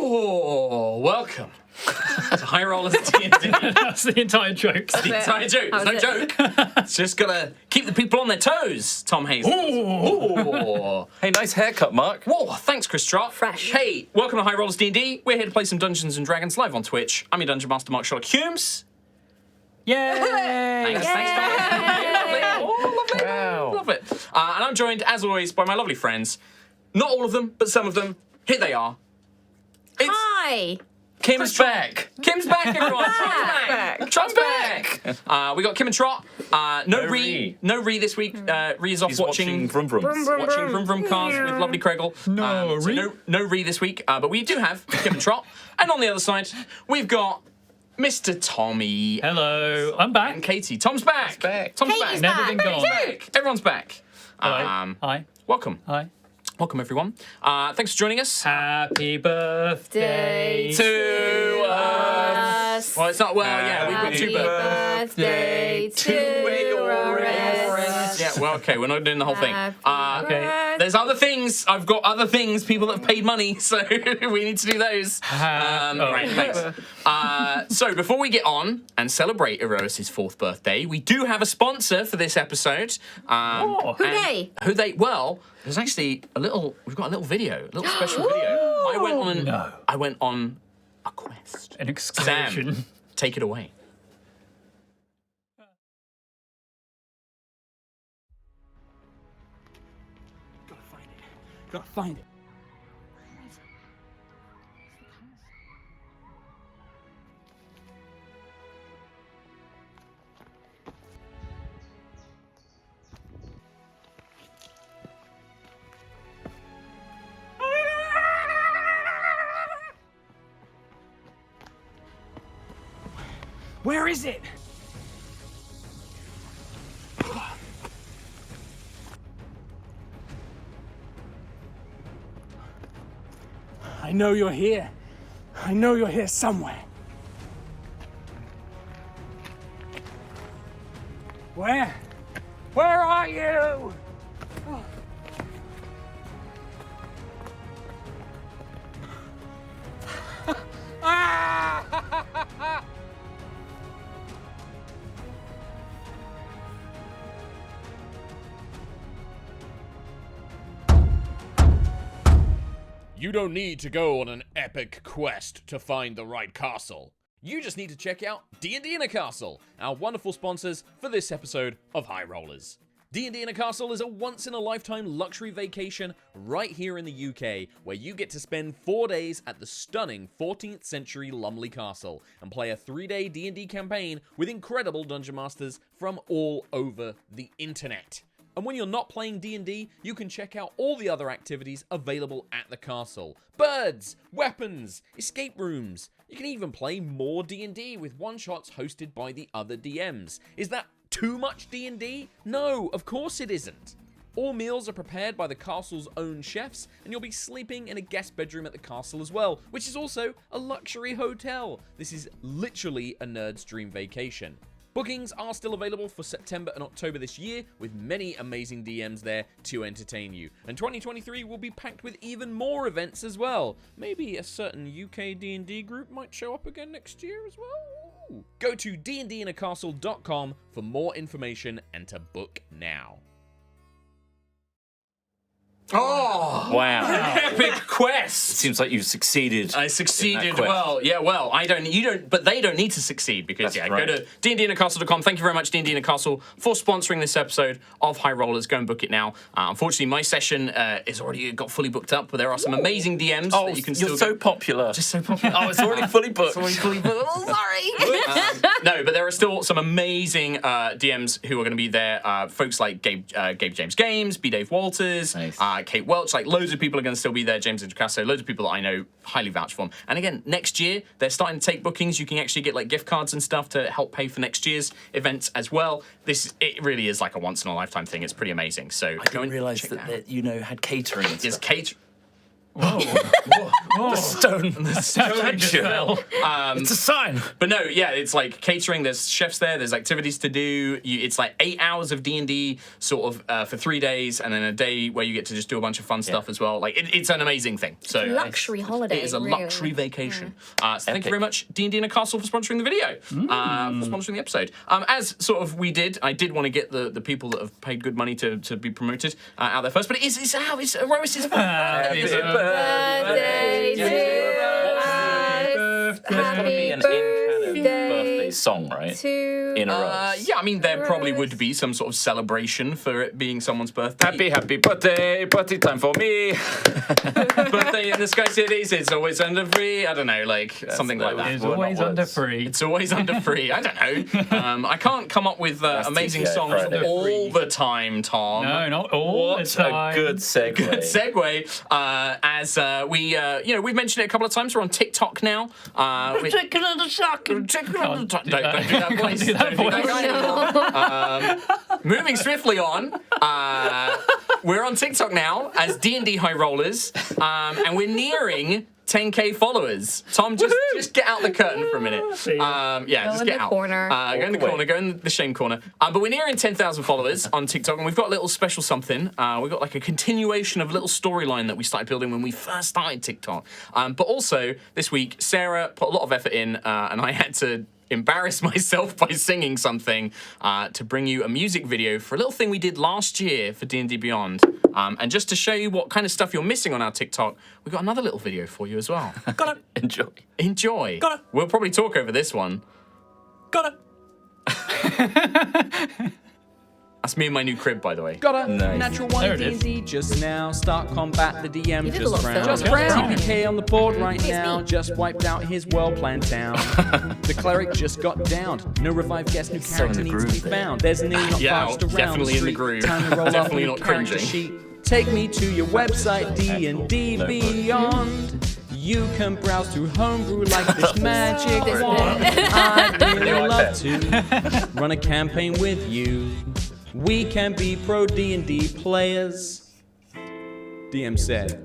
Oh, welcome to High Rollers D&D. That's the entire joke. That's the entire joke. There's no joke. It's just gotta keep the people on their toes, Tom Hayes. Ooh. Hey, nice haircut, Mark. Whoa, thanks, Chris Trott. Fresh. Hey, welcome to High Rollers D&D. We're here to play some Dungeons & Dragons live on Twitch. I'm your Dungeon Master, Mark Sherlock Humes. Yay! Thanks, Tom. Lovely. Oh, lovely. Wow. Love it. And I'm joined, as always, by my lovely friends. Not all of them, but some of them. Here they are. It's Hi. Kim's back. Kim's back, everyone. Trot's back. We got Kim and Trot. No Ree. No Ree this week. Ree is off He's watching Vroom Vroom. watching Vroom Vroom cars with lovely Craigle. No so Ree. no Ree this week, but we do have Kim and Trot. And on the other side, we've got Mr. Tommy. Hello, I'm back. And Katie. Tom's back. back. Tom's Katie's back. Never been back. gone. Back. Everyone's back. Hi. Hi. Welcome. Hi. Welcome, everyone. Thanks for joining us. Happy birthday To us. Well, it's not, yeah, we've got two birthdays. Birthday to us. Yeah, well, okay, we're not doing the whole thing. Okay. There's other things. I've got other things, people that have paid money, so we need to do those. Right, thanks. So before we get on and celebrate Aerois' 4th birthday, we do have a sponsor for this episode. Who they? Who they? Well, there's actually we've got a little video, a little special video. I went on a quest. An excursion. Sam, take it away. Gotta find it. Where is it? I know you're here. I know you're here somewhere. Where? Where are you? Ah! You don't need to go on an epic quest to find the right castle. You just need to check out D&D in a Castle, our wonderful sponsors for this episode of High Rollers. D&D in a Castle is a once-in-a-lifetime luxury vacation right here in the UK, where you get to spend 4 days at the stunning 14th century Lumley Castle and play a 3-day D&D campaign with incredible dungeon masters from all over the internet. And when you're not playing D&D, you can check out all the other activities available at the castle. Birds, weapons, escape rooms. You can even play more D&D with one-shots hosted by the other DMs. Is that too much D&D? No, of course it isn't. All meals are prepared by the castle's own chefs, and you'll be sleeping in a guest bedroom at the castle as well, which is also a luxury hotel. This is literally a nerd's dream vacation. Bookings are still available for September and October this year, with many amazing DMs there to entertain you. And 2023 will be packed with even more events as well. Maybe a certain UK D&D group might show up again next year as well. Ooh. Go to dndinacastle.com for more information and to book now. Oh, Wow. epic quest! Seems like you've succeeded. I succeeded. in that quest. Well, but they don't need to succeed because, That's go right. to dndinacastle.com. Thank you very much, D&D in a Castle, for sponsoring this episode of High Rollers. Go and book it now. Unfortunately, my session is already got fully booked up, but there are some amazing DMs Oh, that you can still you're so popular. Just so popular. Oh, it's already fully booked. Oh, sorry. No, but there are still some amazing DMs who are going to be there. Folks like Gabe James Games, B. Dave Walters, Nice. Kate Welch. Like loads of people are going to still be there. James Introcasso, loads of people that I know highly vouch for them. And again, next year they're starting to take bookings. You can actually get like gift cards and stuff to help pay for next year's events as well. It really is like a once in a lifetime thing. It's pretty amazing. So I didn't realise that you had catering and Is stuff. Kate? Whoa. The stone. Fell. It's a sign. But no, yeah, it's like catering. There's chefs there. There's activities to do. It's like 8 hours of D&D sort of for 3 days, and then a day where you get to just do a bunch of fun stuff as well. Like it's an amazing thing. So Luxury holiday. it is a really. luxury vacation. So thank you very much, D&D in a Castle, for sponsoring the video, for sponsoring the episode. As sort of we did, I did want to get the people that have paid good money to be promoted out there first. But it's Aerois' Birthday to us. There's going to be an in-canon birthday song, right? In a row. yeah, I mean, there probably would be some sort of celebration for it being someone's birthday. Happy birthday, party time for me. Birthday in the Sky Cities, it's always under free. I don't know, like something like that. It's Well, always not under words. free. It's always under free. I don't know. I can't come up with amazing TCA songs Friday. all the time, Tom. No, not all the What time. a good segue. Good segue. As we've mentioned it a couple of times. We're on TikTok now. Chicken on the shock. Don't do that voice. do that Don't do that anymore. Moving swiftly on, we're on TikTok now as D&D High Rollers, and we're nearing 10k followers. Tom, just get out the curtain for a minute. Just in get the out. corner. Go in the corner. Go in the shame corner. But we're nearing 10,000 followers on TikTok, and we've got a little special something. We've got like a continuation of a little storyline that we started building when we first started TikTok. But also this week, Sarah put a lot of effort in, and I had to embarrass myself by singing something to bring you a music video for a little thing we did last year for D&D Beyond. And just to show you what kind of stuff you're missing on our TikTok, we've got another little video for you as well. Got it. Enjoy. Enjoy. Got it. We'll probably talk over this one. Got it. That's me in my new crib, by the way. Got a Nice. natural There one it is. D&D just now. Start combat, the DM You did a just lot of frowned. films. Just Brown. TPK on the board right It's now. me. Just wiped out his well-planned town. The cleric just got downed. No revive guest, new So in character the needs to groove be there. found. There's an not Yeah, passed around definitely the in the street. groove. Time to roll up Definitely a not character cringing. sheet. Take me to your website, D&D notebook. Beyond. You can browse through homebrew like this magic wand. I'd really love to run a campaign with you. We can be pro D&D players. DM said,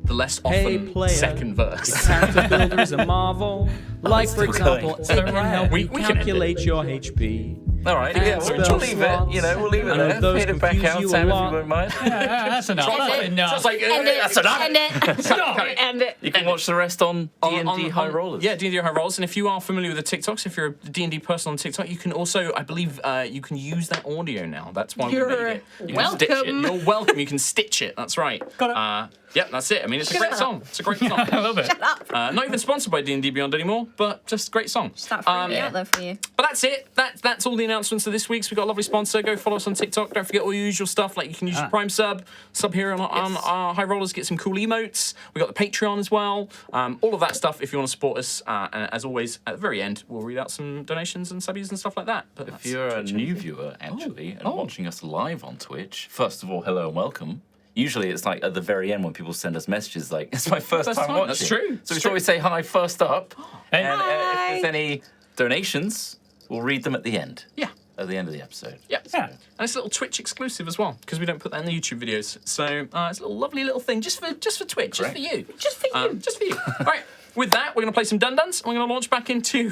The less Hey, often player. second verse. character builder is a marvel. Like, for example, it can help We you can end it. calculate your HP. All right, yeah, we'll spell leave it. You know, we'll leave it And if there. those Fade it back confuse out, you a Sam, if you lot- won't mind. Yeah, that's enough. That's enough. Just like, End it. that's enough. End it. Cut it. End it. You can watch the rest on D&D High Rollers. Yeah, D&D High Rollers. And if you are familiar with the TikToks, if you're a D&D person on TikTok, you can also, I believe, you can use that audio now. That's why we made it. You can stitch it. welcome. You're welcome. You can stitch it. That's right. Got it. Yeah, that's it. I mean, it's a great song. It's a great song. I love it. Not even sponsored by D&D Beyond anymore, but just a great song. Start throwing it out there for you. But that's it. That's all the announcements of this week. So we've got a lovely sponsor. Go follow us on TikTok. Don't forget all your usual stuff. Like you can use your Prime sub here on High Rollers. Get some cool emotes. We got the Patreon as well. All of that stuff if you want to support us. And as always, at the very end, we'll read out some donations and subbies and stuff like that. But If you're a new viewer, actually, and watching us live on Twitch, first of all, hello and welcome. Usually it's like at the very end when people send us messages like, it's my first time watching. That's true. So we always say hi first up. Hey. And if there's any donations, we'll read them at the end. yeah. At the end of the episode. Yeah. Yeah. And it's a little Twitch exclusive as well, because we don't put that in the YouTube videos. So it's a little lovely little thing just for Twitch, just for you. Just for you. Just for you. All right. With that, we're going to play some Dun-Duns, and we're going to launch back into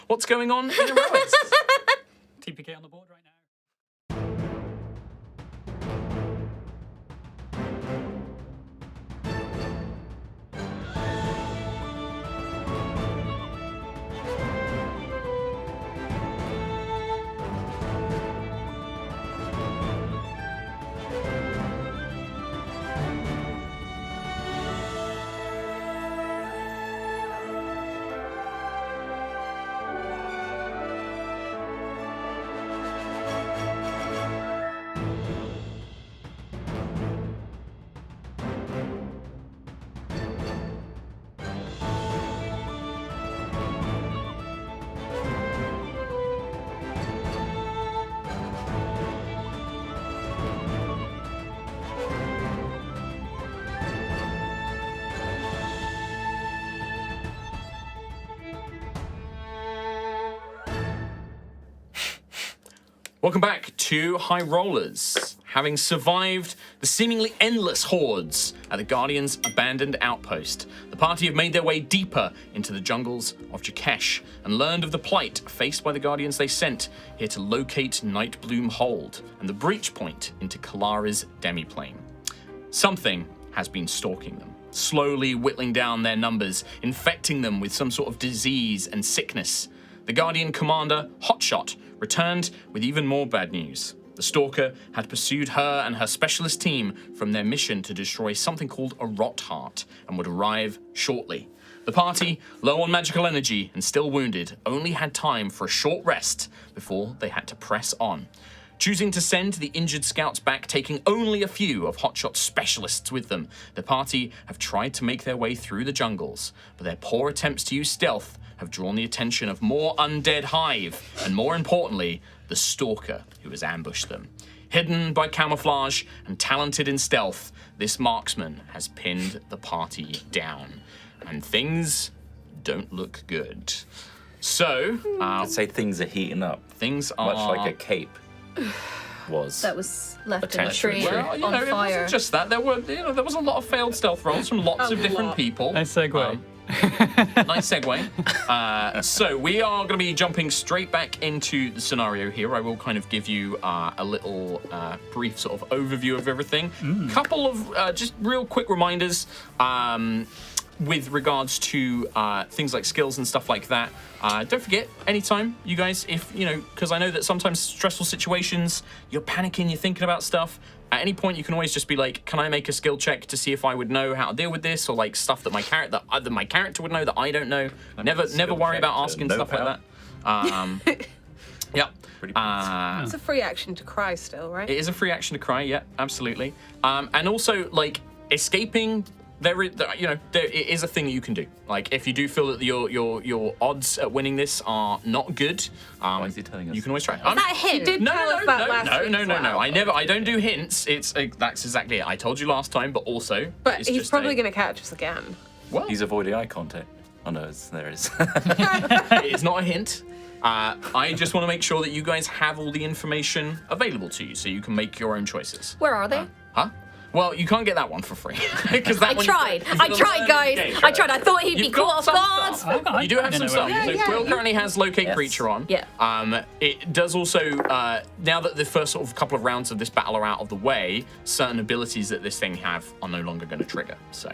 what's going on in Aerois. TPK on the board right now. Welcome back to High Rollers. having survived the seemingly endless hordes at the Guardians' abandoned outpost, the party have made their way deeper into the jungles of Jakkesh and learned of the plight faced by the Guardians they sent here to locate Nightbloom Hold and the breach point into Kalara's demiplane. Something has been stalking them, slowly whittling down their numbers, infecting them with some sort of disease and sickness. The Guardian commander, Hotshot, returned with even more bad news. The Stalker had pursued her and her specialist team from their mission to destroy something called a Rot Heart and would arrive shortly. The party, low on magical energy and still wounded, only had time for a short rest before they had to press on. Choosing to send the injured scouts back, taking only a few of Hotshot's specialists with them, the party have tried to make their way through the jungles, but their poor attempts to use stealth have drawn the attention of more undead hive, and more importantly, the Stalker who has ambushed them. Hidden by camouflage and talented in stealth, this marksman has pinned the party down, and things don't look good. So, I'd say things are heating up, things are much like a cape was. That was left in a Attached to a tree tree. Well, on it fire. wasn't just that. There was a lot of failed stealth rolls from lots of different people. Nice segue. Nice segue. So we are going to be jumping straight back into the scenario here. I will kind of give you a little brief sort of overview of everything. Couple of just real quick reminders with regards to things like skills and stuff like that. Don't forget, anytime, you guys, if, because I know that sometimes stressful situations, you're panicking, you're thinking about stuff. At any point, you can always just be like, can I make a skill check to see if I would know how to deal with this, or like stuff that my character would know that I don't know. Never worry about asking stuff like that. Yeah. It's a free action to cry still, right? It is a free action to cry, yeah, absolutely. And also, like, escaping, it is a thing that you can do. Like, if you do feel that your odds at winning this are not good, Why is he telling us? you can always try. Is that a hint? did tell us that last week as well. I don't do hints. That's exactly it. I told you last time, but also, But it's he's just probably going to catch us again. Well, He's avoiding eye contact. Oh no, there it is. it's not a hint. I just want to make sure that you guys have all the information available to you, so you can make your own choices. Where are they? Huh? Well, you can't get that one for free because that I one tried. is I a tried, learning guys. game. I tried. I thought he'd be You've caught got off some guard. stuff. You do have some stuff. So Quill currently has locate Yes. creature on. Yeah. It does also, now that the first sort of couple of rounds of this battle are out of the way, certain abilities that this thing have are no longer going to trigger. So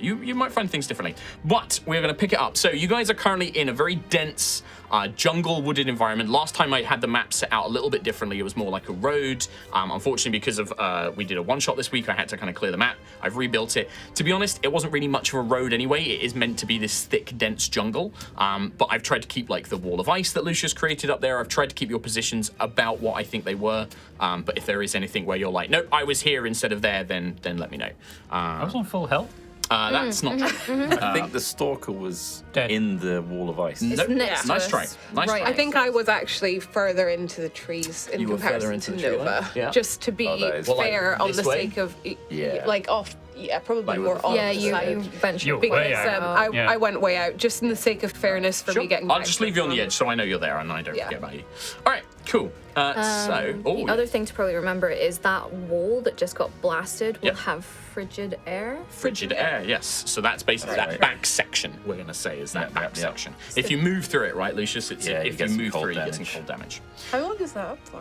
you might find things differently. But we're going to pick it up. So you guys are currently in a very dense jungle wooded environment. Last time I had the map set out a little bit differently. It was more like a road. Unfortunately, because of we did a one-shot this week, I had to kind of clear the map. I've rebuilt it. To be honest, it wasn't really much of a road anyway. It is meant to be this thick, dense jungle. But I've tried to keep like the wall of ice that Lucius created up there. I've tried to keep your positions about what I think they were. But if there is anything where you're like, nope, I was here instead of there, then let me know. I was on full health. That's not true. I think the Stalker was Dead. in the wall of ice. Nope. next to Nice us. try. Nice Right. try. I think I was actually further into the trees in You were further comparison into to the tree line? Nova. Yeah. Just to be that is fair like on this the way? sake of, Yeah. like off, probably Like more with the off Yeah, the you side. ventured You're big way Because out. I went way out, just in the sake of fairness for Sure. me getting I'll back just to leave you on the front. edge so I know you're there and I don't Yeah. forget about you. All right, cool. The other thing to probably remember is that wall that just got blasted will Yep. have frigid air. Frigid air, yes. So that's basically that Right. back section, we're going to say, is that Yep, back yep, yep. section. If you move through it, right, Lucius? It's Yeah, you if get you some move cold through it, you get some damage. cold damage. How long is that up for?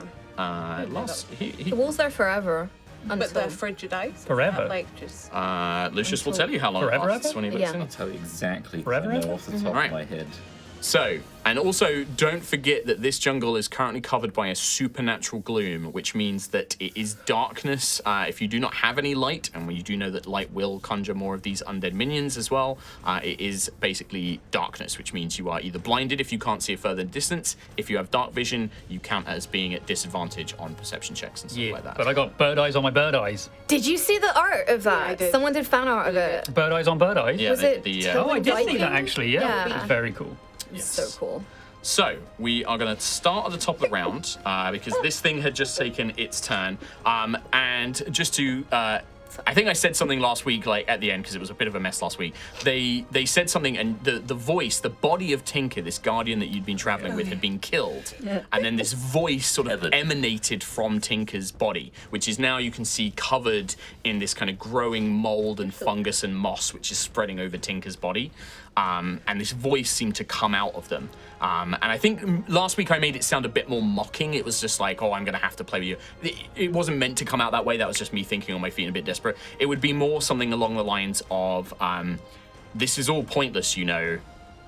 He The wall's there forever. But Until the frigid ice? Forever. Like just... Lucius will tell you how long it Forever, lasts ever? when he looks Yeah. in. I'll tell you exactly. Forever, I know ever? off the top Right. of my head. So, and also don't forget that this jungle is currently covered by a supernatural gloom, which means that it is darkness. If you do not have any light, and you do know that light will conjure more of these undead minions as well, it is basically darkness, which means you are either blinded if you can't see a further distance. If you have dark vision, you count as being at disadvantage on perception checks and stuff Yeah, like that. but I got bird eyes on my bird eyes. Did you see the art of that? I did. Someone did fan art of it. Bird eyes on bird eyes? Yeah, Was it Oh, I did see that Viking? actually, yeah. Yeah. Very cool. So cool. So, we are going to start at the top of the round because this thing had just taken its turn. And just to I think I said something last week, like at the end, because it was a bit of a mess last week. They said something, and the voice, the body of Tinker, this guardian that you'd been traveling with, had been killed, and then this voice sort of emanated from Tinker's body, which is now you can see covered in this kind of growing mold and fungus and moss, which is spreading over Tinker's body. And this voice seemed to come out of them. And I think last week I made it sound a bit more mocking. It was just like, oh, I'm going to have to play with you. It wasn't meant to come out that way. That was just me thinking on my feet and a bit desperate. It would be more something along the lines of, this is all pointless, you know.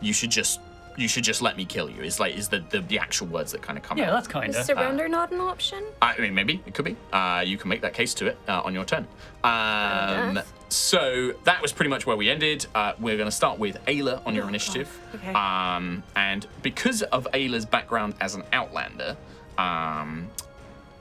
You should just let me kill you. Is the actual words that kind of come out. Yeah, that's kind Is of. surrender not an option? I mean, maybe it could be. You can make that case to it on your turn. Yes. So that was pretty much where we ended. We're going to start with Ayla on your initiative. Okay. And because of Ayla's background as an Outlander,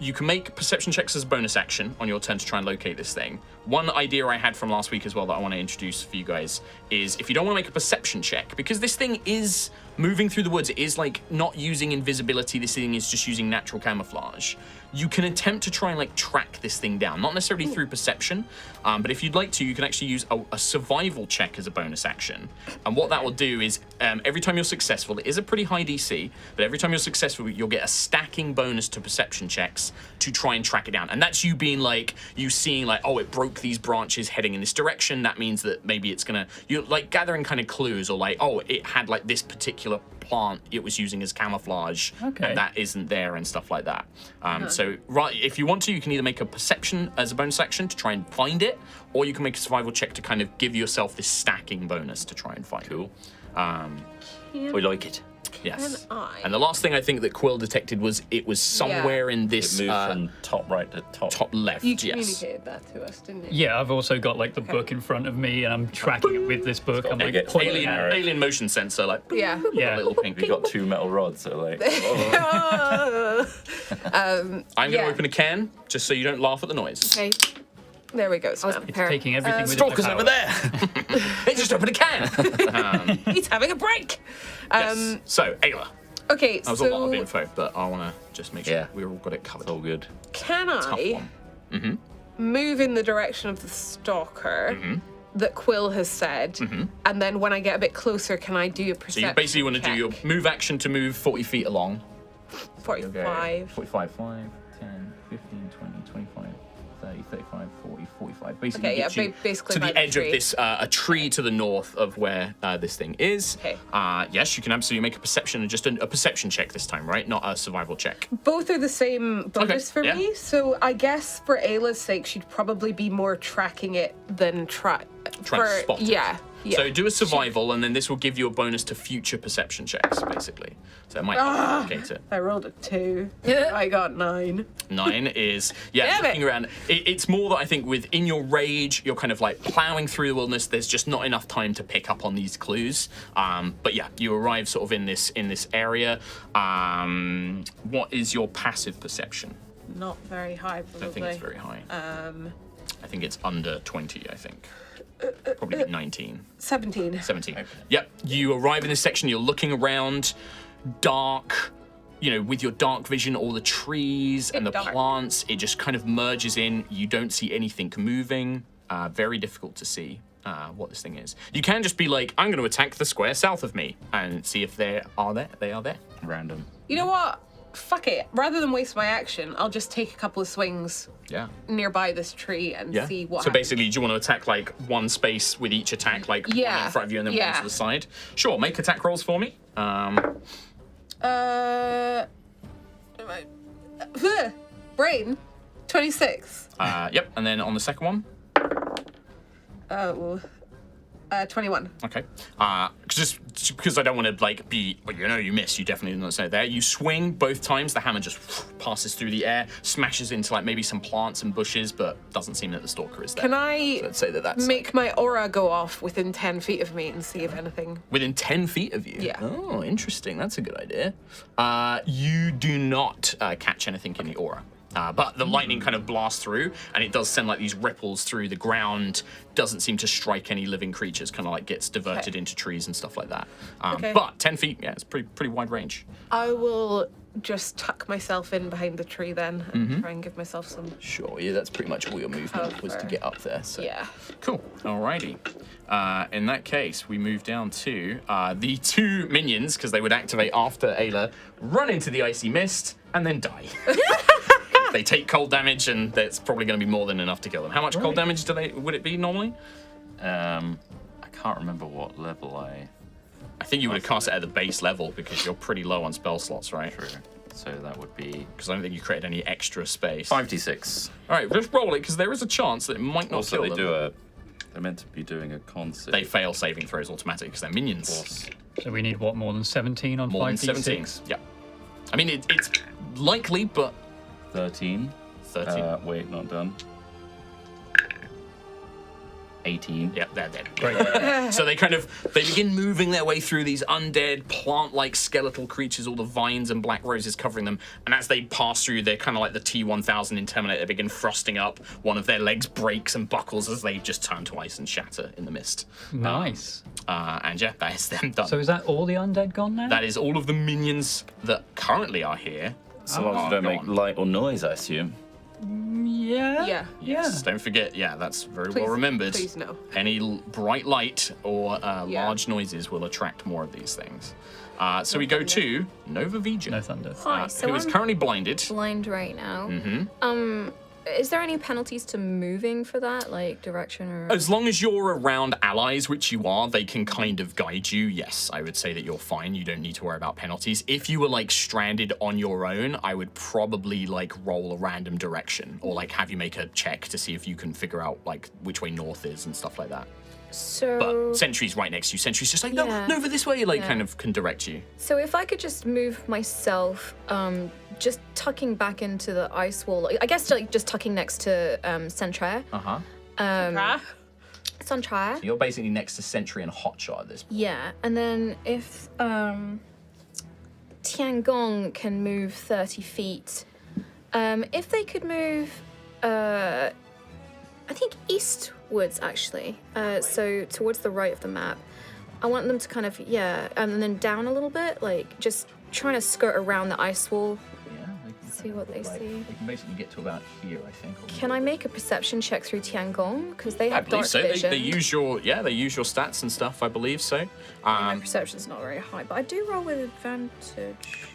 you can make perception checks as a bonus action on your turn to try and locate this thing. One idea I had from last week as well that I want to introduce for you guys is if you don't want to make a perception check, because this thing is moving through the woods, it is like not using invisibility, this thing is just using natural camouflage. You can attempt to try and like track this thing down, not necessarily through perception, but if you'd like to, you can actually use a survival check as a bonus action. And what that will do is every time you're successful, it is a pretty high DC, but every time you're successful, you'll get a stacking bonus to perception checks to try and track it down. And that's you being like, you seeing like, oh, it broke these branches heading in this direction. That means that maybe it's gonna, you're like gathering kind of clues, or like, oh, it had like this particular plant it was using as camouflage, Okay. and that isn't there and stuff like that. So right, if you want to, you can either make a perception as a bonus action to try and find it, or you can make a survival check to kind of give yourself this stacking bonus to try and find it. We like it. Yes. Can I? And the last thing I think that Quill detected was it was somewhere in It this moved from top right to top left. You Yes. communicated that to us, didn't you? Yeah, I've also got like the book in front of me, and I'm tracking it with this book. I'm got like big pointing at it. Alien motion sensor, like Yeah. Yeah. little pink. We got 2 metal rods, so like. I'm going to open a can just so you don't laugh at the noise. Okay. There we go, Sam. It's taking everything with Stalker's my over power. there. They just opened a can. He's having a break. Yes. So Ayla, Okay, that was a lot of so info, but I want to just make sure Yeah. we all got it covered. It's all good. can Tough I one. move in the direction of the stalker that Quill has said, and then when I get a bit closer, can I do a So perception you basically want to do your check? move action to move 40 feet along. 45. 45, 5, 10, 15, 20, 25, 30, 35, 40, 45. Basically Okay, yeah, gets you basically to by the the edge of tree. this, a tree to the north of where this thing is. Okay. Yes, you can absolutely make a perception, just a perception check this time, right? Not a survival check. Both are the same bonus for yeah. me, so I guess for Ayla's sake, she'd probably be more tracking it than Trying to spot it. Yeah. So do a survival, and then this will give you a bonus to future perception checks, basically. So it might complicate it. I rolled a 2. I got 9. 9 is, yeah, Damn looking it. around. It's more that I think within your rage, you're kind of like plowing through the wilderness. There's just not enough time to pick up on these clues. But yeah, you arrive sort of in this area. What is your passive perception? Not very high, I probably. don't think it's very high. I think it's under 20, I think. Probably 19. 17. 17. Yep. You arrive in this section, you're looking around, dark, you know, with your dark vision, all the trees and the Dark. plants, it just kind of merges in. You don't see anything moving. Very difficult to see what this thing is. You can just be like, I'm going to attack the square south of me and see if they are there. They are there. Random. You know what? Fuck it. Rather than waste my action, I'll just take a couple of swings Yeah. nearby this tree and Yeah. see what So happens. basically, do you want to attack like one space with each attack, like one Yeah. in front of you and then one Yeah. to the side? Sure. Make attack rolls for me. Brain, 26. Yep. And then on the second one. 21. Okay. Just because I don't want to like be, well, you know, you miss. You definitely did not say there. You swing both times. The hammer just passes through the air, smashes into like maybe some plants and bushes, but doesn't seem that the stalker is there. Can I So let's say that's make my aura go off within 10 feet of me and see if anything... within 10 feet of you. Yeah. Oh, interesting. That's a good idea. You do not catch anything in the aura. But the lightning kind of blasts through, and it does send like these ripples through the ground. Doesn't seem to strike any living creatures. Kind of like gets diverted into trees and stuff like that. Okay. But 10 feet, yeah, it's pretty wide range. I will just tuck myself in behind the tree then and try and give myself some. Sure, yeah, that's pretty much all your movement was to Cover. get up there. So. Yeah. Cool. Alrighty. In that case, we move down to the 2 minions, because they would activate after Ayla, run into the icy mist, and then die. They take cold damage, and that's probably going to be more than enough to kill them. How much cold damage would it be normally? I can't remember what level I think you would have cast it at the base level, because you're pretty low on spell slots, right? True. So that would be Because I don't think you created any extra space. 5d6. Alright, just roll it, because there is a chance that it might not Also, kill them. they're meant to be doing a con save. They fail saving throws automatically, because they're minions. Plus So we need what, more than 17 on More than 5d6? 17. Yeah. I mean, it's likely, but 13. 13. Wait, not done. 18. Yeah, they're dead. Great. So they begin moving their way through these undead, plant-like skeletal creatures, all the vines and black roses covering them. And as they pass through, they're kind of like the T-1000 in Terminator. They begin frosting up. One of their legs breaks and buckles as they just turn to ice and shatter in the mist. Nice. And yeah, that is them done. So is that all the undead gone now? That is all of the minions that currently are here. So long as you don't make gone. light or noise, I assume. Yeah. Yeah. Yes, don't forget, that's very Please- well remembered. please no. Any bright light or large noises will attract more of these things. So we go to Nova Vija, No thunder. Hi, so who is I'm currently blinded. blind right now. Is there any penalties to moving for that, like direction or? As long as you're around allies, which you are, they can kind of guide you. Yes, I would say that you're fine. You don't need to worry about penalties. If you were like stranded on your own, I would probably like roll a random direction or like have you make a check to see if you can figure out like which way north is and stuff like that. So. But Sentry's right next to you. Sentry's just like, no, Yeah. no, over this way, like Yeah. kind of can direct you. So if I could just move myself, just tucking back into the ice wall, I guess like just tucking next to Centrair. Centrair. You're basically next to Sentry and Hotshot at this point. Yeah, and then if Tiangong can move 30 feet, if they could move, I think eastwards actually, so towards the right of the map, I want them to kind of, and then down a little bit, like just trying to skirt around the ice wall. Yeah, they can See what they see. They can basically get to about here, I think. Can I make a perception check through Tiangong? Because they I have believe dark so. vision. They use your stats and stuff. I believe so. My perception's not very high, but I do roll with advantage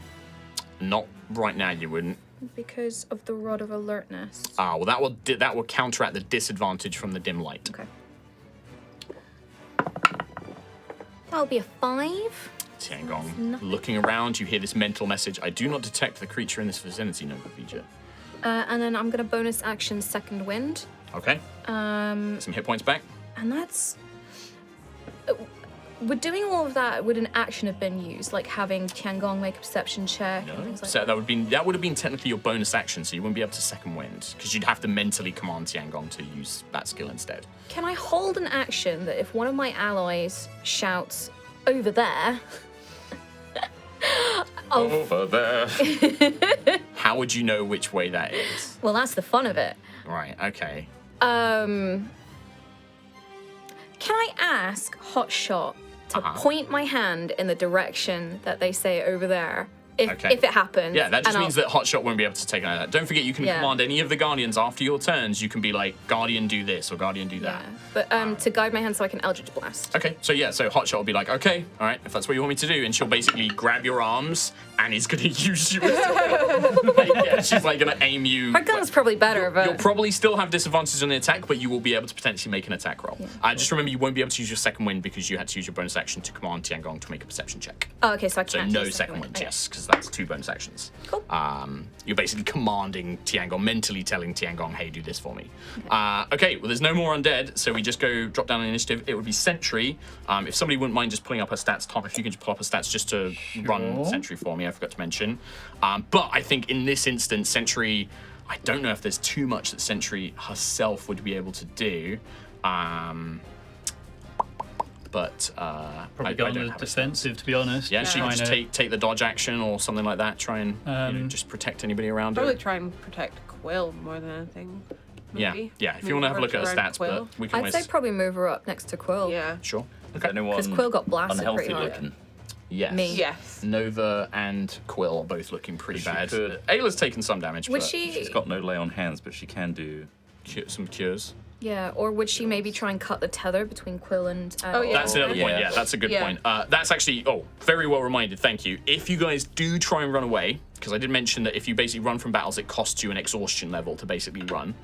Not right now. You wouldn't. because of the rod of alertness. Well, that will counteract the disadvantage from the dim light. Okay. That'll be a 5. Tiangong, nothing. looking around, you hear this mental message. I do not detect the creature in this vicinity, Nova Vija. And then I'm gonna bonus action second wind. Okay. Some hit points back. And that's. Would doing all of that, would an action have been used? Like having Tiangong make a perception check and things like So that? that would have been technically your bonus action, so you wouldn't be able to second wind because you'd have to mentally command Tiangong to use that skill instead. Can I hold an action that if one of my allies shouts, over there, Over there. How would you know which way that is? well, that's the fun of it. Right. Okay. Can I ask Hotshot to point my hand in the direction that they say over there, if it happens? Yeah, that just and means that Hotshot won't be able to take it like that. Don't forget, you can Yeah. command any of the Guardians after your turns. You can be like, Guardian, do this, or Guardian, do that. Yeah, but to guide my hand so I can Eldritch Blast. Okay, so Hotshot will be like, okay, all right, if that's what you want me to do, and she'll basically grab your arms and is gonna use you. She's like gonna aim you. Her gun's probably better, but You'll probably still have disadvantage on the attack, but you will be able to potentially make an attack roll. Just remember, you won't be able to use your second wind because you had to use your bonus action to command Tiangong to make a perception check. oh, okay, so I So can't. no use second wind, Okay. yes, because that's 2 bonus actions. Cool. You're basically commanding Tiangong, mentally telling Tiangong, hey, do this for me. Okay, well, there's no more undead, so we just go drop down an initiative. It would be Sentry. If somebody wouldn't mind just pulling up her stats, Tom, if you can just pull up her stats just to run Sentry for me, I forgot to mention. But I think in this instance, Sentry, I don't know if there's too much that Sentry herself would be able to do. But Probably I go on don't the have a defensive, to be honest. yeah, she can Trying just to- take the dodge action or something like that. Try and just protect anybody around Probably her. try and protect Quill more than anything. Yeah, Maybe. yeah. If you Move want to have a look at her around stats, Quill. but we can I'd always say probably move her up next to Quill. Yeah. sure. Is anyone Quill got blasted unhealthy pretty hard. looking? Yes. Me. Yes. Nova and Quill are both looking pretty She bad. could- Ayla's taken some damage, Would but she? She's got no lay on hands, but she can do. some cures. Yeah, or would she maybe try and cut the tether between Quill and? Oh, yeah. That's another point. Yeah. Yeah, that's a good Yeah. point. That's actually very well reminded. Thank you. If you guys do try and run away, because I did mention that if you basically run from battles, it costs you an exhaustion level to basically run.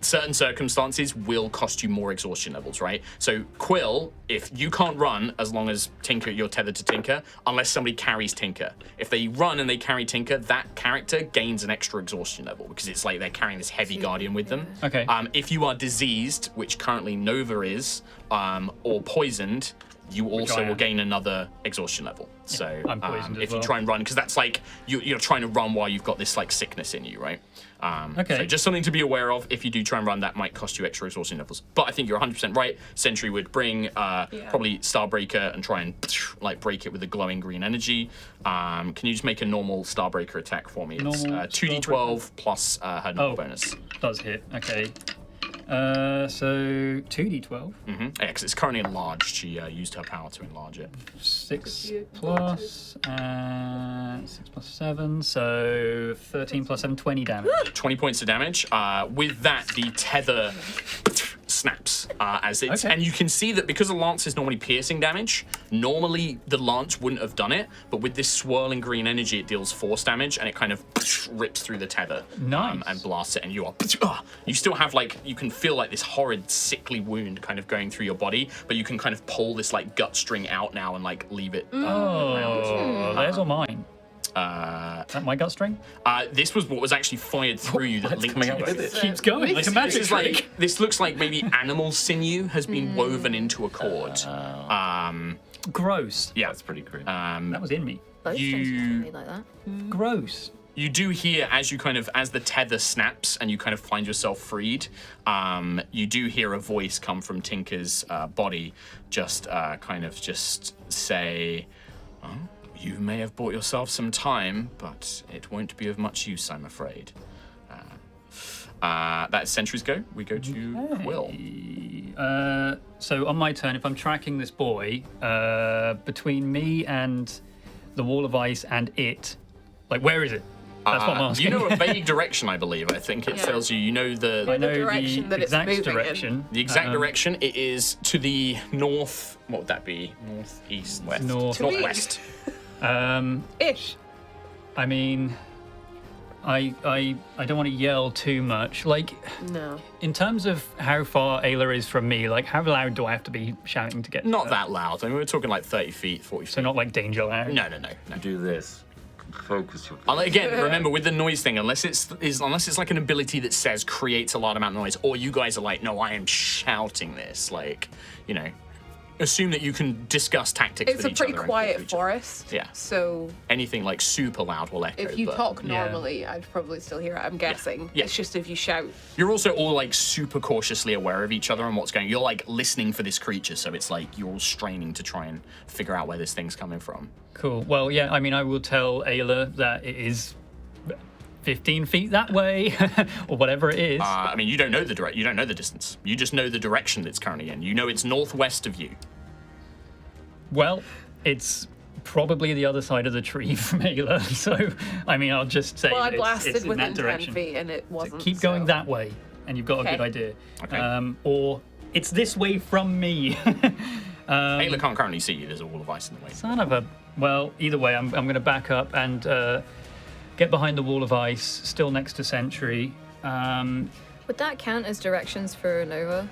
Certain circumstances will cost you more exhaustion levels, right? So Quill, if you can't run as long as Tinker, you're tethered to Tinker, unless somebody carries Tinker. If they run and they carry Tinker, that character gains an extra exhaustion level because it's like they're carrying this heavy guardian with them. Okay. If you are diseased, which currently Nova is, or poisoned, you also I will am. gain another exhaustion level. So I'm poisoned as if you well. try and run, because that's like you're trying to run while you've got this like sickness in you, right? Okay. So just something to be aware of. If you do try and run, that might cost you extra exhaustion levels. But I think you're 100% right. Sentry would bring probably Starbreaker and try and like break it with the glowing green energy. Can you just make a normal Starbreaker attack for me? It's Normal 2d12 plus her normal bonus. Does hit. Okay. So 2d12. Yeah, because it's currently enlarged. She used her power to enlarge it. 6 plus 7, so 13 plus 7, 20 damage. 20 points of damage. With that, the tether snaps as it's, Okay. and you can see that because a lance is normally piercing damage, normally the lance wouldn't have done it, but with this swirling green energy, it deals force damage and it kind of rips through the tether Nice. and blasts it, and you are, you still have like, you can feel like this horrid sickly wound kind of going through your body, but you can kind of pull this like gut string out now and like leave it. Oh, there's all mine. Is that my gut string? This was what was actually fired through you that What's linked coming you out guys. with it? Keeps going like a magic This is trick. like, this looks like maybe animal sinew has been woven into a cord. Gross. Yeah. That's pretty grim. That was in me. Both You- strings are made like that. Gross. You do hear as you kind of, as the tether snaps and you kind of find yourself freed, you do hear a voice come from Tinker's body, just kind of just say, oh, you may have bought yourself some time, but it won't be of much use, I'm afraid. That's Sentry's go. We go to Quill. So on my turn, if I'm tracking this boy, between me and the wall of ice and it, like where is it? That's what I'm asking. You know a vague direction, I believe. I think it Yeah. tells you. You know I the know direction that it's exact moving in. direction. exact direction. It is to the north. What would that be? Northeast, west, northwest. Ish. I mean, I don't want to yell too much. Like, No. in terms of how far Ayla is from me, like how loud do I have to be shouting to get? Not her? that loud. I mean, we're talking like 30 feet, 40 feet. So not like danger loud. No. Do this. Focus your. Again, remember with the noise thing, unless it's like an ability that says creates a large amount of noise, or you guys are like, no, I am shouting this. Like, you know, assume that you can discuss tactics. It's with a each pretty other and talk to quiet each other. forest. Yeah. So Anything like super loud will echo. if you but talk Yeah. normally, I'd probably still hear it. I'm guessing. Yeah. It's just if you shout. You're also all like super cautiously aware of each other and what's going. You're like listening for this creature, so it's like you're all straining to try and figure out where this thing's coming from. Cool. Well, yeah. I mean, I will tell Ayla that it is 15 feet that way, or whatever it is. I mean, you don't know the you don't know the distance. You just know the direction that it's currently in. You know it's northwest of you. Well, it's probably the other side of the tree from Ayla. So, I mean, I'll just say Well, I that blasted it's in within that 10 direction. feet and it wasn't. Keep going so- that way, and you've got a Okay. good idea. Okay. Or it's this way from me. Ayla can't currently see you. There's a wall of ice in the way. Son of a. Well, either way, I'm going to back up and get behind the wall of ice, still next to Sentry. Would that count as directions for Nova?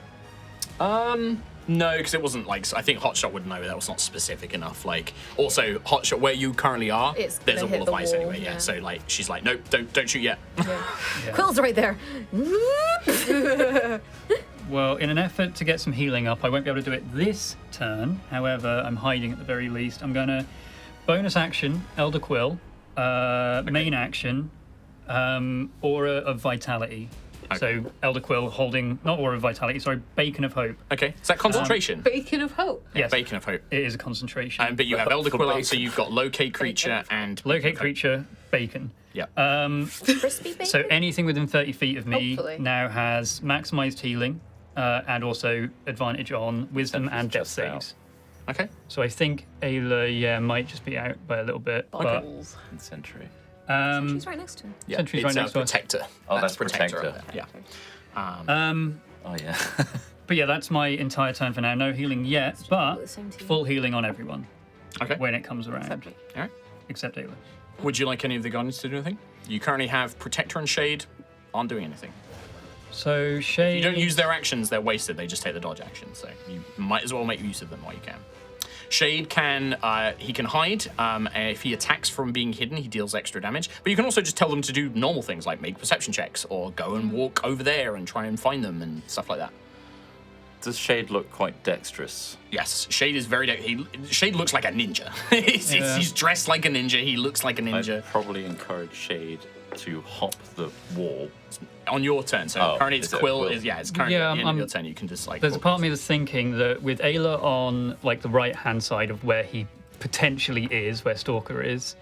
No, because it wasn't like. I think Hotshot would know that was not specific enough. Like, also Hotshot, where you currently are, It's there's a gonna wall hit of the ice wall, anyway. Yeah. yeah. So like, she's like, nope, don't shoot yet. Quill's right there. Well, in an effort to get some healing up, I won't be able to do it this turn. However, I'm hiding at the very least. I'm going to bonus action, Elder Quill, main action, Aura of Vitality. So Elder Quill holding, not Aura of Vitality, sorry, Beacon of Hope. Okay, is that concentration? Beacon of hope. Yes, Bacon of Hope. it is a concentration. But you have Elder For Quill up, bacon. so you've got locate creature and Locate creature, Bacon. Yeah. Crispy bacon? So anything within 30 feet of me Hopefully. now has maximized healing and also advantage on Wisdom and Death Just out. saves. Okay. So I think Ayla, might just be out by a little bit. Balls. And Sentry. But She's right next to him. Yeah, Sentry's it's right next to us. Protector. Oh, that's Protector. Protector. up there, Yeah. Oh, yeah. But yeah, that's my entire turn for now. No healing yet, all but the same team. full healing on everyone Okay. when it comes around, Except me. All right. except Ayla. Would you like any of the Guardians to do anything? You currently have Protector and Shade aren't doing anything. So Shade. You don't use their actions, they're wasted. They just take the dodge action, so you might as well make use of them while you can. Shade can he can hide. If he attacks from being hidden, he deals extra damage. But you can also just tell them to do normal things like make perception checks or go and walk over there and try and find them and stuff like that. Does Shade look quite dexterous? Yes, Shade is very. Shade looks like a ninja. He's dressed like a ninja. He looks like a ninja. I'd probably encourage Shade to hop the wall. On your turn, so currently it's is it Quill. Quill? It's currently Yeah, at the end of I'm- your turn. You can just like. There's a part of me that's thinking that with Ayla on like the right hand side of where he potentially is, where Stalker is,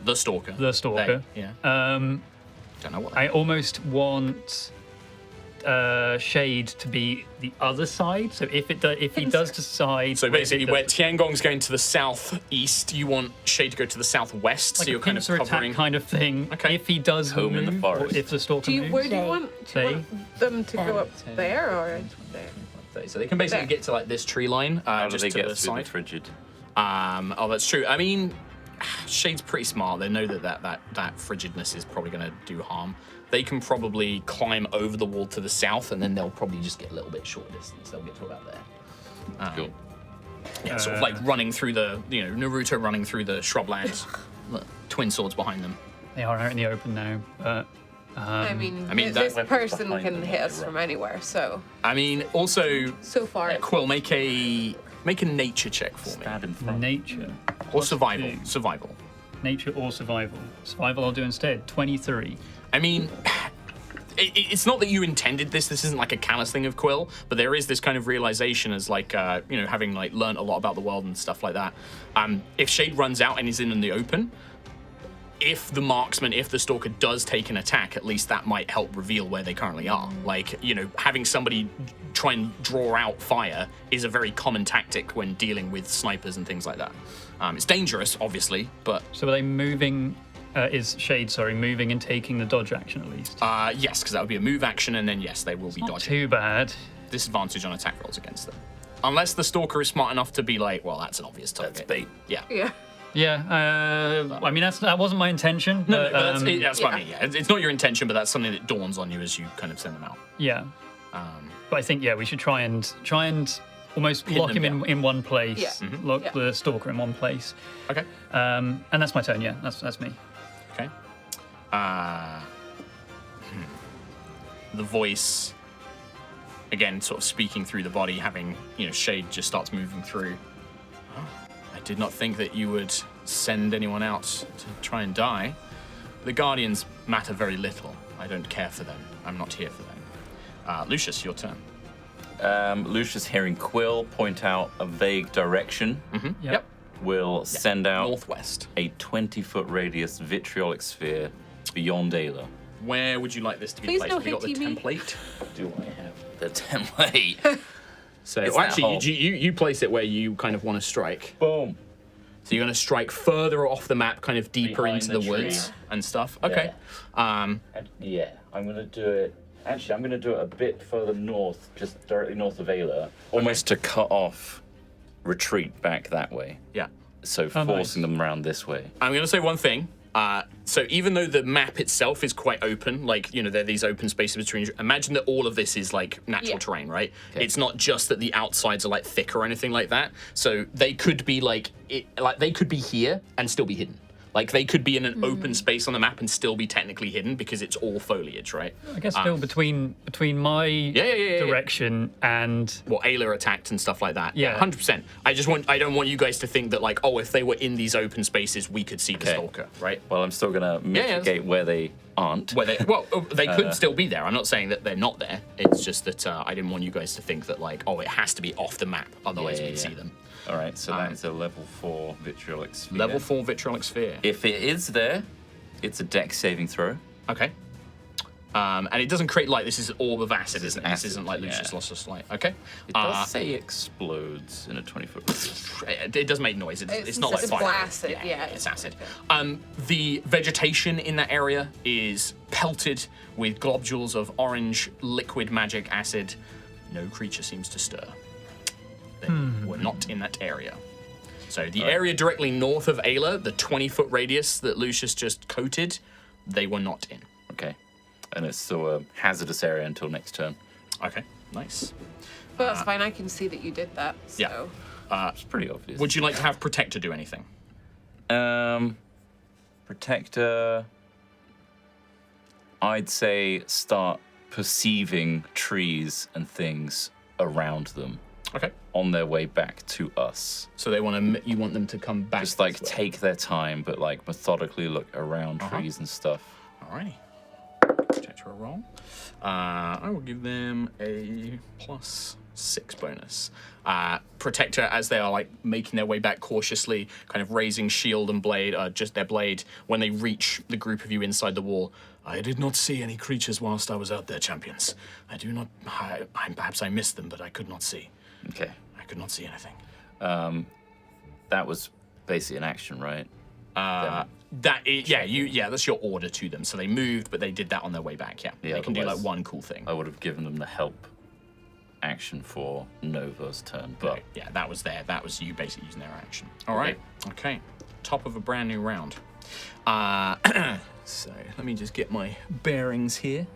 The Stalker. the Stalker. They, yeah. Don't know what. I almost want Shade to be the other side. So if he does decide, So basically, it where does- Tiangong's going to the southeast, you want Shade to go to the southwest, like so a you're kind of pincer covering. attack kind of thing. Okay. If he does Home in the move, forest. or if the Stalker moves, Where do you want them to go up there or there? So they can basically There. get to like this tree line, How do just they to get the through side. the frigid? Oh, that's true. I mean, Shade's pretty smart. They know that frigidness is probably going to do harm. They can probably climb over the wall to the south, and then they'll probably just get a little bit short distance. They'll get to about there. Cool. Yeah, sort of like running through the, Naruto running through the shrublands. Look, twin swords behind them. they are out in the open now. But I mean, that this weapon's person behind can them, hit they us run. from anywhere. So Also, far, it's Quill, make a nature check for me. Stab in front. nature, Or survival. two. Survival. nature or survival. Survival I'll do instead. 23. I mean, it's not that you intended this. This isn't like a callous thing of Quill, but there is this kind of realization as like, having like learned a lot about the world and stuff like that. If Shade runs out and is in the open, if the marksman, if the Stalker does take an attack, at least that might help reveal where they currently are. Like, having somebody try and draw out fire is a very common tactic when dealing with snipers and things like that. It's dangerous, obviously, but So are they moving? Is Shade moving and taking the dodge action at least? yes, because that would be a move action, and then yes, they will be Not dodging. too bad. Disadvantage on attack rolls against them. Unless the Stalker is smart enough to be like, well, that's an obvious target. That's bait. Yeah. yeah. Yeah. I mean that wasn't my intention. No, but, but that's what I yeah. mean. Yeah, it's not your intention, but that's something that dawns on you as you kind of send them out. Yeah. But I think we should try and almost Pin lock them him in one place. Yeah. Lock Yeah. the Stalker in one place. Okay. And that's my turn. Yeah, that's me. Okay. The voice, again, sort of speaking through the body, having, Shade just starts moving through. Oh, I did not think that you would send anyone out to try and die. The Guardians matter very little. I don't care for them. I'm not here for them. Lucius, your turn. Lucius, hearing Quill point out a vague direction, Yep. will send out Northwest. a 20-foot radius vitriolic sphere beyond Ayla. Where would you like this to be Please placed? no Have you got the HTV. template? Do I have the template? So It's that actually, hole. you place it where you kind of want to strike. Boom. So you're going to strike further off the map, kind of deeper Behind into the the woods tree. and stuff. Okay. Yeah, I'm going to do it. Actually, I'm going to do it a bit further north, just directly north of Ayla. Almost to cut off retreat back that way. Yeah. So Oh, forcing nice. them around this way. I'm going to say one thing. So even though the map itself is quite open, like, there are these open spaces between, imagine that all of this is like natural Yeah. terrain, right? It's not just that the outsides are like thick or anything like that. So they could be they could be here and still be hidden. Like they could be in an open space on the map and still be technically hidden because it's all foliage, right? I guess still between my yeah. direction and Well, Ayla attacked and stuff like that. Yeah. 100%. I don't want you guys to think that like, oh, if they were in these open spaces, we could see the Okay. Stalker, right? Well, I'm still going to yeah. mitigate where they aren't. Where they could still be there. I'm not saying that they're not there. It's just that I didn't want you guys to think that like, oh, it has to be off the map, otherwise we'd see them. All right, so that is a level 4 vitriolic sphere. Level 4 vitriolic sphere. If it is there, it's a dex saving throw. Okay. And it doesn't create light. This is orb of acid, isn't it? acid, This isn't like Lucius yeah. lost us light. Okay. It does say explodes in a 20-foot radius. It does make noise. It's not like it's fire. acid, yeah. It's acid. The vegetation in that area is pelted with globules of orange liquid magic acid. No creature seems to stir. They were not in that area. So the area directly north of Ayla, the 20-foot radius that Lucius just coated, they were not in. Okay. And it's still a hazardous area until next turn. Okay, nice. But that's fine. I can see that you did that. So. Yeah. It's pretty obvious. Would you like to have Protector do anything? Protector. I'd say start perceiving trees and things around them Okay. on their way back to us. So you want them to come back. Just like this way. take their time, but like methodically look around trees and stuff. Alrighty. Protector a roll. I will give them a +6 bonus. Protector, as they are like making their way back cautiously, kind of raising shield and blade, just their blade, when they reach the group of you inside the wall. I did not see any creatures whilst I was out there, champions. Perhaps I missed them, but I could not see. Okay. I could not see anything. That was basically an action, right? That's your order to them. So they moved, but they did that on their way back. Yeah, Yeah, they can do like otherwise- one cool thing. I would have given them the help action for Nova's turn, but Yeah, that was there. That was you basically using their action. All right. Okay. Top of a brand new round. So let me just get my bearings here.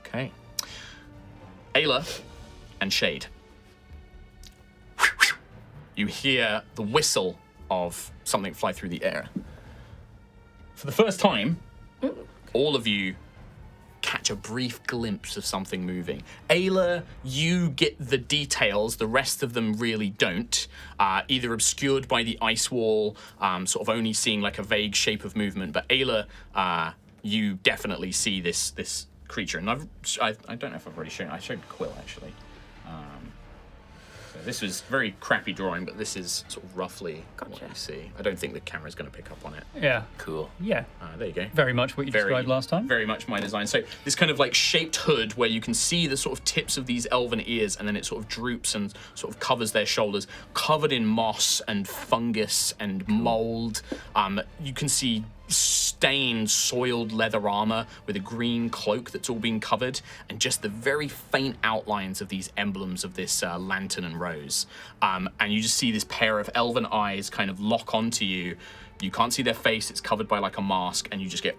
Okay. Ayla and Shade. You hear the whistle of something fly through the air. For the first time, all of you catch a brief glimpse of something moving. Ayla, you get the details, the rest of them really don't. Either obscured by the ice wall, sort of only seeing like a vague shape of movement. But Ayla, you definitely see this creature. And I don't know if I've already shown it. I showed Quill, actually. So this was very crappy drawing, but this is sort of roughly what you see. I don't think the camera's going to pick up on it. Yeah. cool. Yeah. There you go. Very much what you described last time. Very much my design. So this kind of like shaped hood where you can see the sort of tips of these elven ears, and then it sort of droops and sort of covers their shoulders, covered in moss and fungus and mold. You can see stained, soiled leather armor with a green cloak that's all been covered, and just the very faint outlines of these emblems of this lantern and rose. And you just see this pair of elven eyes kind of lock onto you. You can't see their face, it's covered by like a mask, and you just get,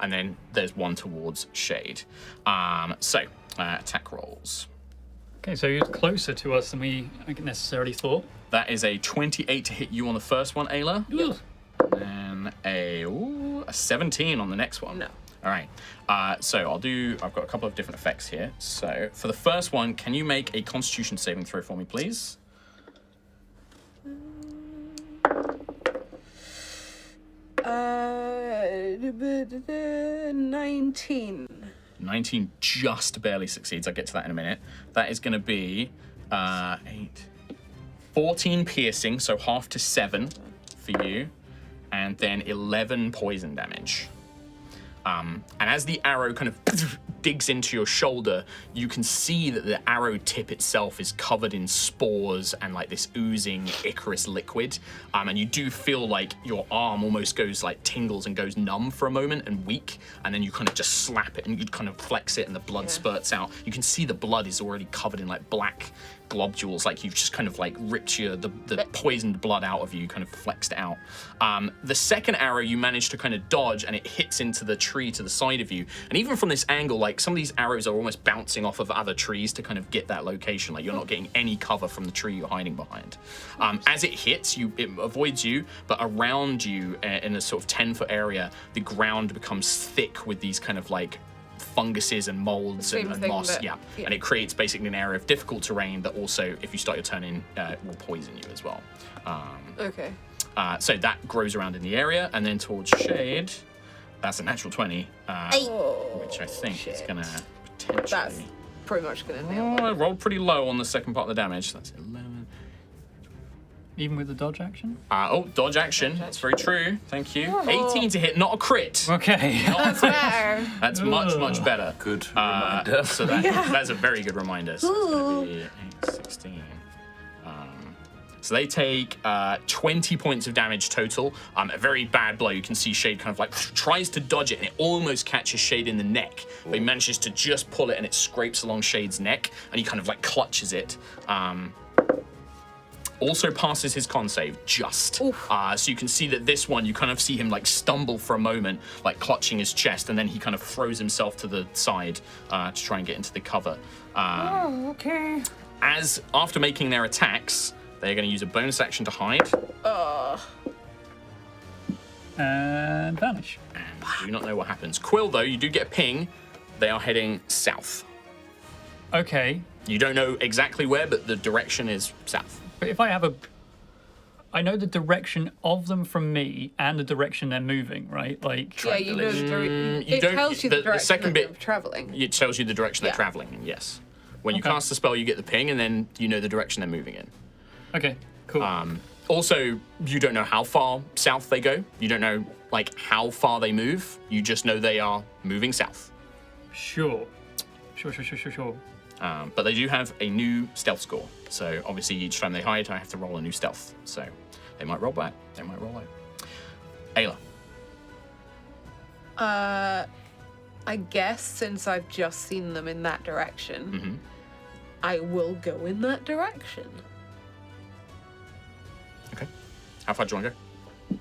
and then there's one towards Shade. Attack rolls. Okay, so you're closer to us than we necessarily thought. That is a 28 to hit you on the first one, Ayla. Yeah. And a 17 on the next one. No. All right. I've got a couple of different effects here. So for the first one, can you make a Constitution saving throw for me, please? 19. 19 just barely succeeds. I'll get to that in a minute. That is going to be 14 piercing, so half to 7 for you, and then 11 poison damage. And as the arrow kind of digs into your shoulder, you can see that the arrow tip itself is covered in spores and like this oozing Icarus liquid. And you do feel like your arm almost goes like tingles and goes numb for a moment and weak. And then you kind of just slap it and you kind of flex it and the blood spurts out. You can see the blood is already covered in like black globules, like you've just kind of like ripped the poisoned blood out of you, kind of flexed it out. The second arrow you manage to kind of dodge, and it hits into the tree to the side of you. And even from this angle, like some of these arrows are almost bouncing off of other trees to kind of get that location. Like you're not getting any cover from the tree you're hiding behind. As it hits you, it avoids you, but around you in a sort of 10-foot area, the ground becomes thick with these kind of like funguses and molds and moss, and it creates basically an area of difficult terrain that also, if you start your turn in, will poison you as well. Okay. So that grows around in the area, and then towards Shade, that's a natural 20, which I think is gonna potentially. That's pretty much gonna nail it. I rolled pretty low on the second part of the damage. That's 11. even with the dodge action? Dodge action. That's very true. Thank you. 18 to hit, not a crit. Okay. That's better. That's much better. Good reminder. So that's a very good reminder. So it's going to be 8, 16. So they take 20 points of damage total. A very bad blow. You can see Shade kind of like tries to dodge it, and it almost catches Shade in the neck. But he manages to just pull it, and it scrapes along Shade's neck, and he kind of like clutches it. Also passes his con save, just. So you can see that this one, you kind of see him like stumble for a moment, like clutching his chest, and then he kind of throws himself to the side to try and get into the cover. Okay. As after making their attacks, they're going to use a bonus action to hide. And vanish. And do not know what happens. Quill, though, you do get a ping. They are heading south. Okay. You don't know exactly where, but the direction is south. But if I have I know the direction of them from me and the direction they're moving, right? Like. Yeah, you know you it don't- tells you the direction second that bit- they're traveling. It tells you the direction Yeah. they're traveling in, yes. When you Okay. cast the spell, you get the ping, and then you know the direction they're moving in. Okay, cool. Also, you don't know how far south they go. You don't know, like, how far they move. You just know they are moving south. Sure. But they do have a new stealth score. So, obviously, each time they hide, I have to roll a new stealth. So, they might roll back. They might roll out. Ayla. I guess since I've just seen them in that direction, I will go in that direction. Okay. How far do you want to go?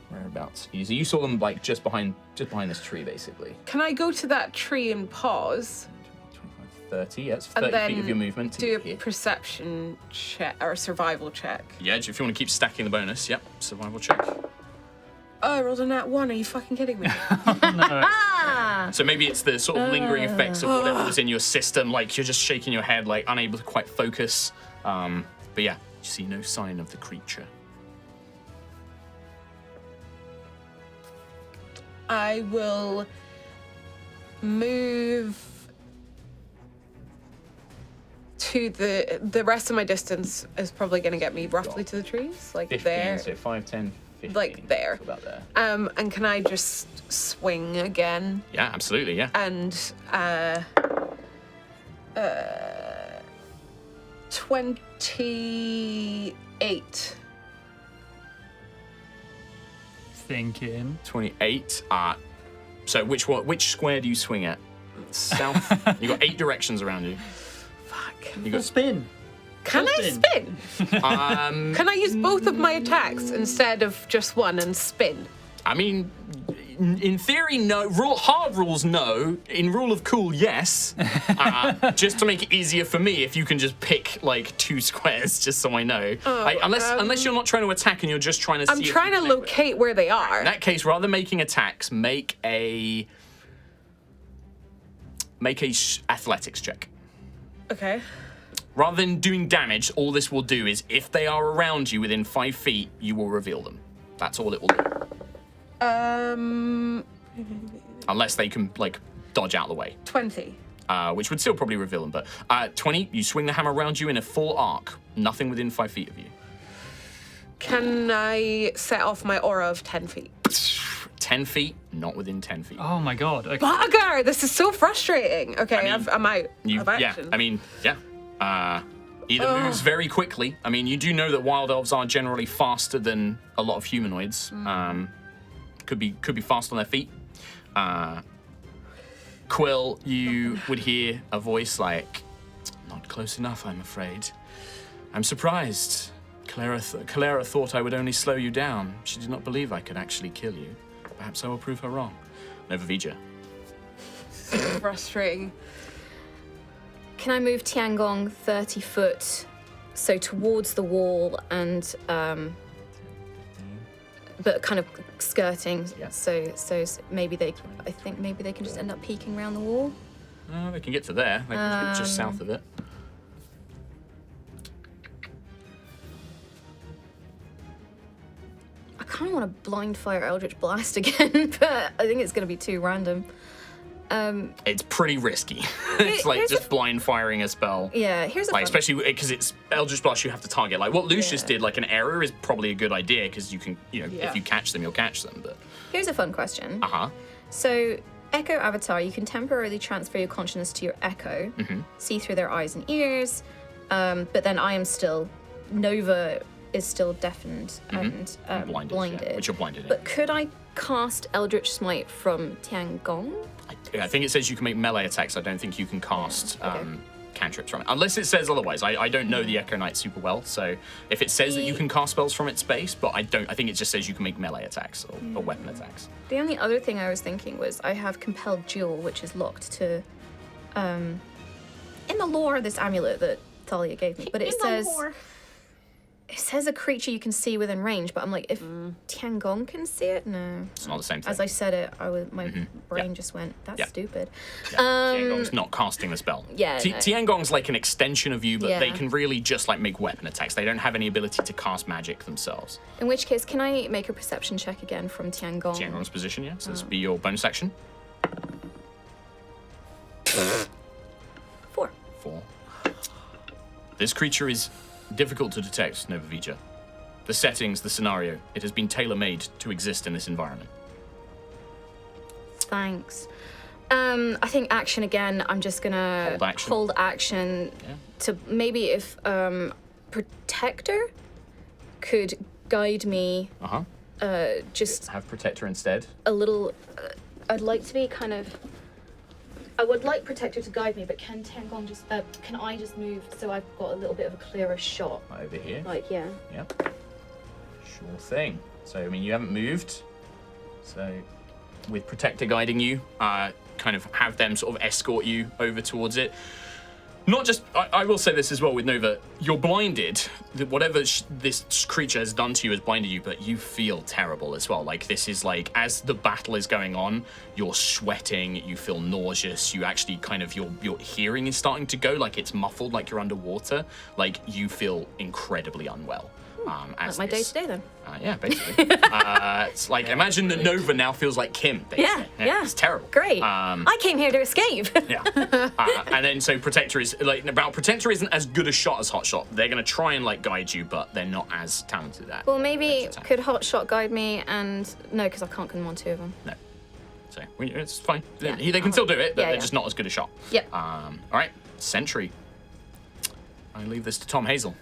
Whereabouts? You saw them, like, just behind this tree, basically. Can I go to that tree and pause 30, yeah, it's and 30 then feet of your movement to do get a here. perception check or a survival check? Yeah, if you want to keep stacking the bonus, yep, survival check. Oh, I rolled a nat 1. Are you fucking kidding me? So maybe it's the sort of lingering effects of whatever was in your system, like you're just shaking your head, like unable to quite focus. But yeah, you see no sign of the creature. I will move to the rest of my distance is probably going to get me roughly to the trees, like 15, there. so 5, 10, 15. Like there. So about there. And can I just swing again? Yeah, absolutely, yeah. And 28. Thinking. 28. So which square do you swing at? South. You got 8 directions around you. Fuck. You Full got spin. Can I spin? Can I use both of my attacks instead of just one and spin? I mean, in theory, no. Hard rules, no. In rule of cool, yes. Just to make it easier for me, if you can just pick like 2 squares, just so I know. Unless you're not trying to attack and you're just trying to. See I'm if you trying to can make it. locate where they are. In that case, rather than making attacks, make a athletics check. Okay. Rather than doing damage, all this will do is if they are around you within 5 feet, you will reveal them. That's all it will do. Unless they can, like, dodge out of the way. 20. Which would still probably reveal them, but 20, you swing the hammer around you in a full arc. Nothing within 5 feet of you. Can I set off my aura of 10 feet? 10 feet, not within 10 feet. Oh my god. Okay. Bugger! This is so frustrating. Okay, I mean, I'm out of Yeah, action. I mean, yeah. Either moves very quickly. I mean, you do know that wild elves are generally faster than a lot of humanoids. Could be fast on their feet. Quill, you would hear a voice like, "Not close enough, I'm afraid. I'm surprised. Clara thought I would only slow you down. She did not believe I could actually kill you. Perhaps I will prove her wrong." Nova Vija. Frustrating. Can I move Tiangong 30 foot, so towards the wall and but kind of skirting, Yeah. so maybe I think maybe they can just end up peeking around the wall. They can get to there. They can get just south of it. I kind of want to blind fire Eldritch Blast again, but I think it's going to be too random. It's pretty risky. It's like here's just blind firing a spell. Yeah, here's a Like, fun- especially because it's Eldritch Blast, you have to target. Like what Lucius Yeah. did, like an error is probably a good idea because you can, Yeah. if you catch them, you'll catch them. But Here's a fun question. uh-huh. So, Echo Avatar, you can temporarily transfer your consciousness to your Echo, Mm-hmm. see through their eyes and ears, but then I am still, Nova is still deafened and Blinded, blinded. yeah, which you're blinded in. But could I cast Eldritch Smite from Tiangong? I think it says you can make melee attacks. I don't think you can cast cantrips from it. Unless it says otherwise. I don't know the Echo Knight super well, so if it says that you can cast spells from its base, but I think it just says you can make melee attacks or weapon attacks. The only other thing I was thinking was I have Compelled Duel, which is locked to, in the lore, this amulet that Thalia gave me. But it says a creature you can see within range, but I'm like, if Tiangong can see it, no. It's not the same thing. As I said it, my brain just went, that's Yeah. stupid. Tiangong's not casting the spell. Yeah, no. Tiangong's like an extension of you, but they Yeah. can really just like make weapon attacks. They don't have any ability to cast magic themselves. In which case, can I make a perception check again from Tiangong? Tiangong's position, yeah. So this will be your bonus action. 4. 4. This creature is difficult to detect, Nova Vija. The settings, the scenario, it has been tailor-made to exist in this environment. Thanks. I think action again. I'm just gonna Hold action. Yeah. to maybe if Protector could guide me just Have Protector instead. a little. I'd like to be kind of. I would like Protector to guide me, but can Tiangong just? Can I just move so I've got a little bit of a clearer shot? Over here. Like yeah. Yep. Sure thing. So, I mean, you haven't moved. So, with Protector guiding you, kind of have them sort of escort you over towards it. Not just, I will say this as well with Nova, you're blinded. Whatever this creature has done to you has blinded you, but you feel terrible as well. Like, this is like, as the battle is going on, you're sweating, you feel nauseous, you actually kind of, your hearing is starting to go, like it's muffled, like you're underwater. Like, you feel incredibly unwell. That's my day to day then. Yeah, basically. It's like, imagine that Nova now feels like Kim, basically. Yeah. It's terrible. Great. I came here to escape. Yeah. And then so Protector is like Protector isn't as good a shot as Hotshot. They're gonna try and like guide you, but they're not as talented at. Well, maybe attack. could Hotshot guide me and no, because I can't command 2 of them. No. So it's fine. Yeah. They can still do it, but Yeah, they're yeah. just not as good a shot. Yep. All right, Sentry. I leave this to Tom Hazel.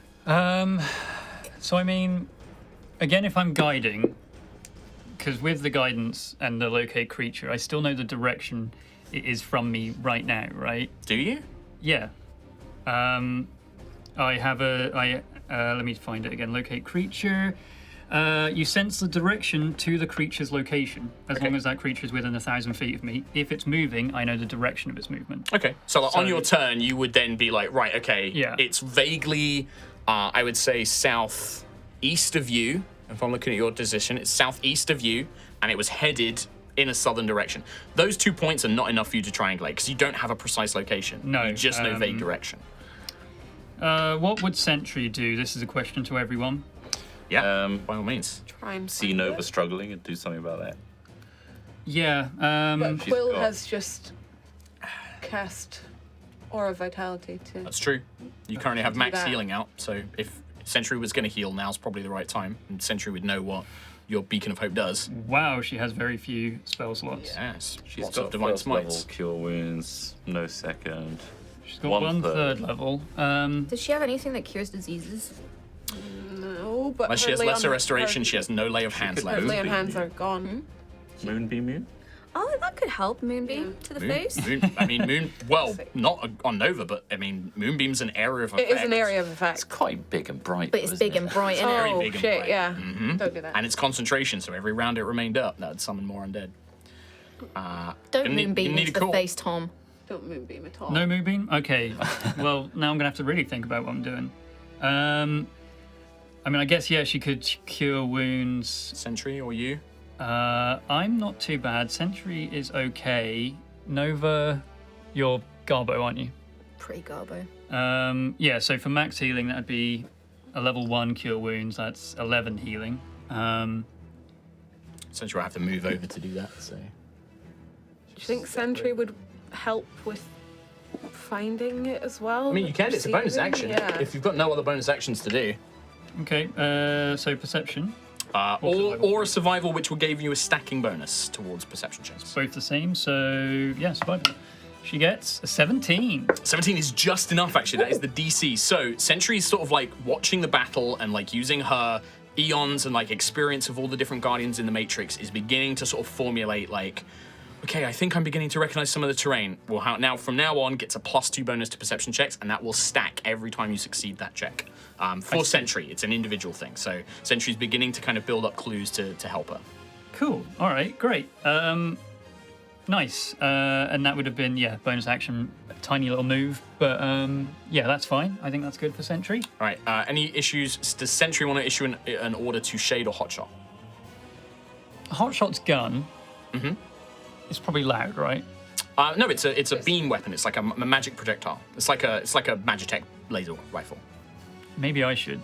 So I mean, again, if I'm guiding, because with the guidance and the locate creature, I still know the direction it is from me right now, right? Do you? Yeah. I have let me find it again. Locate creature. You sense the direction to the creature's location, as long as that creature is within 1,000 feet of me. If it's moving, I know the direction of its movement. Okay. So, like, on your turn, you would then be like, right, okay, Yeah. it's vaguely, I would say, southeast of you. If I'm looking at your position, it's southeast of you, and it was headed in a southern direction. Those 2 points are not enough for you to triangulate, because you don't have a precise location. No, You just know vague direction. What would Sentry do? This is a question to everyone. Yeah, by all means. Try and See find Nova it. struggling and do something about that. Yeah. But Quill got- has just cast Aura Vitality to. That's true. You currently have max that. healing out, so if Sentry was going to heal, now's probably the right time, and Sentry would know what your Beacon of Hope does. Wow, she has very few spell slots. Yes, She's lots got of Divine first level Smites. cure wounds, no second. She's got 1/3. 1/3 level. Does she have anything that cures diseases? No, but Unless she her has lay lesser on- restoration, her- she has no lay of hands could left. Her lay on Moonbeam hands you. are gone. Moonbeam you? Oh, that could help. Moonbeam to the face. Well, not on Nova, but I mean, Moonbeam's an area of effect. It is an area of effect. It's quite big and bright. But though, it's isn't big it? and bright, isn't Very Oh big and shit! bright. Yeah, don't do that. And it's concentration, so every round it remained up, that'd summon more undead. Don't Gonna need- moonbeam gonna need into a the call. face, Tom. Don't moonbeam at all. No Moonbeam? Okay. Well, now I'm going to have to really think about what I'm doing. I mean, I guess, yeah, she could cure wounds. Sentry or you? I'm not too bad. Sentry is okay. Nova, you're Garbo, aren't you? Pretty garbo. Yeah, so for max healing, that'd be a level 1 cure wounds. That's 11 healing. Sentry will have to move over to do that, so you think Sentry would help with finding it as well? I mean, you can. It's a bonus action. Yeah. If you've got no other bonus actions to do. Okay, so perception. Or a survival, which will give you a stacking bonus towards perception checks. Both the same, so yeah, survival. She gets a 17. 17 is just enough, actually. That is the DC. So Sentry's sort of like watching the battle and like using her eons and like experience of all the different Guardians in the Matrix is beginning to sort of formulate like, okay, I think I'm beginning to recognize some of the terrain. Well, from now on, gets a +2 bonus to perception checks, and that will stack every time you succeed that check. For Sentry, it's an individual thing. So Sentry's beginning to kind of build up clues to help her. Cool. All right, great. Nice. And that would have been, bonus action, a tiny little move. But yeah, that's fine. I think that's good for Sentry. All right, any issues? Does Sentry want to issue an order to Shade or Hotshot? Hotshot's gun is probably loud, right? No, it's a beam weapon. It's like a magic projectile. It's like a Magitech laser rifle. Maybe I should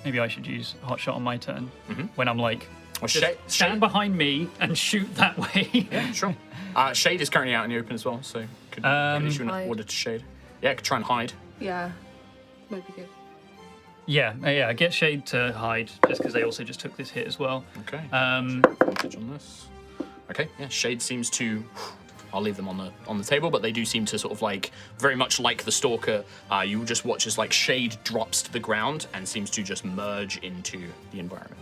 use Hotshot on my turn when I'm like, Well, stand behind me and shoot that way. Yeah, sure. Shade is currently out in the open as well, so could issue an order to Shade. Yeah, could try and hide. Yeah. Might be good. Yeah, get Shade to hide, just because they also just took this hit as well. Okay. Advantage on this. Okay, yeah, Shade seems to... I'll leave them on the table, but they do seem to sort of like, very much like the Stalker, you will just watch as like Shade drops to the ground and seems to just merge into the environment.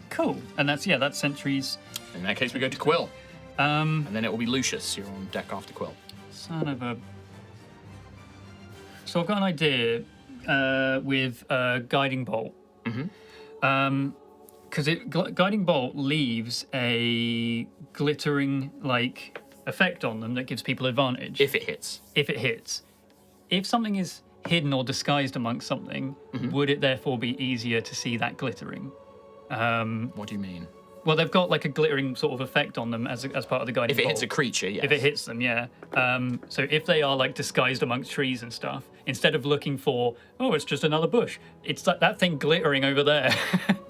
Cool. And that's Sentry's... In that case, we go to Quill. And then it will be Lucius. You're on deck after Quill. Son of a... So I've got an idea with Guiding Bolt. Because Guiding Bolt leaves a glittering, like, effect on them that gives people advantage. If it hits. If something is hidden or disguised amongst something, would it therefore be easier to see that glittering? What do you mean? Well, they've got like a glittering sort of effect on them as part of the Guiding Bolt. If it hits a creature, yes. If it hits them, yeah. So if they are like disguised amongst trees and stuff, instead of looking for, oh, it's just another bush, it's like that thing glittering over there.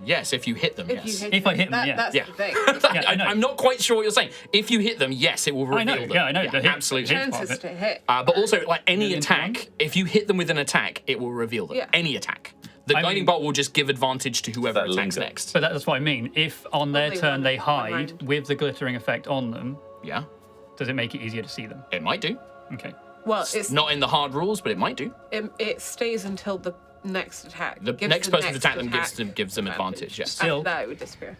Yes, if you hit them, yes. If I hit them, yeah. That's Yeah. the thing. Yeah, I know. I'm not quite sure what you're saying. If you hit them, yes, it will reveal I know, them. yeah, I know. The hit- absolutely. hit- Chances to hit. But also, like any Million to one? attack, if you hit them with an attack, it will reveal them. Yeah. Any attack. The I Guiding mean- Bolt will just give advantage to whoever That attacks linger. next. But that's what I mean. If on their Only turn one- they one hide round. with the glittering effect on them, Yeah, does it make it easier to see them? it might do. Okay. Well, it's Not in the hard rules, but it might do. it stays until the next attack. The Gives next person to attack them attack gives them advantage. Yes. Still- After that, it would disappear.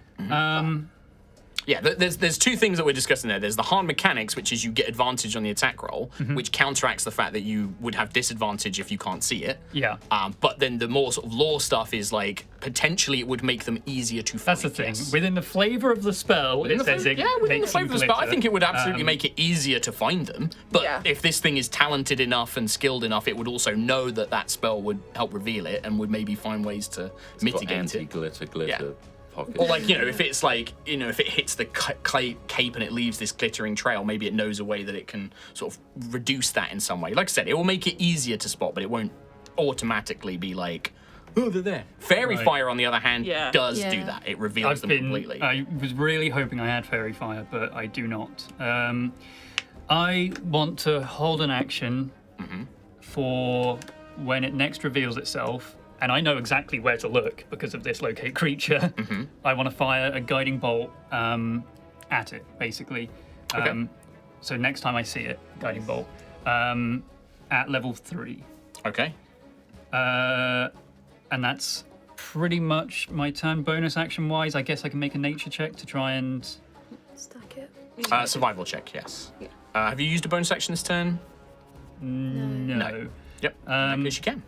Yeah, there's two things that we're discussing there. There's the hard mechanics, which is you get advantage on the attack roll, which counteracts the fact that you would have disadvantage if you can't see it. Yeah. But then the more sort of lore stuff is like potentially it would make them easier to find. That's the thing. yes. Within the flavour of the spell, Within it says it within the makes flavour them of the spell, I glitter. think it would absolutely make it easier to find them. But Yeah. if this thing is talented enough and skilled enough, it would also know that that spell would help reveal it and would maybe find ways to mitigate it. Anti-glitter glitter pocket. Or like, if it's like, if it hits the cape and it leaves this glittering trail, maybe it knows a way that it can sort of reduce that in some way. Like I said, it will make it easier to spot, but it won't automatically be like, oh, they're there. Fairy Right. Fire, on the other hand, Yeah. does Yeah. do that. It reveals them completely. I was really hoping I had Fairy Fire, but I do not. I want to hold an action for when it next reveals itself, and I know exactly where to look because of this locate creature. I want to fire a guiding bolt at it, basically. Okay. So next time I see it, guiding bolt, at level 3. Okay. And that's pretty much my turn. Bonus action wise, I guess I can make a nature check to try and... Stack it. Survival check, yes. Yeah. Have you used a bonus action this turn? No. Yep. In that case, you can.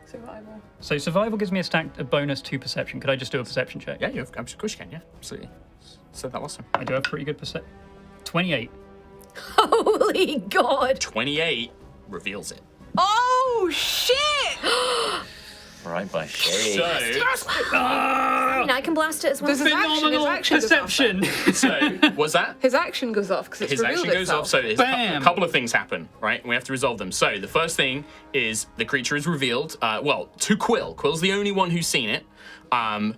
Survival. So survival gives me a bonus to perception. Could I just do a perception check? Yeah, of course you can, yeah. Absolutely. Said that last time. I do have pretty good perception. 28. Holy God! 28 reveals it. Oh shit! Right by shade. And I can blast it as well. Does his action, his action goes off then. perception. So, was that? His action goes off because it's His revealed action goes itself. off, so there's Bam. a couple of things happen, right? And we have to resolve them. So the first thing is the creature is revealed. To Quill. Quill's the only one who's seen it.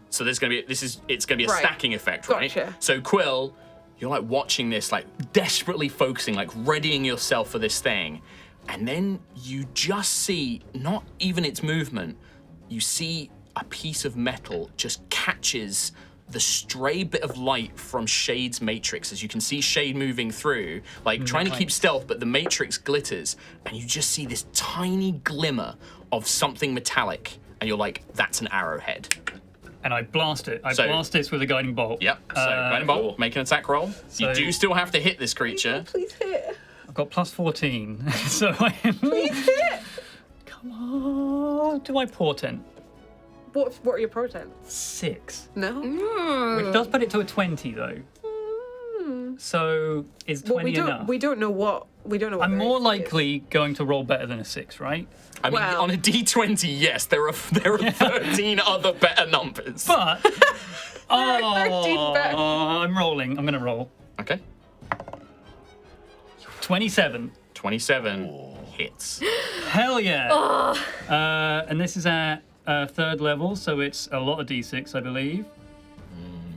So there's gonna be it's gonna be a Right. stacking effect, right? Gotcha. So Quill, You're like watching this, like desperately focusing, like readying yourself for this thing. And then you just see, not even its movement, you see a piece of metal just catches the stray bit of light from Shade's matrix. As you can see Shade moving through, like trying to keep stealth, but the matrix glitters, and you just see this tiny glimmer of something metallic, and you're like, that's an arrowhead. And I blast it. I blast this with a guiding bolt. Yep, so guiding bolt, make an attack roll. So- You do still have to hit this creature. Please hit. I've got plus 14. So Please hit. Come on. Do I portent? What are your portents? 6. No. Which does put it to a 20 though. So is 20 Well, we don't. enough? We don't know what. We don't know. What I'm their more AC is. likely going to roll better than a 6, right? I mean, Well- on a D20, yes, there are 13 other better numbers. But 13 better. I'm rolling. I'm going to roll. Okay, 27. 27 hits. Hell yeah. And this is at third level, so it's a lot of D6, I believe.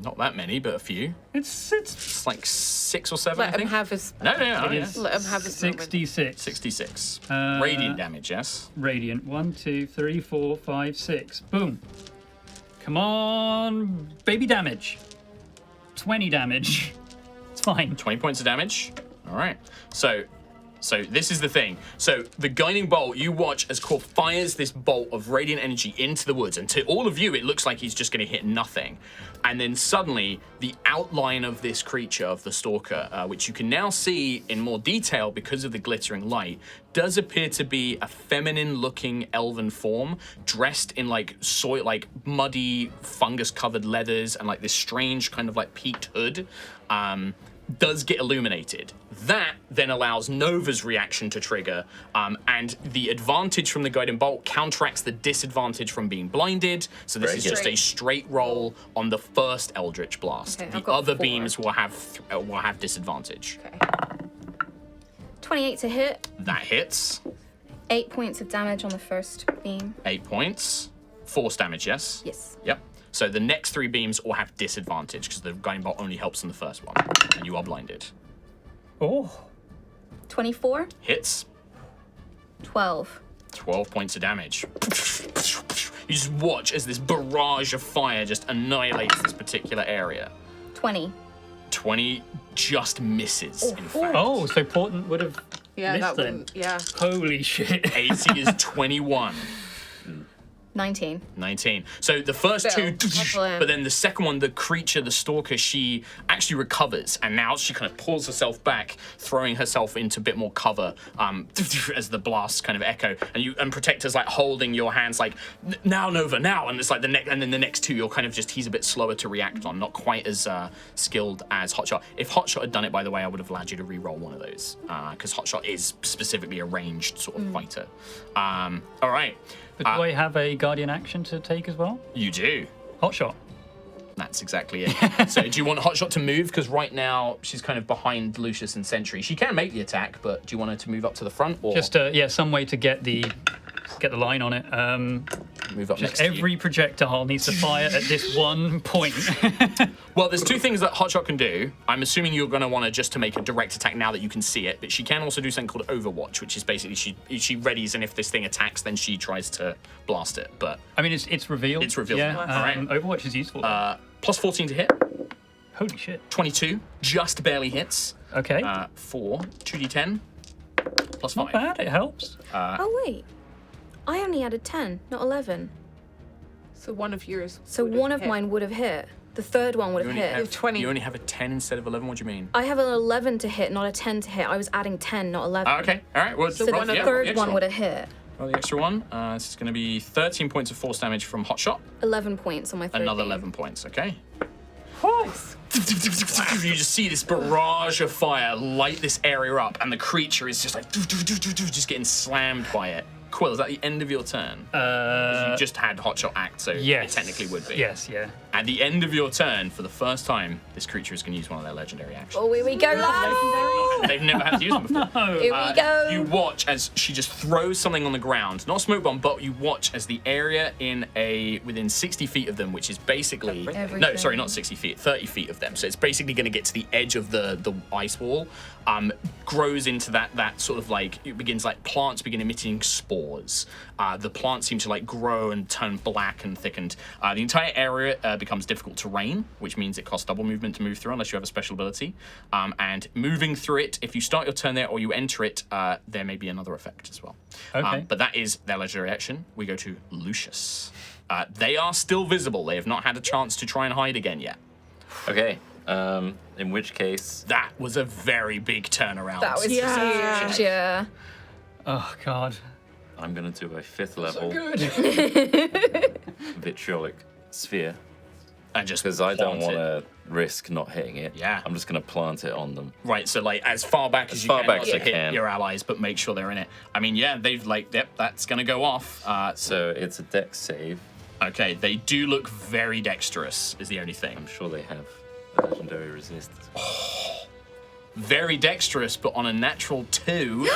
Not that many, but a few. It's It's like 6 or 7, I Let him think. have his. No, It yeah. is Let him have his moment. 66. 66. Uh, Radiant damage, yes. Radiant. 1, 2, 3, 4, 5, 6. Boom. Come on. Baby damage. 20 damage. It's fine. 20 points of damage. All right. So this is the thing. So the guiding bolt, you watch as Core fires this bolt of radiant energy into the woods, and to all of you, it looks like he's just going to hit nothing. And then suddenly, the outline of this creature, of the stalker, which you can now see in more detail because of the glittering light, does appear to be a feminine-looking elven form, dressed in like soil, like muddy, fungus-covered leathers, and like this strange kind of like peaked hood. Does get illuminated. That then allows Nova's reaction to trigger, and the advantage from the guiding bolt counteracts the disadvantage from being blinded. So this is just a straight roll on the first Eldritch Blast. Okay, The I've got other 4. beams will have disadvantage. Okay. 28 to hit. That hits. 8 points of damage on the first beam. 8 points. Force damage, yes? Yes. Yep. So the next 3 beams all have disadvantage because the guiding bolt only helps on the first one, and you are blinded. Oh. 24. Hits. 12. 12 points of damage. You just watch as this barrage of fire just annihilates this particular area. 20. 20 just misses, in fact. Oh, so Portent would have Yeah, missed that then. wouldn't. Yeah. Holy shit. AC is 21. 19. 19. So the first Still, two, excellent. but then the second one, the creature, the stalker, she actually recovers, and now she kind of pulls herself back, throwing herself into a bit more cover as the blasts kind of echo, and Protector's like holding your hands like, now Nova, now, and it's like and then the next two, you're kind of just, he's a bit slower to react on, not quite as skilled as Hotshot. If Hotshot had done it, by the way, I would have allowed you to re-roll one of those, because Hotshot is specifically a ranged sort of fighter. All right. But do I have a Guardian action to take as well? You do. Hot shot. That's exactly it. So do you want Hotshot to move? Because right now she's kind of behind Lucius and Sentry. She can make the attack, but do you want her to move up to the front or Just some way to get the line on it. move up next Just to you? every projectile needs to fire at this one point. Well, there's 2 things that Hotshot can do. I'm assuming you're going to want to just to make a direct attack now that you can see it, but she can also do something called Overwatch, which is basically she readies, and if this thing attacks, then she tries to blast it. But I mean, it's revealed. It's revealed. Yeah, Alright. Overwatch is useful. plus 14 to hit, Holy shit. 22 just barely hits. Okay. 4 2d10 plus 5. Not bad. It helps. Oh, wait. I only added 10, not 11. So one of yours. So would have one of hit. mine would have hit. The third one would You have only hit. have 20. You only have a 10 instead of 11. What do you mean? I have an 11 to hit, not a 10 to hit. I was adding 10, not 11. Okay. All right. Well, So roll- the yeah, roll the third extra one would have hit. Roll the extra one. This is going to be 13 points of force damage from Hotshot. 11 points on my third Another beam. 11 points. Okay. You just see this barrage of fire light this area up, and the creature is just like just getting slammed by it. Quill, is that the end of your turn? You just had Hotshot Act, so Yes. it technically would be. Yes, yeah. At the end of your turn, for the first time, this creature is going to use one of their legendary actions. Oh, here we go, lads. They've never had to use them before. Here we go. You watch as she just throws something on the ground. Not a smoke bomb, but you watch as the area within 60 feet of them, which is basically... Everything. No, sorry, not 60 feet, 30 feet of them. So it's basically going to get to the edge of the ice wall. Grows into that sort of like... It begins like plants begin emitting spores. The plants seem to like grow and turn black and thickened. The entire area becomes difficult terrain, which means it costs double movement to move through unless you have a special ability. And moving through it, if you start your turn there or you enter it, there may be another effect as well. Okay. But that is their legendary action. We go to Lucius. They are still visible. They have not had a chance to try and hide again yet. Okay. In which case, That was a very big turnaround. That was huge. Yeah. Oh, God. I'm gonna do a 5th level Good. vitriolic sphere and just because I don't plant want it. to risk not hitting it. Yeah. I'm just gonna plant it on them. Right, so like as far back as you far can, back not as to I hit can. your allies, but make sure they're in it. I mean, yeah, they've like, yep, that's gonna go off. So it's a dex save. Okay, they do look very dexterous, is the only thing. I'm sure they have legendary resist. Very dexterous, but on a natural 2.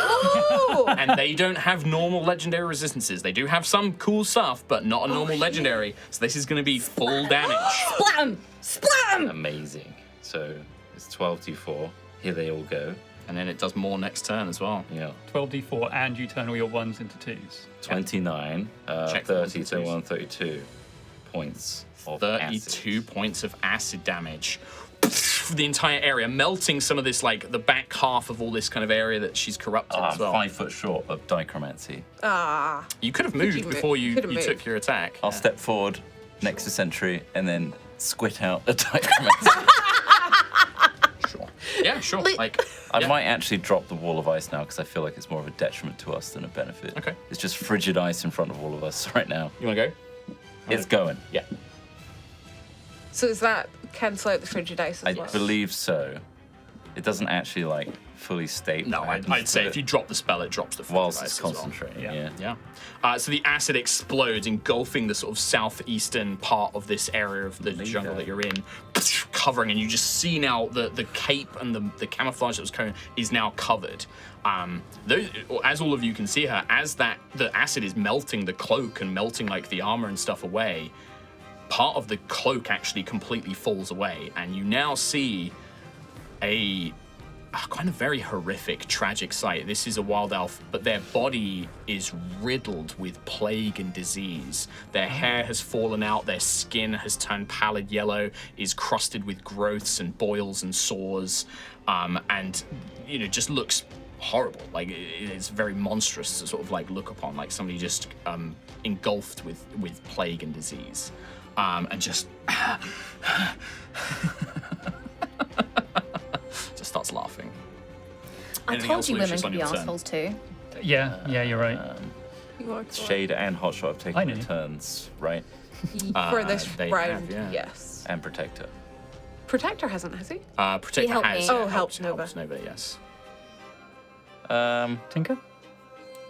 And they don't have normal legendary resistances. They do have some cool stuff, but not a normal legendary. So this is going to be full damage. Splat 'em! Splat 'em! Amazing. So it's 12d4. Here they all go. And then it does more next turn as well. Yeah. 12d4, and you turn all your 1s into 2s. 29, Check for 30, ones so and twos. 132 points of 32 acid. points of acid damage. The entire area, melting some of this, like the back half of all this kind of area that she's corrupted as I'm well. 5 foot short of dichromancy. You could have moved you move? before you Could've moved. took your attack. I'll step forward next to Sentry and then squit out a dichromancy. Sure. Yeah, sure. Like, I yeah. might actually drop the wall of ice now because I feel like it's more of a detriment to us than a benefit. Okay. It's just frigid ice in front of all of us right now. You want to go? It's going. Yeah. So does that cancel out the frigid ice I as well? believe so. It doesn't actually like fully state. No, what I'd happens say to if it you drop the spell, it drops the whilst frigid it's ice as well. concentrating. Yeah. Yeah. So the acid explodes, engulfing the sort of southeastern part of this area of the jungle that you're in, covering, and you just see now the cape and the camouflage that was covering is now covered. As all of you can see her, as the acid is melting the cloak and melting like the armor and stuff away, part of the cloak actually completely falls away, and you now see a kind of very horrific, tragic sight. This is a wild elf, but their body is riddled with plague and disease. Their hair has fallen out, their skin has turned pallid yellow, is crusted with growths and boils and sores, and just looks horrible. Like it's very monstrous to sort of like look upon, like somebody just engulfed with plague and disease, and just just starts laughing. I Anything told else, you women Lucius, could on be your turn? assholes too. Yeah, you're right. You are correct. Shade and Hotshot have taken I know. their turns, right? For this they round, have, yeah. yes. And Protector. Protector hasn't, has he? Protector helped has me. Oh, helps Nova. Helps Nova, yes. Tinker?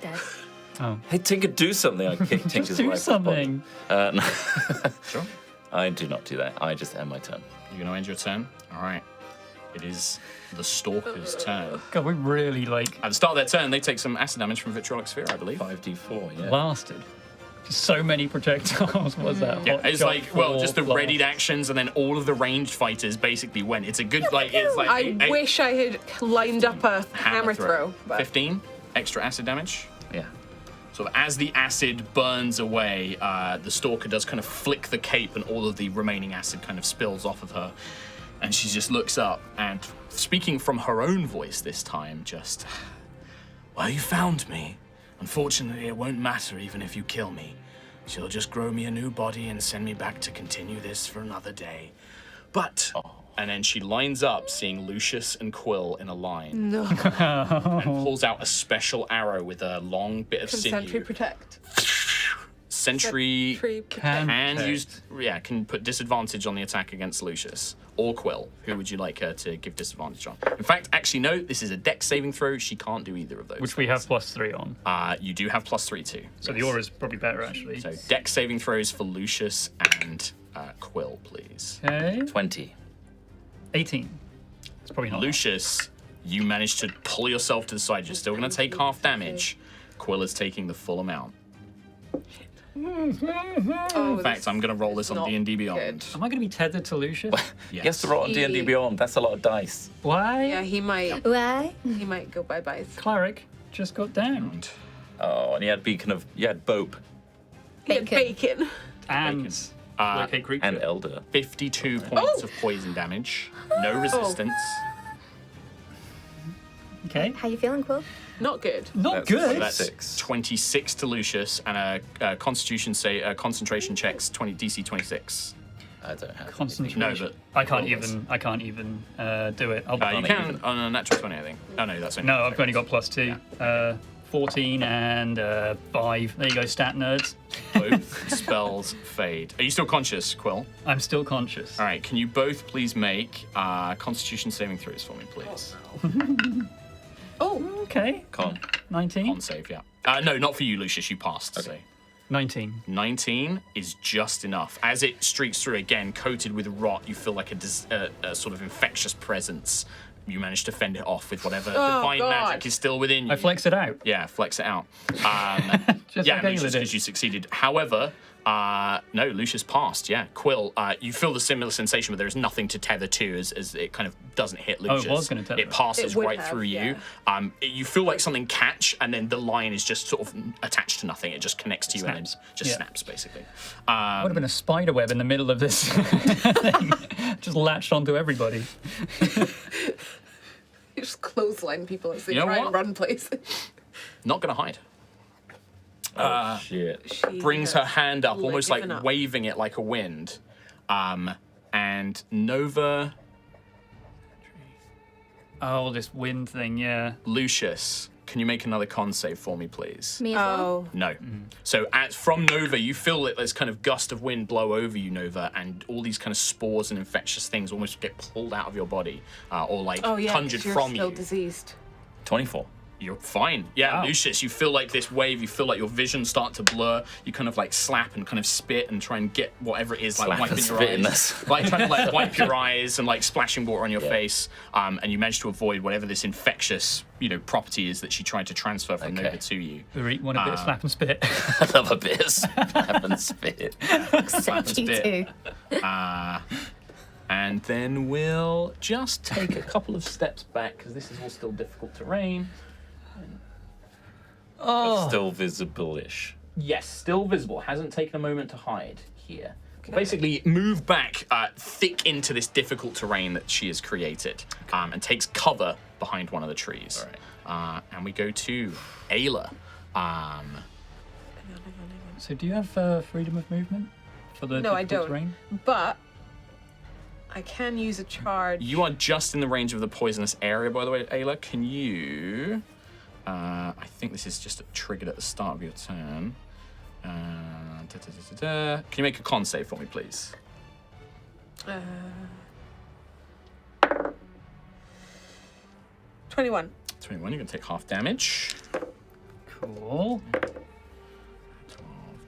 Dead. Oh. Hey, Tinker, do something. I kick Tinker's Just do right off the body. something. No. Sure. I do not do that. I just end my turn. You're gonna end your turn. All right. It is the Stalker's turn. God, we really, like, At the start of their turn, they take some acid damage from Vitriolic Sphere, I believe. 5d4, yeah. blasted. Just so many projectiles. Was that? Yeah, Hot it's shot like, well, just the blast. readied actions, and then all of the ranged fighters basically went. It's a good, like, it's like I wish I had lined up a hammer throw. But 15 extra acid damage. Yeah. So as the acid burns away, the Stalker does kind of flick the cape, and all of the remaining acid kind of spills off of her. And she just looks up, and speaking from her own voice this time, just, well, you found me. Unfortunately, it won't matter even if you kill me. She'll just grow me a new body and send me back to continue this for another day. But, and then she lines up, seeing Lucius and Quill in a line. no. And pulls out a special arrow with a long bit of Can Sentry sinew. protect? Sentry Can can put disadvantage on the attack against Lucius or Quill. Who would you like her to give disadvantage on? In fact, actually, no. This is a Dex saving throw. She can't do either of those. which we have +3 on. You do have +3 too. So the aura's probably better actually. So Dex saving throws for Lucius and Quill, please. Okay. 20. 18. It's probably not. Lucius, you managed to pull yourself to the side. You're still going to take half damage. Quill is taking the full amount. Oh, In fact, I'm going to roll this on D&D Beyond. Am I going to be tethered to Lucius? Yes, to roll on D&D Beyond. That's a lot of dice. Why? Yeah, he might Why? go bye-bye. Cleric just got downed. Oh, and you had Beacon of... You had Bope Bacon. And like a creature. and Elder. 52 points of poison damage. No resistance. Okay. How you feeling, Quill? Not good. Not That's good. That's 26. 26 to Lucius and a concentration checks DC 26. I don't have Concentration. No, but I can't even do it. I'll you can on a natural 20, I think. Oh no, that's only No, I've only got +2. 14 and 5. There you go, stat nerds. both spells fade. Are you still conscious, Quill? I'm still conscious. All right, can you both please make Constitution saving throws for me, please? Oh, Okay. Con. 19. On save, yeah. No, not for you, Lucius. You passed. So 19. 19 is just enough. As it streaks through again, coated with rot, you feel like a sort of infectious presence. You manage to fend it off with whatever divine magic is still within you. I flex it out. Yeah, flex it out. Just Yeah, like Lucius, Ayla did. because you succeeded. However, no, Lucius passed. Yeah, Quill, you feel the similar sensation, but there is nothing to tether to as it kind of doesn't hit Lucius. it was gonna tether It it. passes It would right have, through you. You feel like something catch, and then the line is just sort of attached to nothing. It just connects to you and Snaps. then just Yeah. snaps, basically. Would have been a spider web in the middle of this thing. Just latched onto everybody. you just clothesline people as they You know try what? and run places. Not gonna hide. Oh, shit. She Brings her hand up, like almost like given up. waving it like a wind. And Nova, Oh, this wind thing, yeah. Lucius, can you make another con save for me, please? Me as well. Oh, No. So from Nova, you feel that there's kind of gust of wind blow over you, Nova, and all these kind of spores and infectious things almost get pulled out of your body, or like oh yeah, 'cause conjured you're from still you. diseased. 24. You're fine. Yeah, Wow. Lucius, you feel like this wave, you feel like your vision start to blur. You kind of like slap and kind of spit and try and get whatever it is, like Slap wiping and your spit in eyes. this. Like trying to like wipe your eyes and like splashing water on your face. And you manage to avoid whatever this infectious, property is that she tried to transfer from Nova to you. We want a bit of slap and spit. I love a bit of slap and spit. Slap and spit. And then we'll just take a couple of steps back because this is all still difficult terrain. Still visible-ish. Yes, still visible. Hasn't taken a moment to hide here. Basically, move back thick into this difficult terrain that she has created, and takes cover behind one of the trees. All And we go to Ayla. So do you have freedom of movement for the No, I difficult don't. terrain? But I can use a charge. You are just in the range of the poisonous area, by the way, Ayla. Can you... I think this is just triggered at the start of your turn. Can you make a con save for me, please? 21. 21, you're going to take half damage. Cool.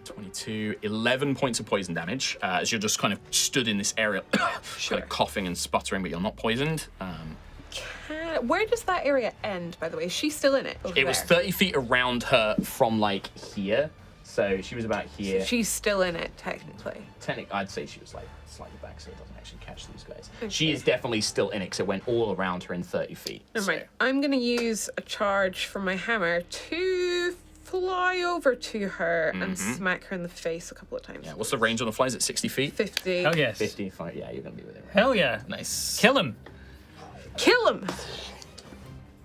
22, 11 points of poison damage as you're just kind of stood in this area, kind of coughing and sputtering, but you're not poisoned. Where does that area end, by the way? Is she still in it? Over It was there? 30 feet around her from like here, so she was about here. She's still in it, technically. I'd say she was like slightly back, so it doesn't actually catch these guys. Okay. She is definitely still in it, because it went all around her in 30 feet. Never mind. I'm going to use a charge from my hammer to fly over to her and smack her in the face a couple of times. Yeah, what's the range on the fly? Is it 60 feet? 50. Oh yes. 50, fine. Yeah, you're going to be within range. Hell yeah. Nice. Kill him. Kill him!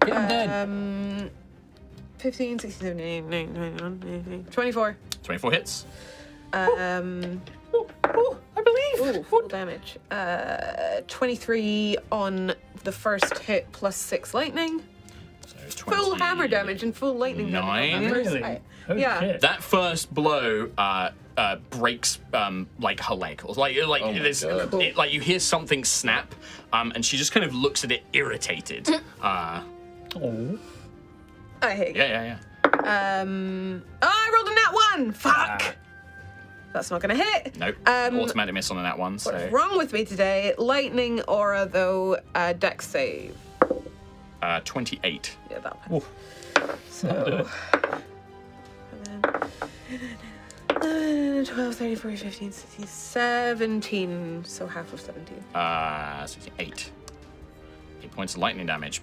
Get him dead. 15, 16, 17, 18, 19, 24. 24 hits. I believe. Ooh, full damage. 23 on the first hit plus 6 lightning. So Full 20. hammer damage and full lightning damage on that first Really? hit. Holy Yeah. shit. That first blow breaks like her leg, or like my there's God. like you hear something snap, and she just kind of looks at it irritated. Oh. I hate. Yeah. Oh, I rolled a nat 1. Fuck. That's not gonna hit. Nope. Automatic miss on that one. So What's wrong with me today? Lightning aura though. Dex save. 28. Yeah, that. Oof. So. And then 12, 13, 14, 15, 16, 17. So half of 17. 8 points of lightning damage.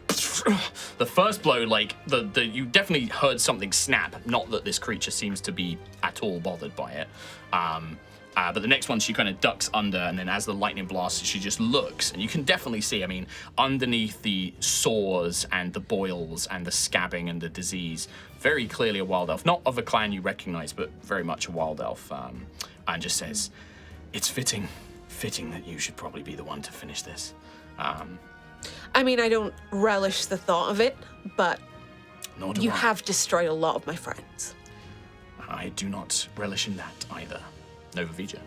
The first blow, like the you definitely heard something snap. Not that this creature seems to be at all bothered by it. But the next one, she kind of ducks under, and then as the lightning blasts, she just looks, and you can definitely see. I mean, underneath the sores and the boils and the scabbing and the disease, very clearly a wild elf, not of a clan you recognize, but very much a wild elf. And just says, "It's fitting that you should probably be the one to finish this." I mean, I don't relish the thought of it, but Nor do you I. have destroyed a lot of my friends. I do not relish in that either. Nova Vija.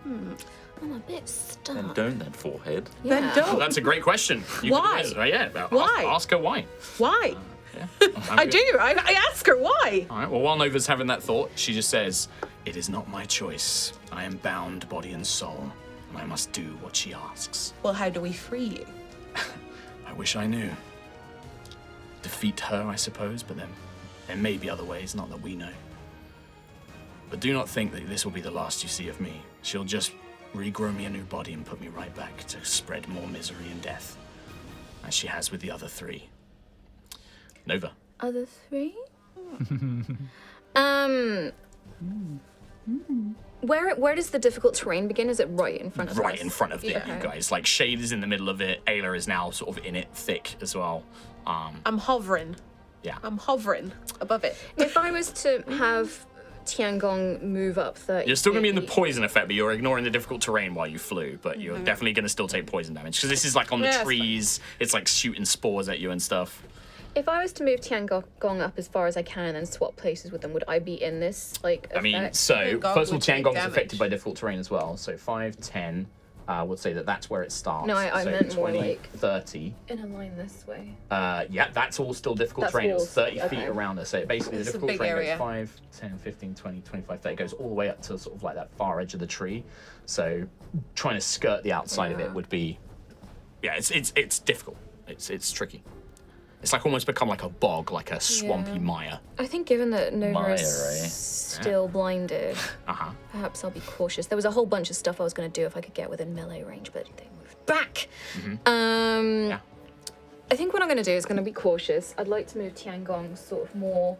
I'm a bit stuck. And don't that forehead. Then Well, don't. that's a great question. You Why? Can, yeah. Why? Ask her why. Why? Yeah. I do. I ask her why. All right. Well, while Nova's having that thought, she just says, "It is not my choice. I am bound body and soul, and I must do what she asks. Well, how do we free you? I wish I knew. Defeat her, I suppose, but then there may be other ways, not that we know. But do not think that this will be the last you see of me. She'll just regrow me a new body and put me right back to spread more misery and death, as she has with the other 3. Nova. Other 3? Where does the difficult terrain begin? Is it right in front of us? Right in front of you Okay. guys. Like, Shade is in the middle of it. Ayla is now sort of in it thick as well. I'm hovering. Yeah. I'm hovering above it. If I was to have Tiangong move up 30 You're still going to be in the feet- poison effect, but you're ignoring the difficult terrain while you flew. But you're definitely going to still take poison damage. Because this is like on the Yeah, that's trees. It's like shooting spores at you and stuff. If I was to move Tiangong up as far as I can and then swap places with them, would I be in this like effect? I mean, so Tiangong first of all, would take Tiangong's damage. affected by difficult terrain as well. So 5, 10, would say that's where it starts. No, I so meant more 20, like- 30. in a line this way. Yeah, that's all still difficult That's terrain. It all was 30 still- feet okay. around us. So basically, the It's a difficult big terrain area. goes 5, 10, 15, 20, 25, 30. It goes all the way up to sort of like that far edge of the tree. So trying to skirt the outside of it would be, yeah, it's difficult. It's tricky. It's like almost become like a bog, like a swampy mire. I think given that Nova Mire, is eh? still blinded, Uh-huh. perhaps I'll be cautious. There was a whole bunch of stuff I was going to do if I could get within melee range, but they moved back. Yeah. I think what I'm going to do is going to be cautious. I'd like to move Tiangong sort of more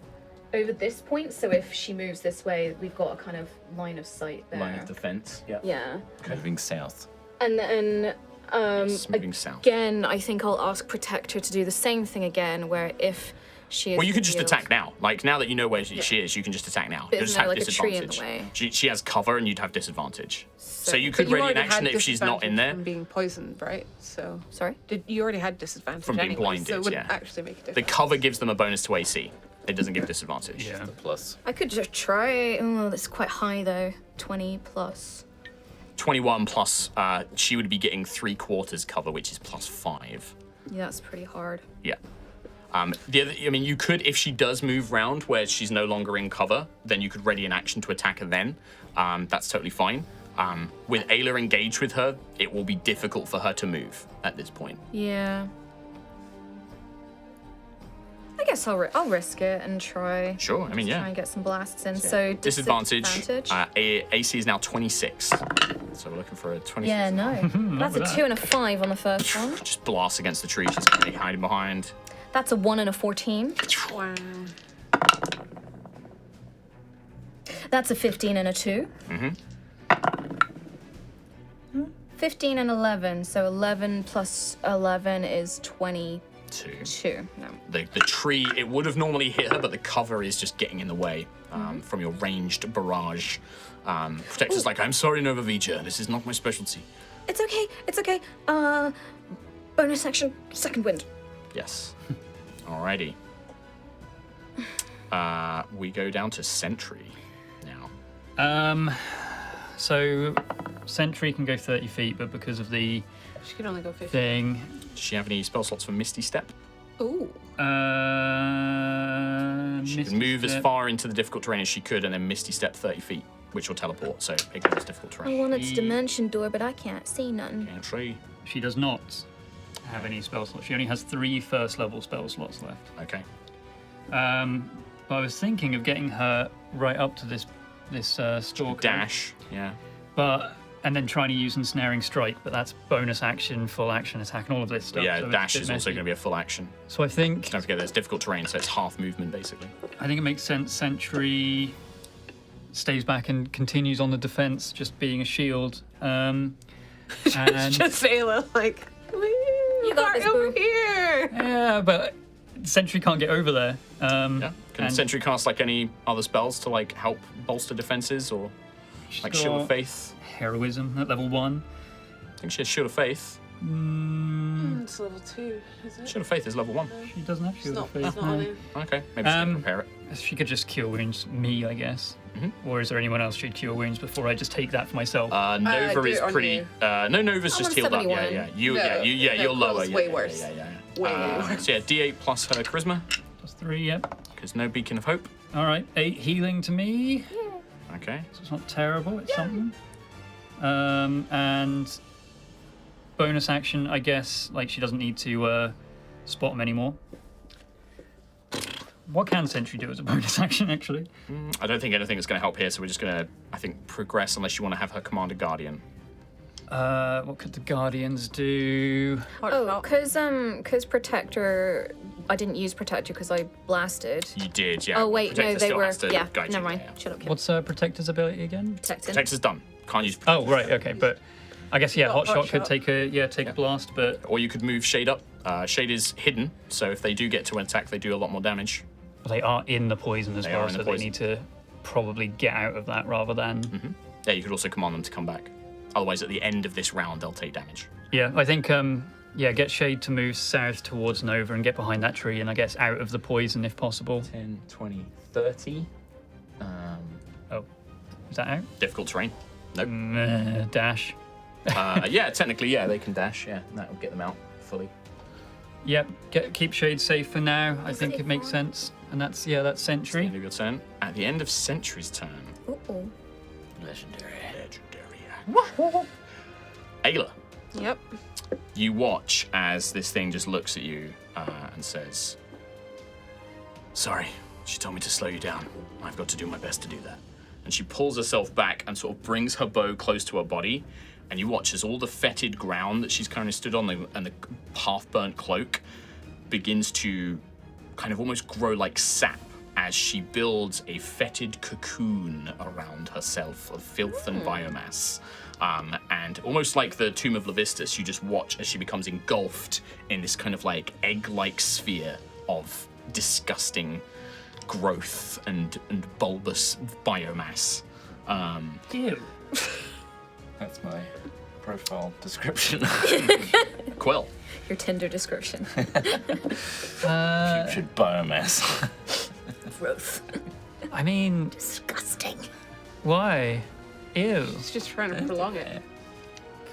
over this point, so if she moves this way, we've got a kind of line of sight there. Line of defense. Yeah. Yeah. Moving south. And then It's moving south. again, I think I'll ask Protector to do the same thing again, where if she is Well, you could just revealed- attack now. Like, now that you know where she is, you can just attack now. But You'll isn't just there, have like, a tree in the disadvantage. way? She has cover and you'd have disadvantage. So you But could ready an already action had if she's not in disadvantage there. From being poisoned, right? So. Sorry? You already had disadvantage From being anyway, so blinded, it wouldn't yeah. actually make a The difference. cover gives them a bonus to AC. It doesn't give disadvantage. Yeah. Plus. I could just try. Oh, that's quite high though. 20 plus. 21 plus, she would be getting 3/4 cover, which is plus 5. Yeah, that's pretty hard. Yeah. The other, I mean, you could, if she does move round where she's no longer in cover, then you could ready an action to attack her then. That's totally fine. With Ayla engaged with her, it will be difficult for her to move at this point. Yeah. I guess I'll risk it and try. Sure, I mean, Try yeah. and get some blasts in. So Disadvantage. AC is now 26. So we're looking for a 26. Yeah, no. That's a with that. 2 and a 5 on the first one. Just blasts against the tree she's currently hiding behind. That's a 1 and a 14. Wow. That's a 15 and a 2. 15 and 11. So 11 plus 11 is 22. 2. No. The tree, it would have normally hit her, but the cover is just getting in the way from your ranged barrage. Protector's like, I'm sorry, Nova Vija, this is not my specialty. It's okay. It's okay. Bonus action, second wind. Yes. Alrighty. We go down to Sentry. So Sentry can go 30 feet, but because of the She can only go 50. thing, Does she have any spell slots for Misty Step? Ooh. She can move as far into the difficult terrain as she could, and then Misty Step 30 feet, which will teleport. So it goes difficult I terrain. want its dimension door, but I can't see nothing. Can't see. She does not have any spell slots. She only has 3 first level spell slots left. Okay. But I was thinking of getting her right up to this stalker. Dash. Yeah. And then trying to use Ensnaring Strike, but that's bonus action, full action attack, and all of this stuff. Yeah, so it's dash a bit is also messy. going to be a full action. So I think Don't forget there's difficult terrain, so it's half movement basically. it makes sense. Sentry stays back and continues on the defense, just being a shield. And Just Ayla, like, you got this, over boo. here. yeah, but Sentry can't get over there. Yeah. Can and Sentry cast like any other spells to like help bolster defenses or she's like Shield of got Faith? Heroism at level 1. I think she has Shield of Faith. It's level 2, is it? Shield of Faith is level 1. She doesn't have It's Shield not, of Faith. it's not no. on it. Okay, maybe she can prepare it. She could just cure wounds me, I guess. Mm-hmm. Or is there anyone else who'd cure wounds before I just take that for myself? Nova do is it on pretty. you. No, Nova's I'm just on healed up. 71. Yeah. No, You're lower. Cole's Yeah, way yeah, worse. Yeah. Way worse. So yeah, D8 plus her charisma, Plus 3, yep. because no beacon of hope. All right, 8 healing to me. Okay. So it's not terrible, it's something. And bonus action, I guess, like she doesn't need to spot him anymore. What can Sentry do as a bonus action, actually? I don't think anything is going to help here, so we're just going to, I think, progress unless you want to have her command a guardian. What could the Guardians do? Oh, because Protector, I didn't use Protector because I blasted. You did, yeah. Oh wait, no, Protector they still were. has to Yeah, guide you, never mind. yeah. Shut up, kid. What's Protector's ability again? Protected. Protector's done. Can't use. Oh, right, okay, but I guess, yeah, Hot Hot Shot could Shot. take a blast, but Or you could move Shade up. Shade is hidden, so if they do get to an attack, they do a lot more damage. they are in the poison as They well, are in the so poison. they need to probably get out of that rather than... Yeah, you could also command them to come back. Otherwise, at the end of this round, they'll take damage. Yeah, I think, get Shade to move south towards Nova and get behind that tree and I guess out of the poison if possible. 10, 20, 30. Oh, is that out? Difficult terrain. Nope. Dash. Yeah, technically, yeah, they can dash. Yeah, that will get them out fully. Yep, keep Shade safe for now. I think it it makes fine? sense. And that's Sentry. End of your turn. At the end of Sentry's turn, Uh-oh. legendary. Ayla, Yep. you watch as this thing just looks at you and says, "Sorry, she told me to slow you down. I've got to do my best to do that." And she pulls herself back and sort of brings her bow close to her body. And you watch as all the fetid ground that she's currently stood on and the half-burnt cloak begins to kind of almost grow like sap as she builds a fetid cocoon around herself of filth and biomass. And almost like the Tomb of Levistus, you just watch as she becomes engulfed in this kind of like egg-like sphere of disgusting growth and bulbous biomass. Ew. That's my profile description. Quill. Your Tinder description. Putrid biomass. Growth. I mean, Disgusting. why? Ew. It's just trying to prolong it. Can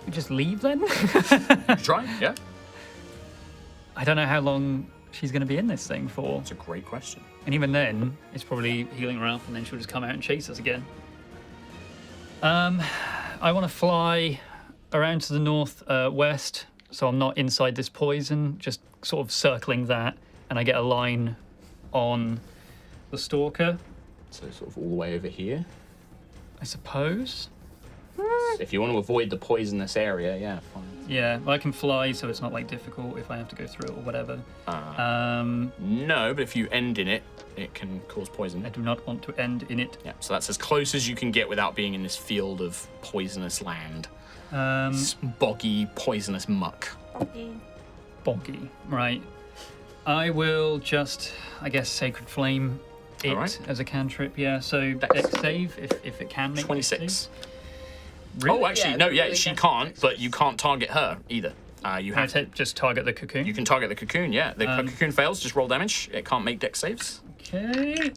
we just leave then? Try, yeah. I don't know how long she's going to be in this thing for. It's a great question. And even then, it's probably healing her up and then she'll just come out and chase us again. I want to fly around to the north west, so I'm not inside this poison, just sort of circling that, and I get a line on the stalker, So sort of all the way over here. I suppose. If you want to avoid the poisonous area, yeah, fine. Yeah, well, I can fly, so it's not like difficult if I have to go through it or whatever. No, but if you end in it, it can cause poison. I do not want to end in it. Yeah, so that's as close as you can get without being in this field of poisonous land. This boggy, poisonous muck. Boggy, right. I will just, I guess, Sacred Flame it Alright. as a cantrip, yeah. So Dex. Dex save, if it can make Dex 26. save. Really? Oh, actually, Yeah, no, it's yeah, really she Dex can't, 26. but you can't target her either. You Can I have to. just target the cocoon? You can target the cocoon, yeah. The cocoon fails, just roll damage. It can't make dex saves. Okay.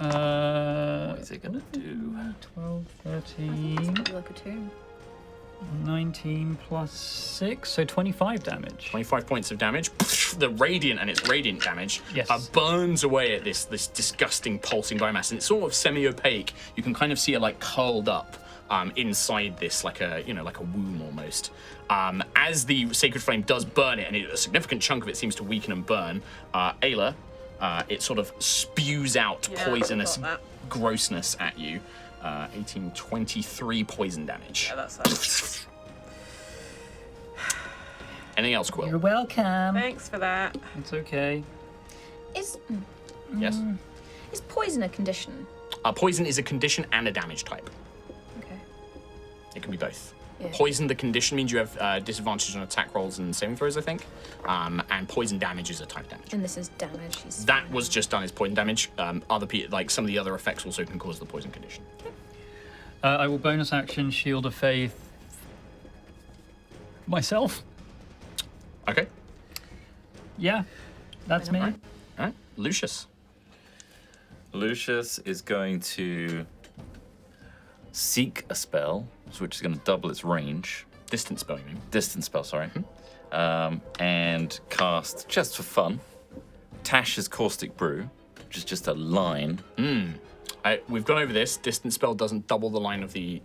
What is it gonna do? 12, I think 13, it's like a tomb. 19 plus 6, so 25 damage. 25 points of damage. The radiant and its radiant damage Yes. burns away at this disgusting pulsing biomass, and it's sort of semi-opaque. You can kind of see it like curled up inside this, like a womb almost. As the sacred flame does burn it, and a significant chunk of it seems to weaken and burn, Ayla, it sort of spews out Yeah, poisonous I got grossness at you. 18, 23 poison damage. Yeah, that's that. Anything else, Quill? You're welcome. Thanks for that. It's okay. Is Yes. is poison a condition? Poison is a condition and a damage type. Okay. It can be both. Yeah. Poison, the condition, means you have disadvantage on attack rolls and saving throws, I think. And poison damage is a type damage. And this is damage. He's That was just done as poison damage. Other like some of the other effects also can cause the poison condition. I will bonus action Shield of Faith myself. Okay. Yeah, that's me. All right. Lucius. Lucius is going to seek a spell, which is going to double its range. Distance spell, you mean? Distance spell, sorry. And cast, just for fun, Tash's Caustic Brew, which is just a line. We've gone over this. Distance spell doesn't double the line of the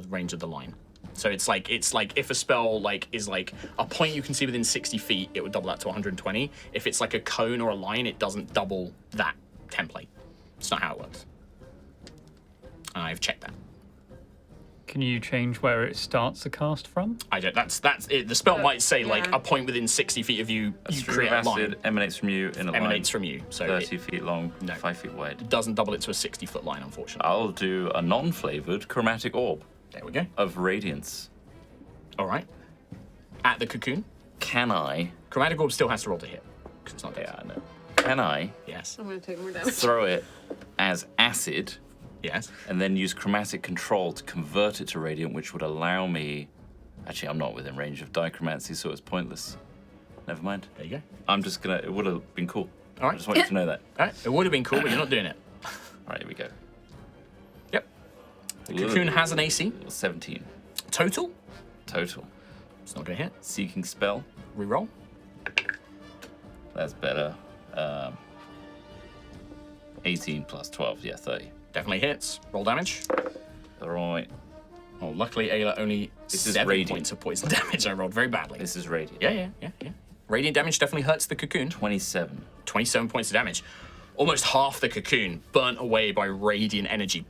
range of the line. So it's like if a spell is like a point you can see within 60 feet, it would double that to 120. If it's like a cone or a line, it doesn't double that template. It's not how it works. I've checked that. Can you change where it starts to cast from? I don't. That's it. The spell might say like yeah. a point within 60 feet of you. A You stream create of a line. acid emanates from you in a Emanates line from you. So 30 it feet long, No. 5 feet wide. doesn't double it to a 60-foot line, unfortunately. I'll do a non-flavored chromatic orb There we go. of radiance. All right. At the cocoon, Can I? chromatic orb still has to roll to hit because it's not dead. Yeah, I know. Can I Yes. I'm going to take more damage. throw it as acid Yes. and then use chromatic control to convert it to radiant, which would allow me. Actually, I'm not within range of dichromancy, so it's pointless. Never mind. There you go. I'm just gonna. It would have been cool. All right. I just want you to know that. All right. It would have been cool, but you're not doing it. All right, here we go. Yep. The cocoon has an AC 17 total. total. It's not gonna hit. Seeking spell. Reroll. That's better. 18 plus 12. Yeah, 30. Definitely hits. Roll damage. All right. Oh, luckily Ayla only This is 7 radiant. points of poison damage. I rolled very badly. This is radiant. Yeah. Radiant damage definitely hurts the cocoon. 27. 27 points of damage. Almost half the cocoon burnt away by radiant energy.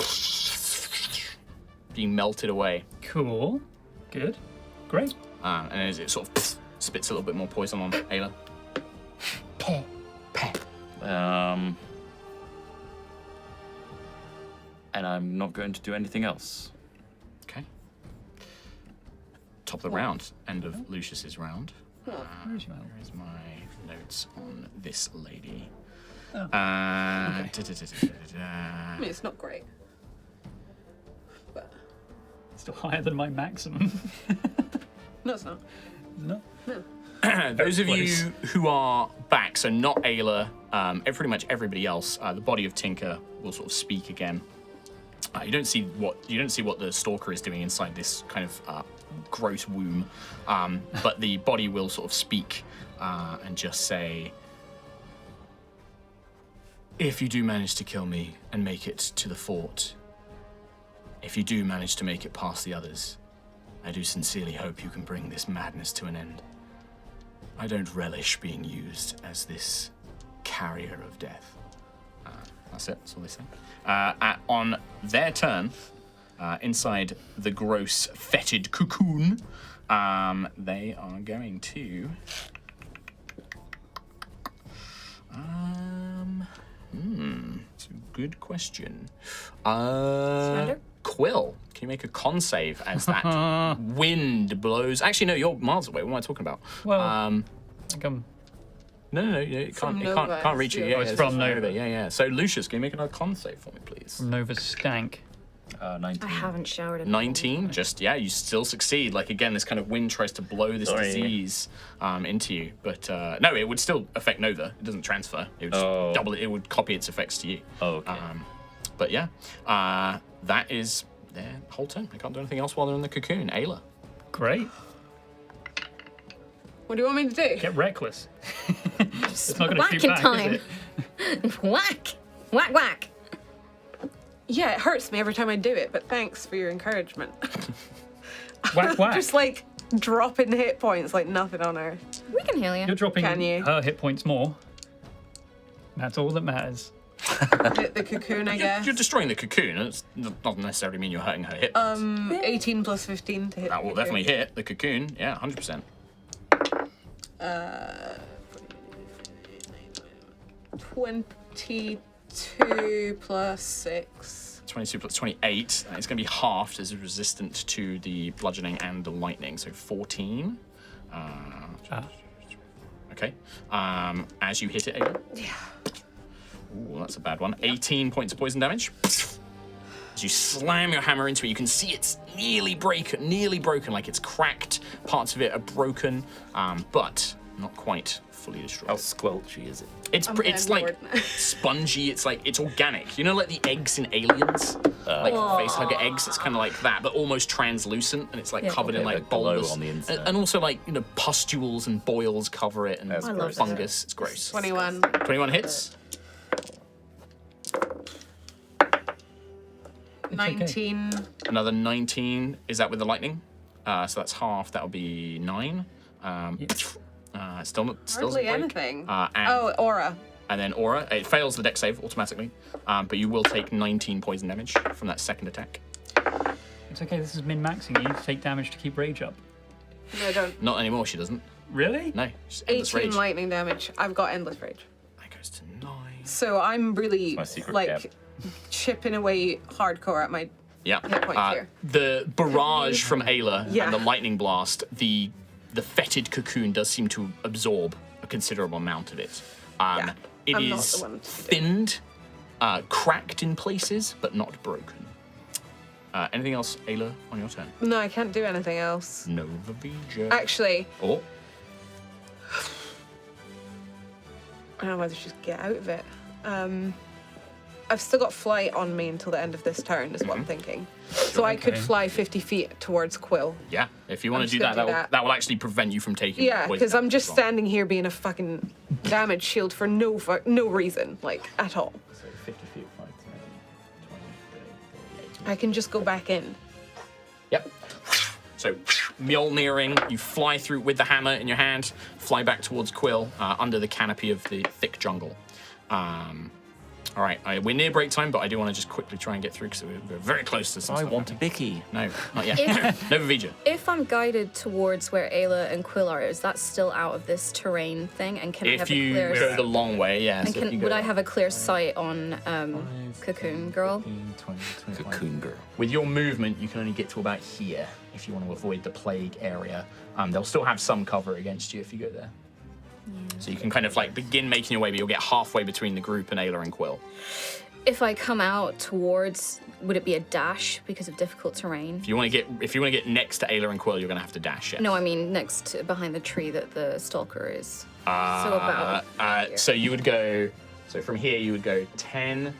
Being melted away. Cool. Good. Great. And as it sort of spits a little bit more poison on Ayla. And I'm not going to do anything else. Okay. Top of the round. End of Lucius's round. Where's your Where is my notes on this lady? Oh. I mean, it's not great. But Still higher than my maximum. no, it's not. No. Those of Close. you who are back, so not Ayla, pretty much everybody else, the body of Tinker will sort of speak again. You don't see what the stalker is doing inside this kind of gross womb, but the body will sort of speak and just say, "If you do manage to kill me and make it to the fort, if you do manage to make it past the others, I do sincerely hope you can bring this madness to an end. I don't relish being used as this carrier of death." That's it. That's all they say. On their turn, inside the gross, fetid cocoon, they are going to. It's a good question. Surrender? Quill, can you make a con save as that wind blows? Actually, no, you're miles away. What am I talking about? Well, I think I'm No, it From can't Nova, can't reach you. yeah. Yeah, Oh, it's yeah, from Nova. Yeah. So Lucius, can you make another con save for me, please? from Nova Stank. 19. I haven't showered in 19, just, yeah, you still succeed. Like, again, this kind of wind tries to blow this Sorry. disease into you. But, no, it would still affect Nova. It doesn't transfer. It would just double it. It would copy its effects to you. Oh, okay. But, yeah, that is their whole turn. I can't do anything else while they're in the cocoon. Ayla. Great. What do you want me to do? Get reckless. It's not going to shoot Whacking back, time. is it? Whack! Whack, whack! Yeah, it hurts me every time I do it, but thanks for your encouragement. Whack, whack. Just like dropping hit points like nothing on earth. We can heal you. You're dropping Can you? her hit points more. That's all that matters. The cocoon, I guess. You're destroying the cocoon. It doesn't necessarily mean you're hurting her hip. 18 plus 15 to hit. That the will cocoon. definitely hit the cocoon. Yeah, 100%. 22 plus 6. 22 plus 28. It's going to be halved as resistant to the bludgeoning and the lightning. So 14. Okay. As you hit it, Ayla. Yeah. Ooh, that's a bad one. 18 points of poison damage. As you slam your hammer into it, you can see it's nearly broken, like it's cracked. Parts of it are broken, but not quite fully destroyed. How squelchy is it? It's I'm it's like landlord. spongy. It's like it's organic. You know, like the eggs in Aliens, like facehugger eggs. It's kind of like that, but almost translucent, and it's like Yeah. covered in Okay, like the glow bulbous, on the inside. and also like pustules and boils cover it, and That's gross. fungus. It's gross. 21. 21 hits. 19. Another 19. Is that with the lightning? So that's half. That'll be 9. Still Hardly doesn't break. anything. And, Aura. and then aura. It fails the dex save automatically, but you will take 19 poison damage from that second attack. It's okay, this is min-maxing. You need to take damage to keep rage up. No, I don't. Not anymore. She doesn't. Really? No. Just endless 18 rage. lightning damage. I've got endless rage. That goes to 9. So I'm really my secret like gap. chipping away hardcore at my. Yeah. Hit points here. The barrage from Ayla Yeah. and the lightning blast, the fetid cocoon does seem to absorb a considerable amount of it. Yeah, It I'm not is the one to do it. thinned, cracked in places, but not broken. Anything else, Ayla, on your turn? No, I can't do anything else. Nova Vija. Actually, Oh, I don't know whether to just get out of it. I've still got flight on me until the end of this turn, is what I'm thinking. So I could Okay. fly 50 feet towards Quill. yeah. If you want I'm to do just that, gonna do that. that will actually prevent you from taking. Yeah, poison because I'm damage just as well. standing here being a fucking damage shield for no reason, like, at all. So 50 feet, 5, 10, 20, 30, 40. I can just go back in. Yep. So, Mjolniring, you fly through with the hammer in your hand, fly back towards Quill, under the canopy of the thick jungle. All right, we're near break time, but I do want to just quickly try and get through because we're very close to some I stuff want a happening. bicky. No, not yet. If- Nova Vija. If I'm guided towards where Ayla and Quill are, is that still out of this terrain thing? And can I If have you a clear go the long way, yes. and if you can, go would I have a clear sight on Cocoon Girl? 15, 20, 25. Cocoon girl. With your movement, you can only get to about here if you want to avoid the plague area. They'll still have some cover against you if you go there. So you can kind of like begin making your way, but you'll get halfway between the group and Ayla and Quill. If I come out towards, would it be a dash because of difficult terrain? If you want to get next to Ayla and Quill, you're going to have to dash. Yes. No, I mean next to, behind the tree that the stalker is. So about. here. So you would go. So from here you would go 10,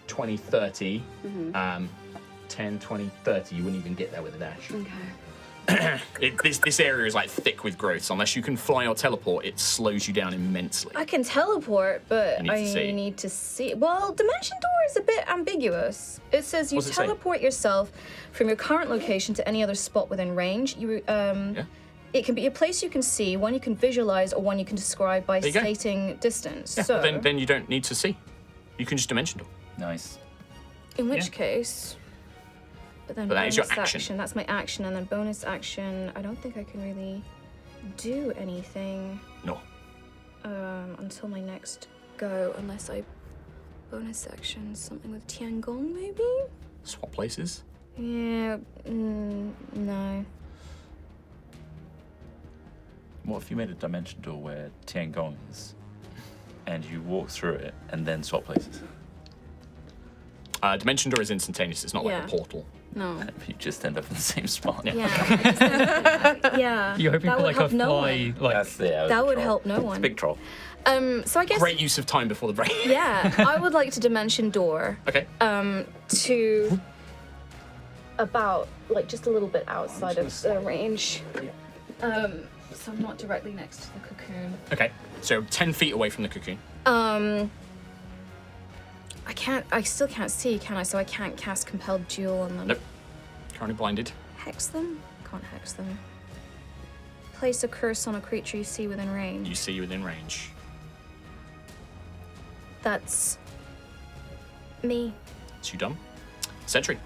20, 30. 10, 20, 30. You wouldn't even get there with a dash. Okay. This area is like thick with growth, so unless you can fly or teleport, it slows you down immensely. I can teleport, but You need to see. I need to see. Well, Dimension Door is a bit ambiguous. It says you What's it say? teleport yourself from your current location to any other spot within range. Yeah. It can be a place you can see, one you can visualize, or one you can describe by There you go. stating distance. Yeah, So, then you don't need to see. You can just dimension door. Nice. in which Yeah. case, but then But that is bonus your action. That's my action, and then bonus action. I don't think I can really do anything No. until my next go, unless I bonus action something with Tiangong, maybe. Swap places. Yeah, no. What if you made a dimension door where Tiangong is, and you walk through it and then swap places? Dimension Door is instantaneous. It's not like Yeah. a portal. No. You just end up in the same spot. Yeah. Yeah. You're hoping that for would like a help no fly, one. like That would help no one. Big troll. So I guess. Great use of time before the break. Yeah, I would like to Dimension Door Okay. to about like just a little bit outside of the range. So I'm not directly next to the cocoon. Okay. So 10 feet away from the cocoon. I still can't see, can I? So I can't cast Compelled Duel on them. Nope. Currently blinded. Hex them? Can't hex them. Place a curse on a creature you see within range. You see within range. That's me. It's you done. Sentry.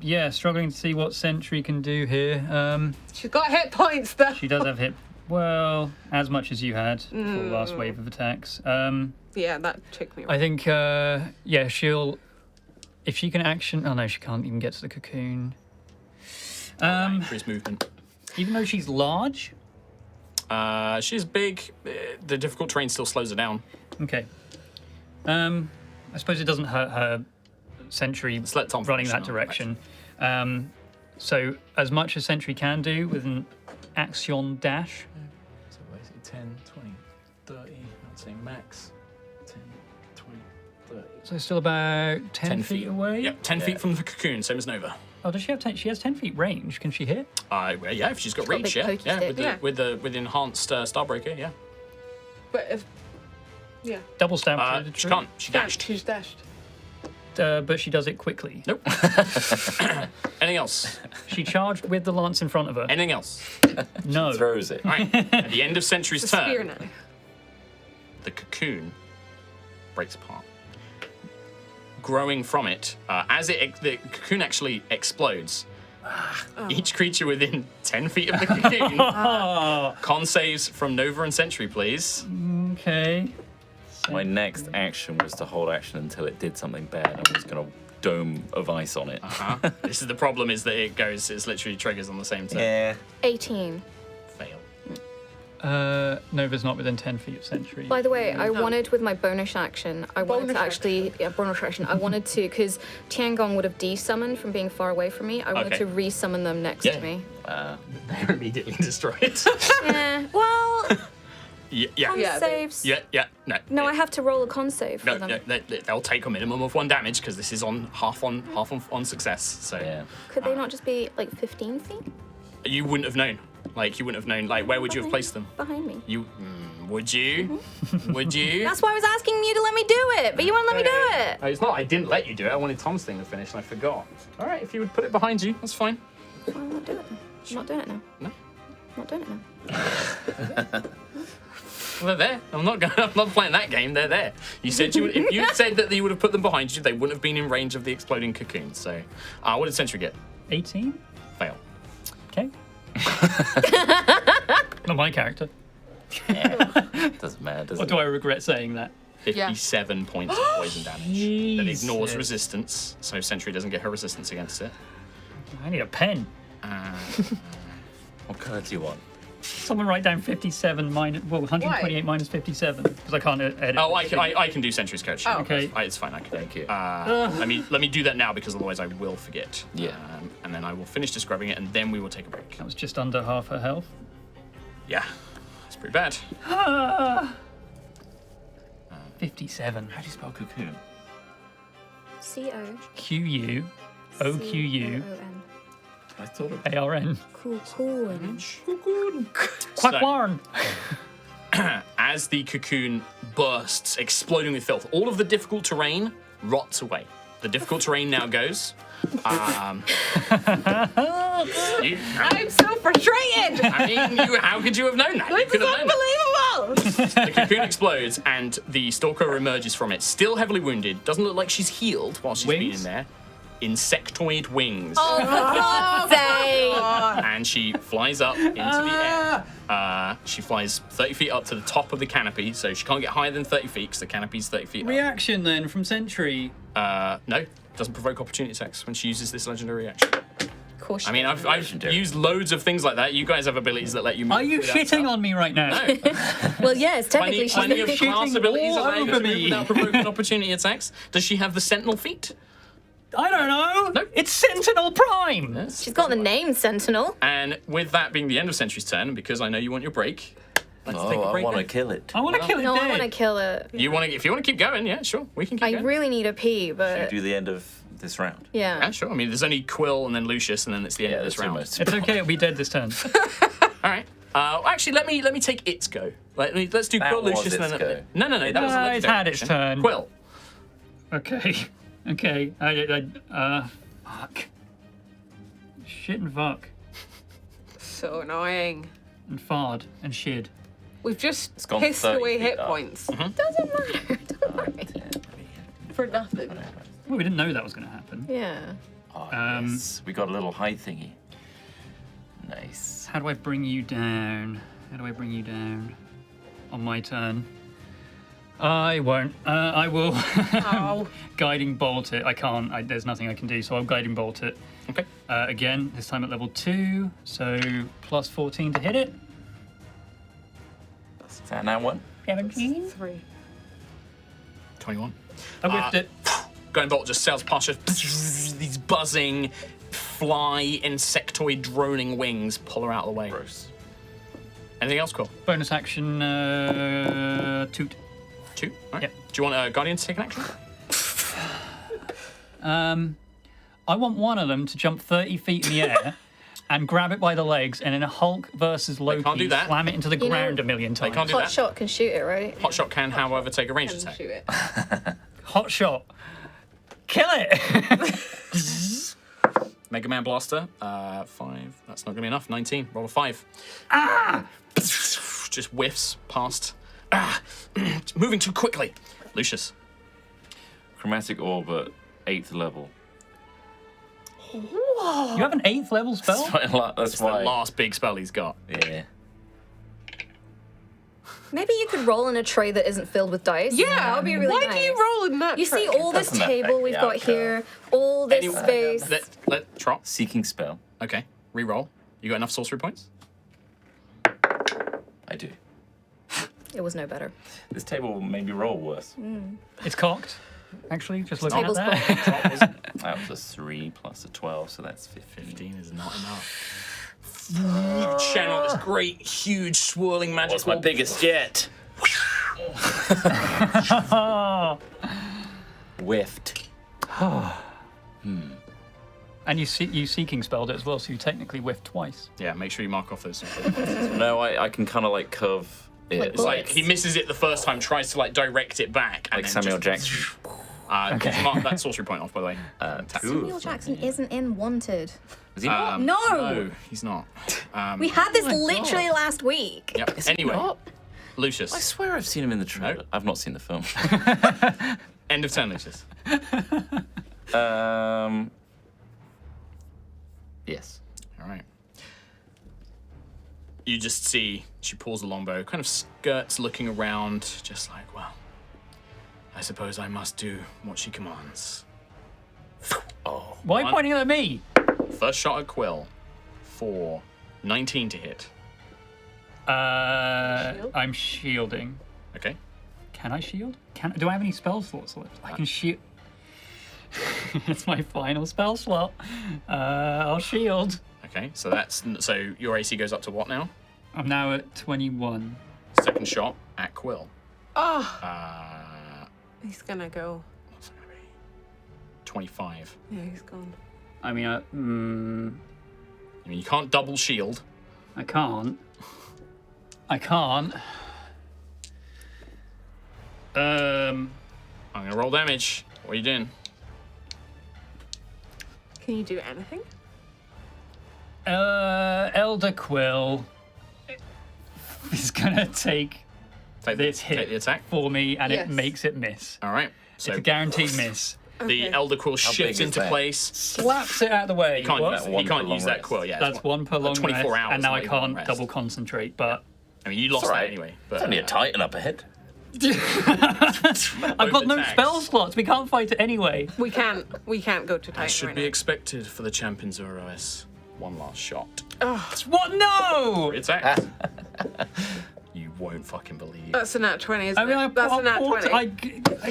yeah, struggling to see what Sentry can do here. She's got hit points though. She does have hit, well, as much as you had for the last wave of attacks. Yeah, that took me. I think, yeah, she'll, if she can action, oh no, she can't even get to the cocoon. Increased movement. Even though she's large. She's big. The difficult terrain still slows her down. Okay. I suppose it doesn't hurt her Sentry let Tom running finish that now, direction. So as much as Sentry can do with an action dash. So basically 10, 20, 30, I'd say max. 10, 20, 30. So still about 10 feet away. Yep, 10 feet from the cocoon, same as Nova. Oh, does she have 10? She has 10 feet range. Can she hit? Well, yeah, if she's got got a reach, big yeah. pokey Yeah, stick. with enhanced Starbreaker, yeah. But if, yeah, Double stab through the She tree. can't. She dashed. she's dashed. But she does it quickly. Nope. Anything else? She charged with the lance in front of her. Anything else? No. Throws it. All right. At the end of Sentry's It's a spear turn, now. the cocoon breaks apart. Growing from it, as the cocoon actually explodes, each creature within 10 feet of the cocoon con saves from Nova and Sentry, please. Okay. My next action was to hold action until it did something bad. I was going to dome of ice on it. This is the problem, is that it's literally triggers on the same turn. Yeah. 18. Fail. Nova's not within 10 feet of Sentry. By the way, I wanted with my bonus action, I wanted Bonus to actually, bonus action, I wanted to, because Tiangong would have de-summoned from being far away from me, I wanted Okay. to re-summon them next Yeah. to me. They're immediately destroyed. Yeah, well, yeah. con Yeah, saves. Yeah, no. No, I have to roll a con save for No, them. they'll take a minimum of 1 damage because this is on half on success. So Yeah. Could they not just be like 15 feet you wouldn't have known. Like you wouldn't have known. Like where would you have placed them? behind me? You would you? Would you? That's why I was asking you to let me do it, but you won't let me do it. It's not. I didn't let you do it. I wanted Tom's thing to finish and I forgot. All right, if you would put it behind you, that's fine. Well, I'm not doing it then. I'm not doing it now. No. I'm not doing it now. Well, they're there. I'm not playing that game. They're there. You said you would. If you said that you would have put them behind you, they wouldn't have been in range of the exploding cocoon. So, what did Sentry get? 18? Fail. Okay. Not my character. Doesn't matter, does Or it? do I regret saying that? 57 points of poison damage. That ignores Jesus. resistance, so Sentry doesn't get her resistance against it. I need a pen. What colour do you want? Someone write down 57 minus, well, 128 minus 57, because I can't edit. Oh, this sheet. I can do Sentry's coach. Oh. Okay. It's fine. I can. Thank you. Let me do that now because otherwise I will forget. Yeah. And then I will finish describing it and then we will take a break. That was just under half her health. Yeah, it's pretty bad. 57. How do you spell cocoon? C-O. Q-U, O-Q-U, C-O-O-N. I thought of A-R-N. Cocoon. Quackwarn. As the cocoon bursts, exploding with filth, all of the difficult terrain rots away. The difficult terrain now goes. I'm so frustrated. I mean, how could you have known that? You This could is have known that. unbelievable. The cocoon explodes and the stalker emerges from it, still heavily wounded. Doesn't look like she's healed while she's been in Wings? there. Insectoid wings. Oh, for God's sake! And she flies up into the air. She flies 30 feet up to the top of the canopy, so she can't get higher than 30 feet because the canopy's 30 feet up. Reaction then from Sentry. No, doesn't provoke opportunity attacks when she uses this legendary action. Of course. I mean, I've Legendary. used loads of things like that. You guys have abilities that let you move. Are you without shitting stuff. on me right now? No. Well, yes, technically Plenty of she's class shitting abilities all allow you to over move me. without provoking opportunity attacks. Does she have the Sentinel feat? I don't know. Nope. It's Sentinel Prime. Yes. She's got the name Sentinel. And with that being the end of Sentry's turn, and because I know you want your break, let's take a Oh, I break. want to then. kill it. I want to kill it No, dead. I want to kill it. If you want to keep going, yeah, sure, we can keep I going. really need a pee, but Do the end of this round. Yeah, yeah. sure. I mean, there's only Quill and then Lucius, and then it's the end of this that's round. almost. It's okay. It'll be dead this turn. All right. Actually, let me take its go. Let's do That Quill, was Lucius, and its then go. no, that was a It's legendary had its action. turn. Quill. Okay. Okay. Fuck. Shit and fuck. So annoying. And fard and shid. We've just gone pissed 30 away feet hit up. points Doesn't matter. Don't worry. for nothing. Well, we didn't know that was going to happen. Yeah. Oh, Um, yes. We got a little high thingy. Nice. How do I bring you down? How do I bring you down? On my turn. I won't. I will Oh. guiding bolt it. I can't. There's nothing I can do, so I'll guiding bolt it. Okay. Again, this time at level 2, so plus 14 to hit it. Is that now one? 17. 3. 21. I whiffed it. Going Bolt just sails past you. These buzzing, fly, insectoid, droning wings pull her out of the way. Gross. Anything else, Quill? Bonus action, toot. 2? All right. Yep. Do you want Guardian to take an action? I want one of them to jump 30 feet in the air and grab it by the legs, and in a Hulk versus Loki, can't do that. slam it into the You know, ground a million They times. can't do Hot that. shot can shoot it, right? Hotshot can, however, take a ranged And attack. shoot it. Hot shot. Kill it. Mega Man Blaster, 5. That's not going to be enough. 19. Roll a 5. Just whiffs past. Moving too quickly. Lucius. Chromatic Orb at 8th level. You have an 8th level spell? That's It's the why. last big spell he's got. Yeah. Maybe you could roll in a tray that isn't filled with dice. Yeah, That would be really why nice. do you roll in that? You see tray? all this doesn't table affect we've the got outcome. here, all this Anyway, space. let Trot. Seeking Spell. Okay. Reroll. You got enough sorcery points? I do. It was no better. This table will maybe roll worse. It's cocked. Actually, just looking Table's at that. Trot wasn't. That was a 3 plus a 12, so that's 15. 15 is not enough. Channel this great, huge, swirling magic. What's my ball. biggest yet? Whiffed. And you seeking spelled it as well, so you technically whiffed twice. Yeah, make sure you mark off those. No, I can kind of like curve it. Like It's like he misses it the first time, tries to like direct it back, and Like then Samuel just, Jackson. Just mark that sorcery point off, by the way. Samuel Jackson isn't in Wanted. Is he not? No! No, he's not. We had this Oh my literally God. last week. Yep. Is he Anyway, not? Lucius. I swear I've seen him in the trailer. No. I've not seen the film. End of turn, Lucius. Yes. All right. You just see she pulls a longbow, kind of skirts looking around, just like, well, I suppose I must do what she commands. Oh. Why are you pointing at me? First shot at Quill for 19 to hit. I'm shielding. Okay. Can I shield? Do I have any spell slots left? I can shield. It's my final spell slot. I'll shield. Okay. So your AC goes up to what now? I'm now at 21. Second shot at Quill. Oh, he's gonna go. What's that gonna be? 25. Yeah, he's gone. I mean, I mean, you can't double shield. I can't. I can't. I'm gonna roll damage. What are you doing? Can you do anything? Elder Quill is gonna take this Take hit the attack. for me, and Yes. it makes it miss. All right. So It's a guaranteed miss. the Okay. Elder Quill How big shifts is into that? place. Slaps it out of the way. You can't, What? use, that you one can't per long use that rest? Quill. Yeah, That's one per long 24 rest, hours, and now not I even long can't rest. double concentrate. But I mean, you lost It's all that right. anyway. But It's only a Titan up ahead. I've got no attacks. spell slots. We can't fight it anyway. We can't go to Titan That should right be now. expected for the champions of Aerois. One last shot. What? No! Attack. You won't fucking believe. That's a nat 20, isn't I mean, it? That's a nat 20. I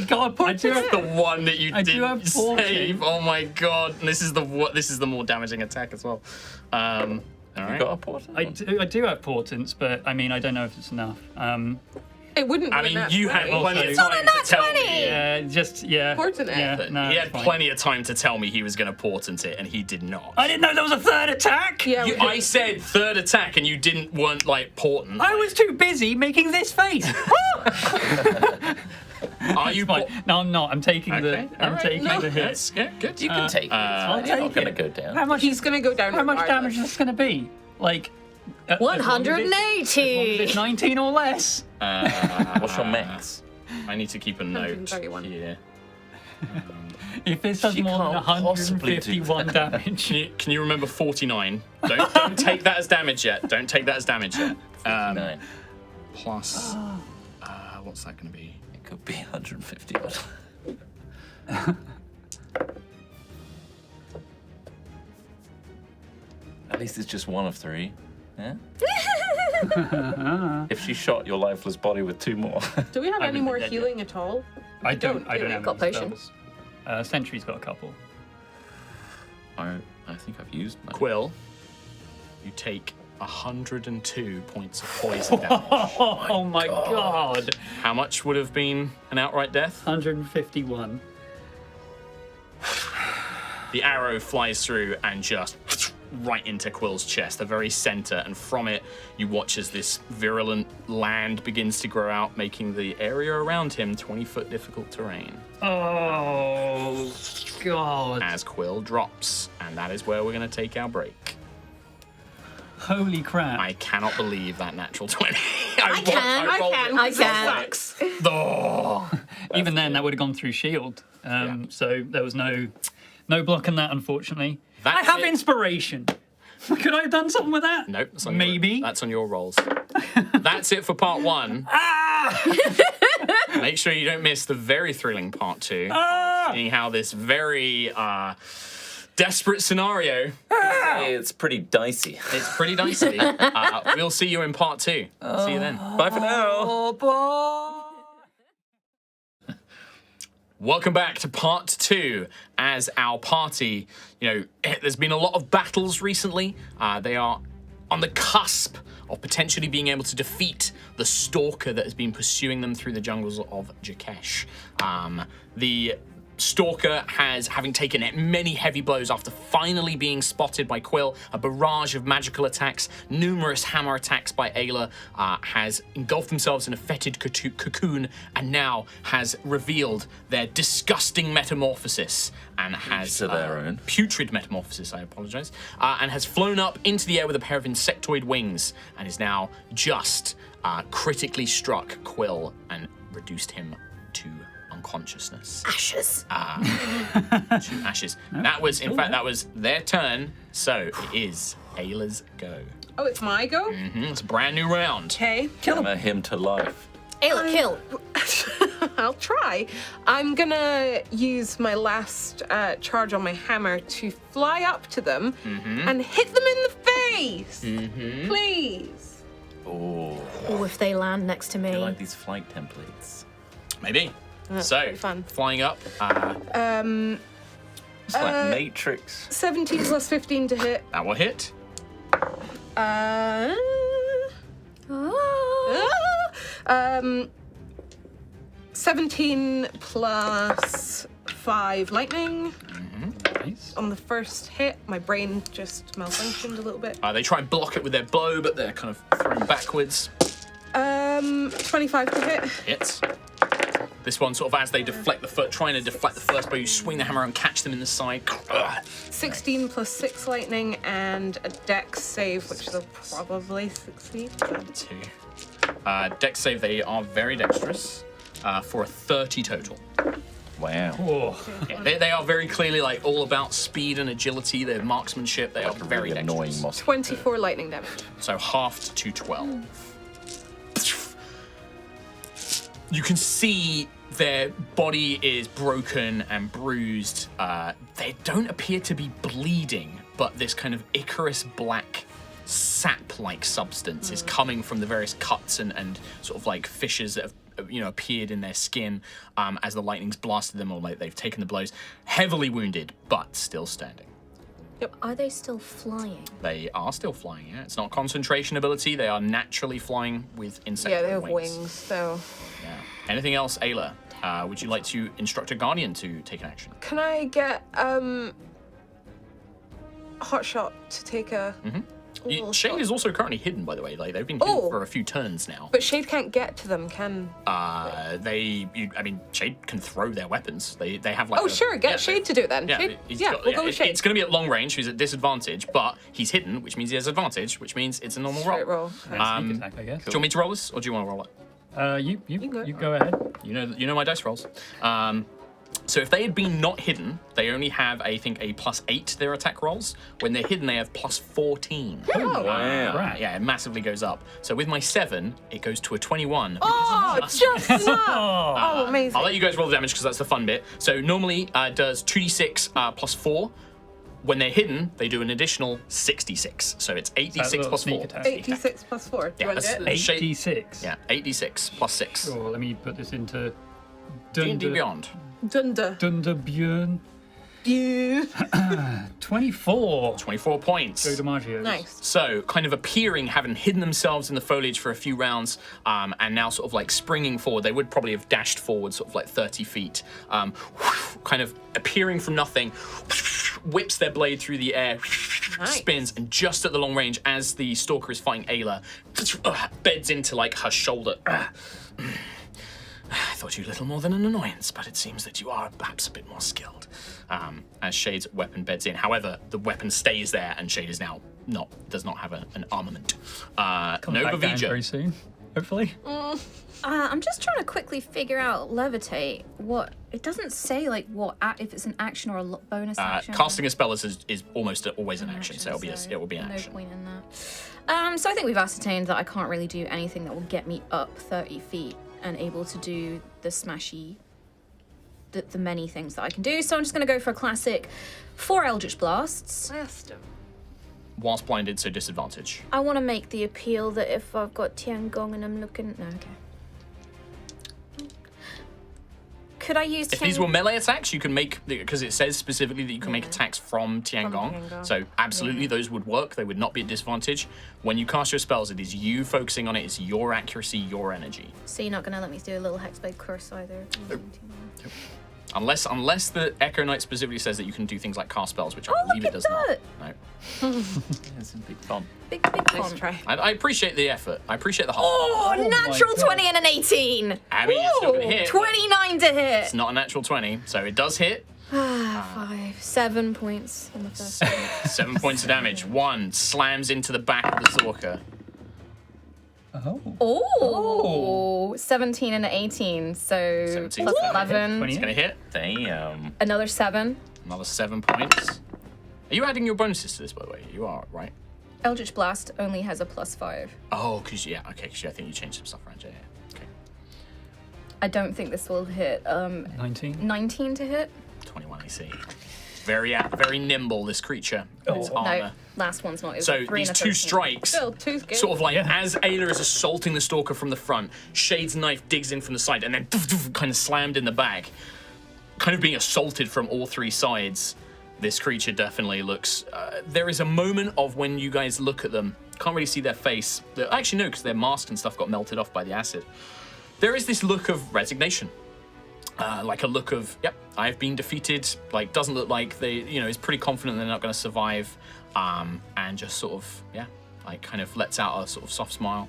got a port. The one that you I do didn't have portent. save. Oh my god! And this is the more damaging attack as well. All You right. got a portent? I do have portents, but I mean, I don't know if it's enough. It wouldn't be I a mean, nat you had 20. plenty of It's time not a to nat tell 20. me. Yeah. Portent it. Yeah, no, He it's had fine. plenty of time to tell me he was going to portent it, and he did not. I didn't know there was a third attack. Yeah, I said third attack, and you weren't like portent. I was too busy making this face. Are you? Fine. No, I'm not. I'm taking Okay. I'm taking the hit. Yes. Yeah. Good. You can take it. I'll It's not take going to it. go down. How much? He's going to go down. How much regardless. damage is this going to be? Like as long as it's 180. 19 or less. What's your max? I need to keep a note 131. here. If this does She more than can't possibly do 151 damage. Can you remember 49? Don't take that as damage yet. Don't take that as damage yet. 9. Plus, what's that going to be? It could be 151. At least it's just one of 3. Yeah? If she shot your lifeless body with 2 more. Do we have I any would more be dead healing at all? I don't do we? have Got any potions. spells. Sentry's got a couple. I think I've used mine. Quill, you take 102 points of poison damage. Oh my god. How much would have been an outright death? 151. The arrow flies through and just right into Quill's chest, the very center, and from it you watch as this virulent land begins to grow out, making the area around him 20-foot difficult terrain. Oh god. As Quill drops, and that is where we're going to take our break. Holy crap. I cannot believe that natural 20. I can. I can. Sucks. Oh, Even then, that would have gone through shield. So there was no blocking that, unfortunately. That's I have it. inspiration. Could I have done something with that? Nope. That's on Maybe. That's on your rolls. That's it for part 1. Make sure you don't miss the very thrilling part 2. Seeing how this very desperate scenario. It's pretty dicey. It's pretty dicey. We'll see you in part 2. See you then. Bye for now. Welcome back to part 2 as our party, there's been a lot of battles recently. They are on the cusp of potentially being able to defeat the stalker that has been pursuing them through the jungles of Jakkesh. The Stalker having taken many heavy blows after finally being spotted by Quill, a barrage of magical attacks, numerous hammer attacks by Ayla, has engulfed themselves in a fetid cocoon and now has revealed their disgusting metamorphosis and has To their own. putrid metamorphosis, I apologize, and has flown up into the air with a pair of insectoid wings and is now just critically struck Quill and reduced him to unconsciousness. Ashes. To ashes. That was their turn, so it is Ayla's go. Oh, it's my go? It's a brand new round. Okay. Hammer him to life. Ayla, kill. I'll try. I'm gonna use my last charge on my hammer to fly up to them and hit them in the face. Please. Oh, Oh, if they land next to I me. like these flight templates. Maybe. So, pretty fun. flying up. It's like Matrix. 17 plus 15 to hit. That will hit. Oh. 17 plus 5 lightning. Nice. On the first hit, my brain just malfunctioned a little bit. They try and block it with their blow, but they're kind of thrown backwards. 25 to hit. Hits. This one, sort of as they deflect the foot, trying to deflect the first blow, you swing the hammer and catch them in the side. 16 plus 6 lightning and a dex save, which they'll probably succeed. 2. Dex save, they are very dexterous for a 30 total. Wow. Oh, Yeah, they are very clearly like all about speed and agility, their marksmanship, they are very Really annoying dexterous. monster. 24 lightning damage. So halved to 12. You can see their body is broken and bruised. They don't appear to be bleeding, but this kind of Icarus black sap-like substance is coming from the various cuts and sort of like fissures that have appeared in their skin as the lightning's blasted them, or like they've taken the blows. Heavily wounded, but still standing. Are they still flying? They are still flying, yeah. It's not concentration ability. They are naturally flying with insect Yeah, they have wings. wings, so. Yeah. Anything else, Ayla? Would you like to instruct a guardian to take an action? Can I get Hotshot to take a little Shade shot? is also currently hidden, by the way. Like they've been hidden Oh. for a few turns now. But Shade can't get to them, can? Shade can throw their weapons. They have like. Oh, sure, get Shade to do it then. Yeah, Shade, he's yeah, got- we'll go with Shade. It's going to be at long range. He's at disadvantage, but he's hidden, which means he has advantage, which means it's a normal Straight roll. roll. Sneak attack, I guess. Do you want me to roll this, or do you want to roll it? You go ahead. You know my dice rolls. So if they had been not hidden, they only have, I think, a +8 to their attack rolls. When they're hidden, they have +14. Oh, Wow. Right. Yeah, it massively goes up. So with my 7, it goes to a 21. Oh, just enough! Oh, amazing. I'll let you guys roll the damage because that's the fun bit. So normally does 2d6 +4. When they're hidden, they do an additional 66. So it's 86 little plus sneak 4. attack. 86 plus 4. Do you want to do it? 86. Yeah, 8d6 plus 6. Sure, let me put this into D&D Beyond. Dunder. Dunderbjörn. You. 24. 24 points. Go to Maggio. Nice. So, kind of appearing, having hidden themselves in the foliage for a few rounds, and now sort of like springing forward. They would probably have dashed forward sort of like 30 feet. Kind of appearing from nothing, whips their blade through the air, Nice. spins, and just at the long range, as the stalker is fighting Ayla, beds into like her shoulder. I thought you little more than an annoyance, but it seems that you are perhaps a bit more skilled. As Shade's weapon beds in. However, the weapon stays there, and Shade is now does not have an armament. Comes back down very soon, hopefully. I'm just trying to quickly figure out levitate. What it doesn't say like if it's an action or a bonus action. Casting a spell is almost always an action, so it will be an no action. point in that. So I think we've ascertained that I can't really do anything that will get me up 30 feet and able to do the smashy, the many things that I can do. So I'm just going to go for a classic 4 Eldritch Blasts. Blast him. Whilst blinded, so disadvantage. I want to make the appeal that if I've got Tiangong and I'm looking... No, okay. Could I use If these were melee attacks, you can make, because it says specifically that you can make Yeah. attacks from Tiangong. Tiangong. So absolutely, those would work. They would not be at disadvantage. When you cast your spells, it is you focusing on it. It's your accuracy, your energy. So you're not going to let me do a little Hexblade Curse either? Unless the Echo Knight specifically says that you can do things like cast spells, which I Oh, believe look it does at not. that. No. It's a big fun. Big Nice font. try. I appreciate the effort. I appreciate the heart. Oh, my natural God. 20 and an 18. I mean, it's still gonna hit. 29 to hit. It's not a natural 20, so it does hit. 7 points on the first one. 7 points of damage. 1 slams into the back of the Stalker. Oh. Oh, 17 and an 18, so 17. plus Ooh. 11. 20. It's gonna hit. Damn. Another 7. Another 7 points. Are you adding your bonuses to this, by the way? You are, right? Eldritch Blast only has a plus 5. Oh, because, yeah, okay, because I think you changed some stuff around, yeah. Okay. I don't think this will hit. 19. 19 to hit? 21 AC. Very nimble, this creature. Its Oh. armor. No, last one's not. It was So a 3 these and a 2 13. strikes, Still, two's good. sort of like Yeah. as Ayla is assaulting the Stalker from the front, Shade's knife digs in from the side and then kind of slammed in the back. Kind of being assaulted from all 3 sides. This creature definitely looks... there is a moment of when you guys look at them, can't really see their face. Actually, no, because their mask and stuff got melted off by the acid. There is this look of resignation. Like a look of, yep, I've been defeated. Like, doesn't look like they, is pretty confident they're not going to survive. And just sort of, yeah, like kind of lets out a sort of soft smile.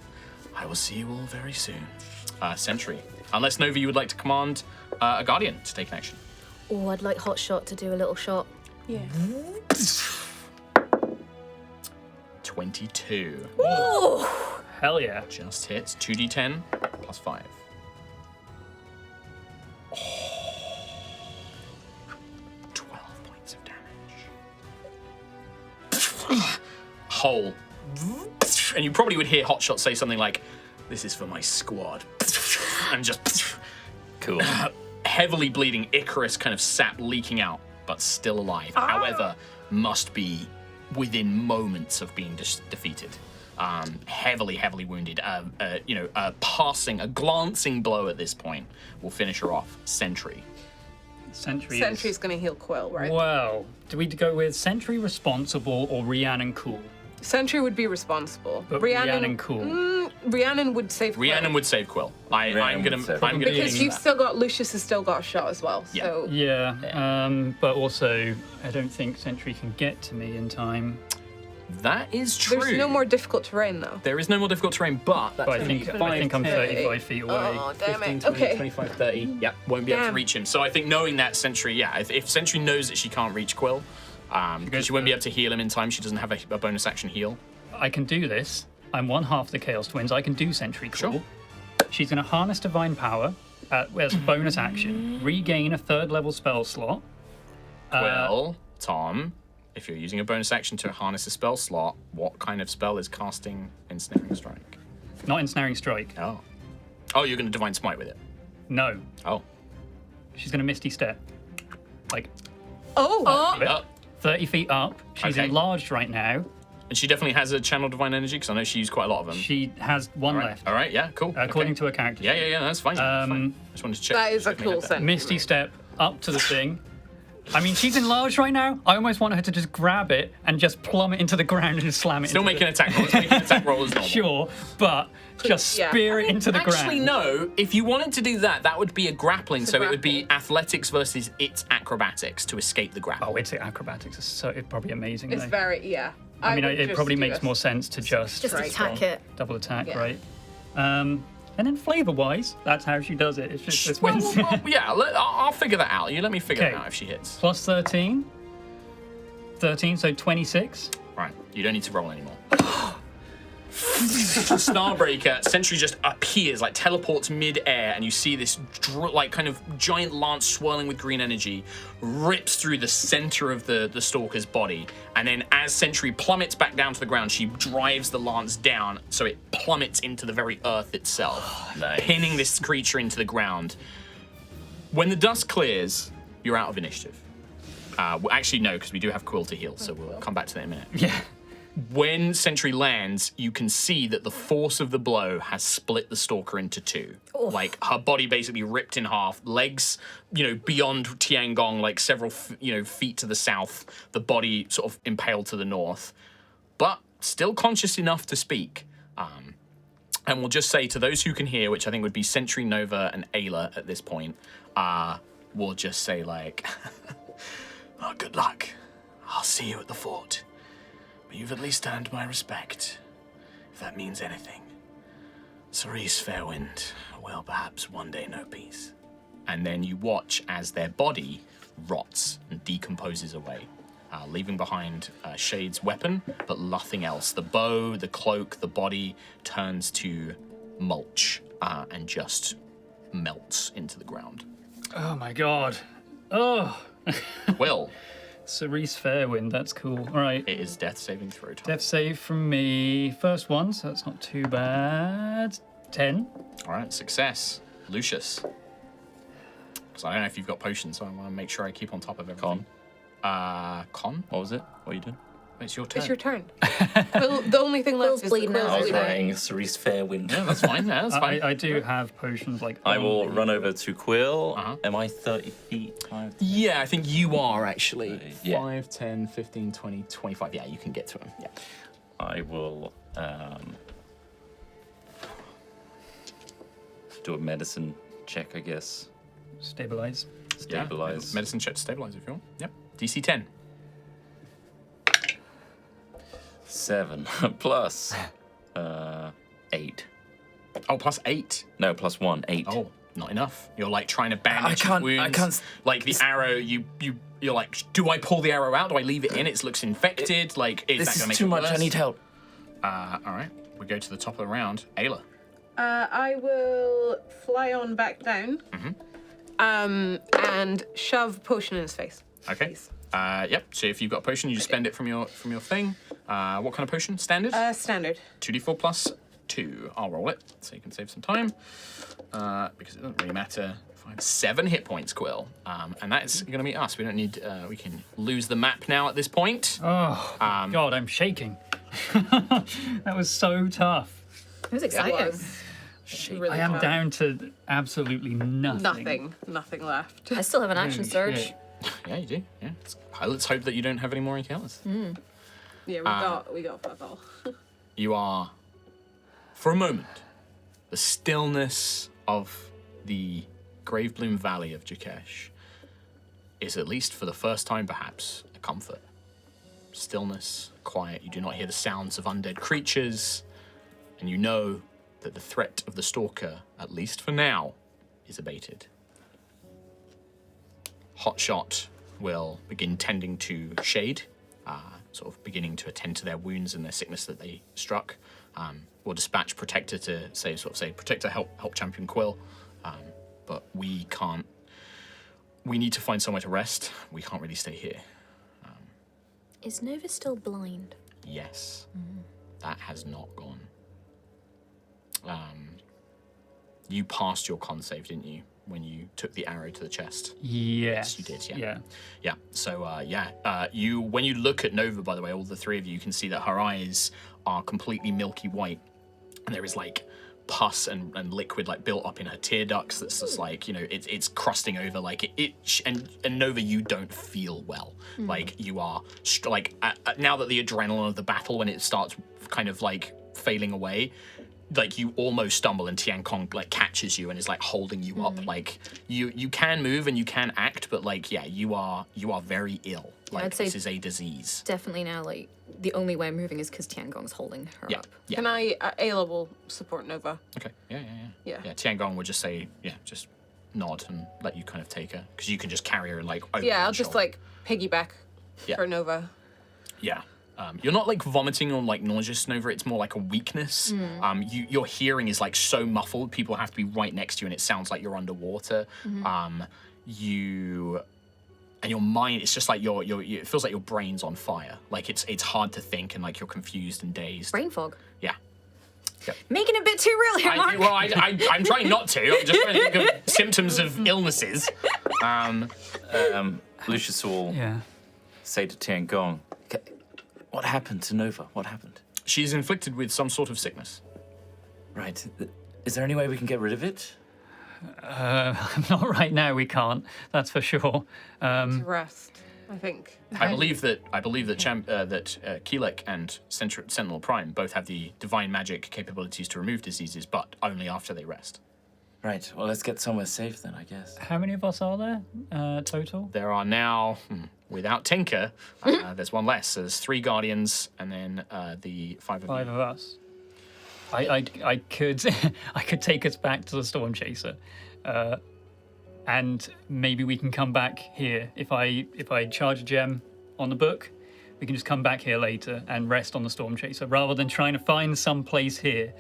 I will see you all very soon. Sentry. Unless, Nova, you would like to command a Guardian to take an action. Oh, I'd like Hotshot to do a little shot. Yeah. 22. Oh! Hell yeah. Just hits. 2d10 plus 5. 12 points of damage. Hole. And you probably would hear Hotshot say something like, "This is for my squad." And just Cool. Heavily bleeding, Icarus kind of sap leaking out, but still alive. However, must be within moments of being defeated. Heavily wounded. A glancing blow at this point will finish her off. Sentry. Sentry's going to heal Quill, right? Well, do we go with Sentry responsible or Rhiannon cool? Sentry would be responsible. But Rhiannon cool. Rhiannon would save Quill. Rhiannon would save Quill. I'm gonna Because you've still got Lucius has still got a shot as well. Yeah. So Yeah, but also I don't think Sentry can get to me in time. That is true. there's no more difficult terrain though. There is no more difficult terrain, but that's But I think I'm 35 feet away. Oh damn 15, it. 20, Okay. 25, 30. Yeah, won't be able to Damn. reach him. So I think knowing that Sentry, if Sentry knows that she can't reach Quill, because she won't be able to heal him in time, she doesn't have a bonus action heal. I can do this. I'm one half the Chaos Twins. I can do Sentry cool. Sure. She's going to harness Divine Power as a bonus action, regain a 3rd level spell slot. Well, Tom, if you're using a bonus action to harness a spell slot, what kind of spell is casting Ensnaring Strike? Not Ensnaring Strike. Oh, you're going to Divine Smite with it. No. Oh. She's going to Misty Step. Like Yeah. 30 feet up. She's Okay. enlarged right now. And she definitely has a Channel Divine Energy, because I know she used quite a lot of them. She has one left. All right, yeah, cool. According to her character. Yeah, that's fine. That's fine. I just wanted to check. That is a Definitely cool had that. sentry. Misty Step up to the thing. I mean, she's enlarged right now. I almost want her to just grab it and just plummet into the ground and slam it. Still into make an attack roll. Let's make an attack roll as normal. Sure, but just Yeah. spear it into the Actually, ground. no. If you wanted to do that, that would be a grappling. It's a So it would be grapple. athletics versus its acrobatics to escape the grapple. Oh, it's acrobatics. It's probably amazing. It's though. very I mean, would it just probably do makes a- more sense to just Right. attack it. double attack, Yeah. right? And then flavor-wise, that's how she does it. It's just this Well, wins. yeah, I'll figure that out. You let me figure Okay. that out if she hits. Plus 13. 13, so 26. Right, you don't need to roll anymore. Starbreaker, Sentry just appears, like teleports mid-air, and you see this like kind of giant lance swirling with green energy, rips through the center of the Stalker's body, and then as Sentry plummets back down to the ground, she drives the lance down so it plummets into the very earth itself, Nice. pinning this creature into the ground. When the dust clears, you're out of initiative. Well, actually, no, because we do have Quill to heal, so we'll come back to that in a minute. Yeah. When Sentry lands, you can see that the force of the blow has split the Stalker into two. Like, her body basically ripped in half, legs, beyond Tiangong, like several, feet to the south, the body sort of impaled to the north, but still conscious enough to speak. And we'll just say to those who can hear, which I think would be Sentry, Nova, and Ayla at this point, we'll just say, like, oh, good luck. I'll see you at the fort. But you've at least earned my respect, if that means anything. Cerise Fairwind will perhaps one day know peace. And then you watch as their body rots and decomposes away, leaving behind Shade's weapon, but nothing else. The bow, the cloak, the body turns to mulch and just melts into the ground. Oh my god. Oh. Will, Cerise Fairwind, that's cool. All right. it is death saving throw time. Death save from me. First one, so that's not too bad. 10. All right, success. Lucius. Because I don't know if you've got potions, so I want to make sure I keep on top of everything. Con? What was it? What are you doing? It's your turn. It's your turn. Well, the only thing left Quill's is bleeding Quill's out. bleeding. writing Cerise Fairwind. Yeah, that's fine. Yeah, that's fine. I do have potions like I will run over to Quill. Uh-huh. Am I 30 feet? 5? Yeah, I think you are actually. Yeah. 5, 10, 15, 20, 25. Yeah, you can get to him. Yeah. I will do a medicine check, I guess. Stabilize. Stabilize. Yeah. Medicine check to stabilize if you want. Yep. DC 10. 7 plus 8. Oh, plus 8. No, plus 1. 8. Oh, not enough. You're like trying to bandage his I wounds. can't. Like the arrow, you're like, do I pull the arrow out? Do I leave it in? It looks infected. Like, is that This going to is make too it much. worse? I need help. All right. We go to the top of the round. Ayla. I will fly on back down. And shove potion in his face. Okay. Please. Yep. So if you've got a potion, you just spend it from your thing. What kind of potion? Standard. Standard. 2d4 plus 2. I'll roll it so you can save some time because it doesn't really matter. 7 hit points, Quill, and that's going to be us. We don't need. We can lose the map now at this point. Oh, God, I'm shaking. That was so tough. It was exciting. Really I am tough. down to absolutely nothing. Nothing left. I still have an action Holy surge. shit. Yeah, you do. Yeah. Let's hope that you don't have any more encounters. Yeah, we got fuck all. You are, for a moment, the stillness of the Gravebloom Valley of Jakkesh is, at least for the first time perhaps, a comfort. Stillness, quiet, you do not hear the sounds of undead creatures, and you know that the threat of the Stalker, at least for now, is abated. Hotshot will begin tending to Shade, sort of beginning to attend to their wounds and their sickness that they struck. We'll dispatch Protector to say, Protector, help Champion Quill. But we can't. We need to find somewhere to rest. We can't really stay here. Is Nova still blind? Yes, that has not gone. You passed your con save, didn't you, when you took the arrow to the chest? Yes. You did, Yeah. Yeah. So, you when you look at Nova, by the way, all the three of you can see that her eyes are completely milky white, and there is like pus and liquid like built up in her tear ducts. That's just like, it's crusting over. Like and Nova, you don't feel well. Like you are now that the adrenaline of the battle, when it starts kind of like failing away, like you almost stumble and Tian Kong like catches you and is like holding you up. Like you can move and you can act, but like you are very ill. Like I'd say this is a disease. Definitely now, like, the only way I'm moving is because Tiangong's holding her up. Yeah. Can I, Ayla will support Nova. Okay. Yeah. Yeah. Yeah. Tiangong would just say, just nod and let you kind of take her, because you can just carry her like over Yeah, your I'll just shoulder. like piggyback Yeah. for Nova. Yeah. You're not like vomiting or like nauseous Nova. It's more like a weakness. Your hearing is like so muffled. People have to be right next to you, and it sounds like you're underwater. And your mind, it's just like it feels like your brain's on fire. Like it's hard to think, and like you're confused and dazed. Brain fog. Yeah. Making it a bit too real here, Mark. I'm trying not to. I'm just trying to think of symptoms of illnesses. Lucius will Yeah. say to Tiangong, "What happened to Nova? What happened?" She's inflicted with some sort of sickness. Right. Is there any way we can get rid of it? Not right now, we can't. That's for sure. To rest, I think. I believe that Keelek and Sentinel Prime both have the divine magic capabilities to remove diseases, but only after they rest. Right. Well, let's get somewhere safe then, I guess. How many of us are there total? There are now, without Tinker, there's one less. So there's 3 Guardians, and then the 5 of Five you. of us. I could I could take us back to the Storm Chaser, and maybe we can come back here. If I charge a gem on the book, we can just come back here later and rest on the Storm Chaser rather than trying to find some place here.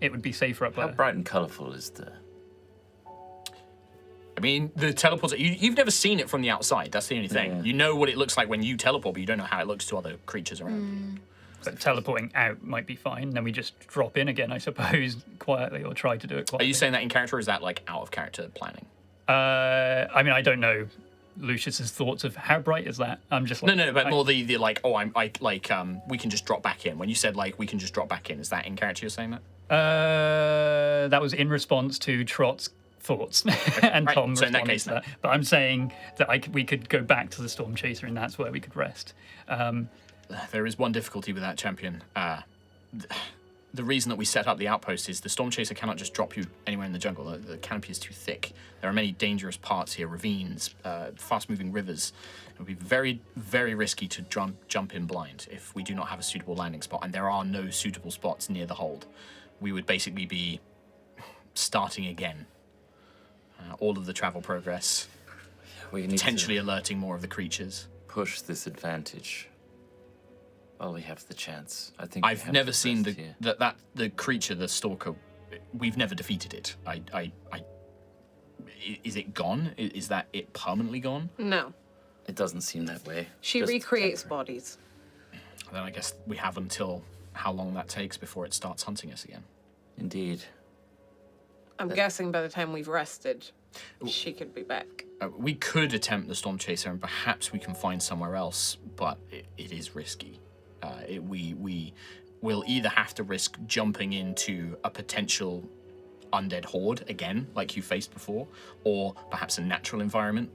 It would be safer up How there. bright and colourful is the... I mean, the teleporter, you've never seen it from the outside. That's the only thing. Yeah. You know what it looks like when you teleport, but you don't know how it looks to other creatures around you. But teleporting out might be fine. Then we just drop in again, I suppose, quietly, or try to do it Are quietly. you saying that in character, or is that like out of character planning? I mean, I don't know Lucius's thoughts of how bright is that. I'm just like, No, but more the like, we can just drop back in. When you said like we can just drop back in, is that in character you're saying that? That was in response to Trot's thoughts and right. Tom So in that responding case, to that. But I'm saying that we could go back to the Storm Chaser, and that's where we could rest. There is one difficulty with that, Champion. The reason that we set up the outpost is the Storm Chaser cannot just drop you anywhere in the jungle. The canopy is too thick. There are many dangerous parts here, ravines, fast-moving rivers. It would be very, very risky to jump in blind if we do not have a suitable landing spot, and there are no suitable spots near the hold. We would basically be starting again. All of the travel progress, We need potentially alerting more of the creatures. to push this advantage while we have the chance. I think we I've have never to seen rest here. the creature, the stalker. We've never defeated it. Is it gone? Is that it permanently gone? No. It doesn't seem that way. She Just recreates bodies. Then I guess we have until how long that takes before it starts hunting us again. Indeed. I'm guessing by the time we've rested, she could be back. We could attempt the Storm Chaser, and perhaps we can find somewhere else, but it is risky. We will either have to risk jumping into a potential undead horde again, like you faced before, or perhaps a natural environment.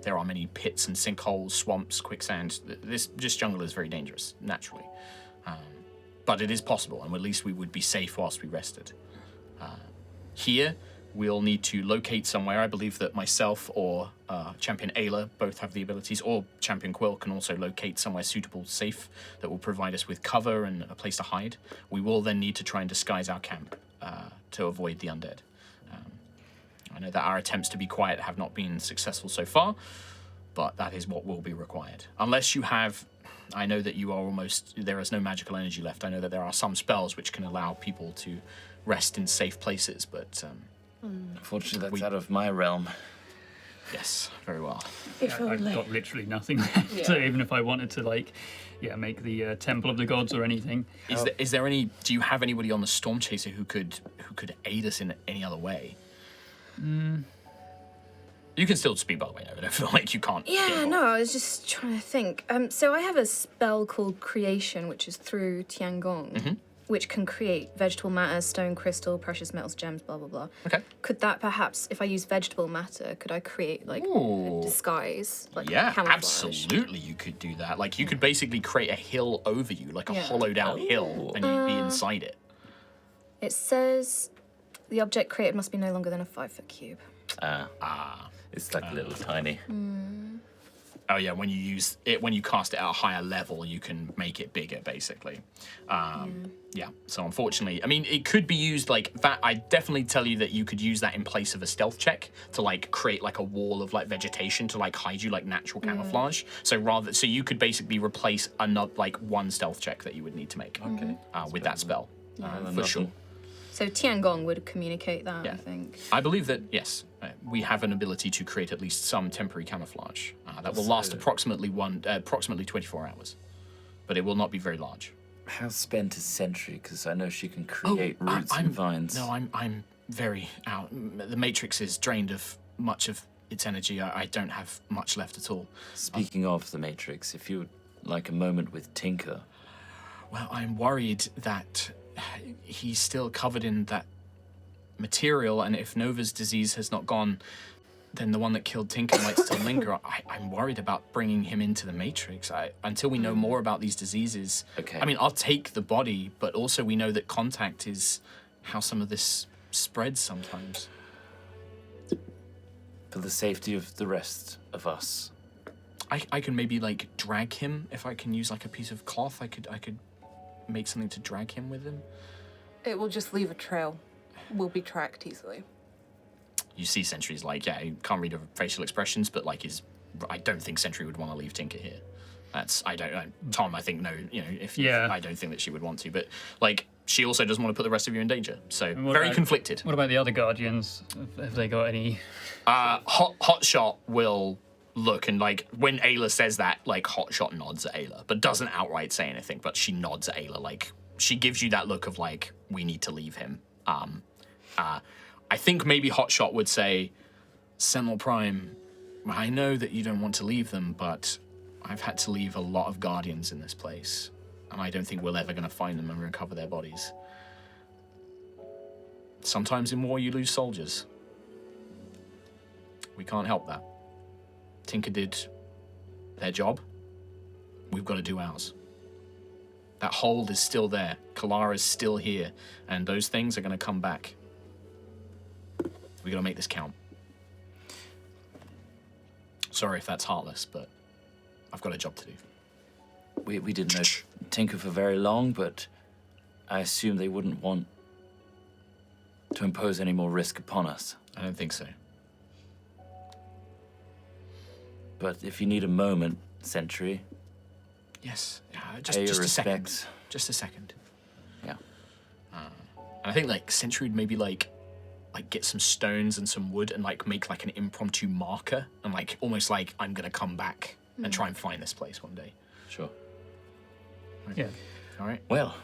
There are many pits and sinkholes, swamps, quicksand. This jungle is very dangerous, naturally. But it is possible, and at least we would be safe whilst we rested. Here, we'll need to locate somewhere. I believe that myself or Champion Ayla both have the abilities, or Champion Quill can also locate somewhere suitable, safe, that will provide us with cover and a place to hide. We will then need to try and disguise our camp to avoid the undead. I know that our attempts to be quiet have not been successful so far, but that is what will be required. Unless you have... I know that you are almost... There is no magical energy left. I know that there are some spells which can allow people to rest in safe places, but... Unfortunately, that's out of my realm. Yes, very well. If I've only. got literally nothing left. So even if I wanted to, like, make the Temple of the Gods or anything. Is there any... Do you have anybody on the Storm Chaser who could aid us in any other way? You can still speak, by the way. I don't feel like you can't. Yeah, no, I was just trying to think. So I have a spell called Creation, which is through Tiangong, which can create vegetable matter, stone, crystal, precious metals, gems, blah, blah, blah. Okay. Could that perhaps, if I use vegetable matter, could I create, like, a disguise? Like, Yeah, camouflage? absolutely you could do that. Like, you could basically create a hill over you, like a Yeah. hollowed out hill, and you'd be inside it. It says the object created must be no longer than a 5-foot cube. It's like little tiny. Oh yeah, when you cast it at a higher level, you can make it bigger, basically. Yeah. So unfortunately, I mean, it could be used like that. I definitely tell you that you could use that in place of a stealth check to like create like a wall of like vegetation to like hide you, like natural camouflage. So you could basically replace another like one stealth check that you would need to make. Okay. With that spell, for sure. So Tiangong would communicate that, Yeah. I think. I believe that, yes, we have an ability to create at least some temporary camouflage that will last approximately 24 hours, but it will not be very large. How spent is Sentry? Because I know she can create roots and vines. No, I'm very out. The Matrix is drained of much of its energy. I don't have much left at all. Speaking of the Matrix, if you would like a moment with Tinker. Well, I'm worried that he's still covered in that material, and if Nova's disease has not gone, then the one that killed Tinker might still linger. I'm worried about bringing him into the Matrix. Until we know more about these diseases. Okay. I mean, I'll take the body, but also we know that contact is how some of this spreads sometimes. For the safety of the rest of us. I can maybe like drag him if I can use like a piece of cloth. I could make something to drag him with him. It will just leave a trail. We'll be tracked easily. You see Sentry's like, yeah, you can't read her facial expressions, but like I don't think Sentry would want to leave Tinker here. Tom, I think, no, I don't think that she would want to, but like, she also doesn't want to put the rest of you in danger. So very conflicted. What about the other Guardians? Have they got any... Hotshot will look, and like, when Ayla says that, like, Hotshot nods at Ayla, but doesn't outright say anything, but she nods at Ayla, like, she gives you that look of like, we need to leave him. I think maybe Hotshot would say, Sentinel Prime, I know that you don't want to leave them, but I've had to leave a lot of Guardians in this place, and I don't think we're ever going to find them and recover their bodies. Sometimes in war you lose soldiers. We can't help that. Tinker did their job. We've got to do ours. That hold is still there. Kalara's still here, and those things are going to come back. We got to make this count. Sorry if that's heartless, but I've got a job to do. We didn't know Tinker for very long, but I assume they wouldn't want to impose any more risk upon us. I don't think so. But if you need a moment, Sentry, Yes. pay Just your a second. respects. Just a second. Yeah. And I think like Sentry would maybe like get some stones and some wood and like make like an impromptu marker and like almost like I'm gonna come back and try and find this place one day. Sure. Yeah. All right. Well,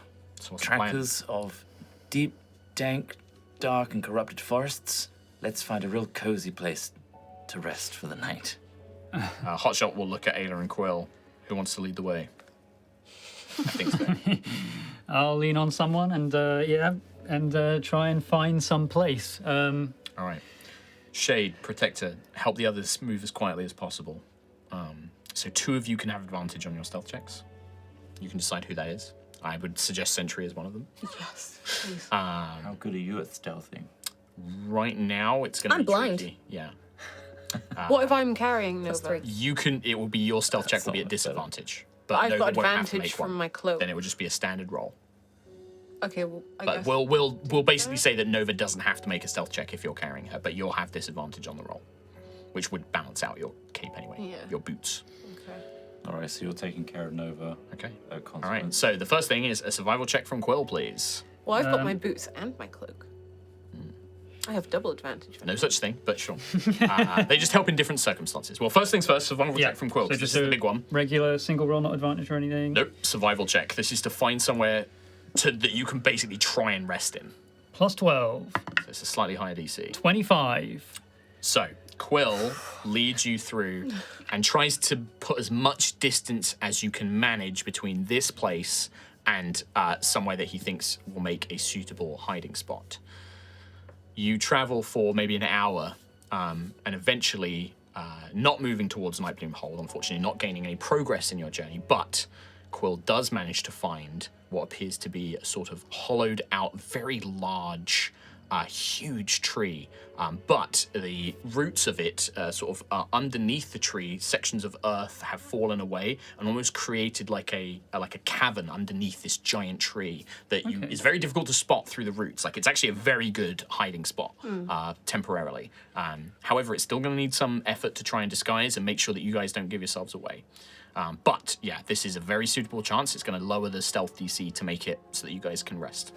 So what's the plan? Trackers of deep, dank, dark, and corrupted forests. Let's find a real cozy place to rest for the night. Hotshot will look at Ayla and Quill. Who wants to lead the way? I think so. I'll lean on someone and try and find some place. All right. Shade, Protector, help the others move as quietly as possible. So 2 of you can have advantage on your stealth checks. You can decide who that is. I would suggest Sentry as one of them. Yes, please. How good are you at stealthing? Right now, it's going to be blind. tricky. Yeah. What if I'm carrying Nova? 3. You can. It will be your stealth check will be at not much better. disadvantage. But I've Nova got won't have to advantage make from one. my cloak. Then it would just be a standard roll. Okay, well, I But guess. we'll basically say that Nova doesn't have to make a stealth check if you're carrying her, but you'll have disadvantage on the roll, which would balance out your cape anyway. Yeah. Your boots. Okay. All right, so you're taking care of Nova. Okay. All All right. So the first thing is a survival check from Quill, please. Well, I've got my boots and my cloak. I have double advantage. No such thing, but sure. They just help in different circumstances. Well, first things first, survival check from Quill. So 'cause just this is a the big one. regular single roll, not advantage or anything. Nope, survival check. This is to find somewhere that you can basically try and rest in. Plus 12, So it's a slightly higher DC. 25. So Quill leads you through and tries to put as much distance as you can manage between this place and somewhere that he thinks will make a suitable hiding spot. You travel for maybe an hour and eventually not moving towards Nightbloom Hold, unfortunately, not gaining any progress in your journey, but Quill does manage to find what appears to be a sort of hollowed out, very large, huge tree. But the roots of it, underneath the tree, sections of earth have fallen away and almost created like a cavern underneath this giant tree that is very difficult to spot through the roots. Like it's actually a very good hiding spot temporarily. However, it's still going to need some effort to try and disguise and make sure that you guys don't give yourselves away. But yeah, this is a very suitable chance. It's going to lower the stealth DC to make it so that you guys can rest.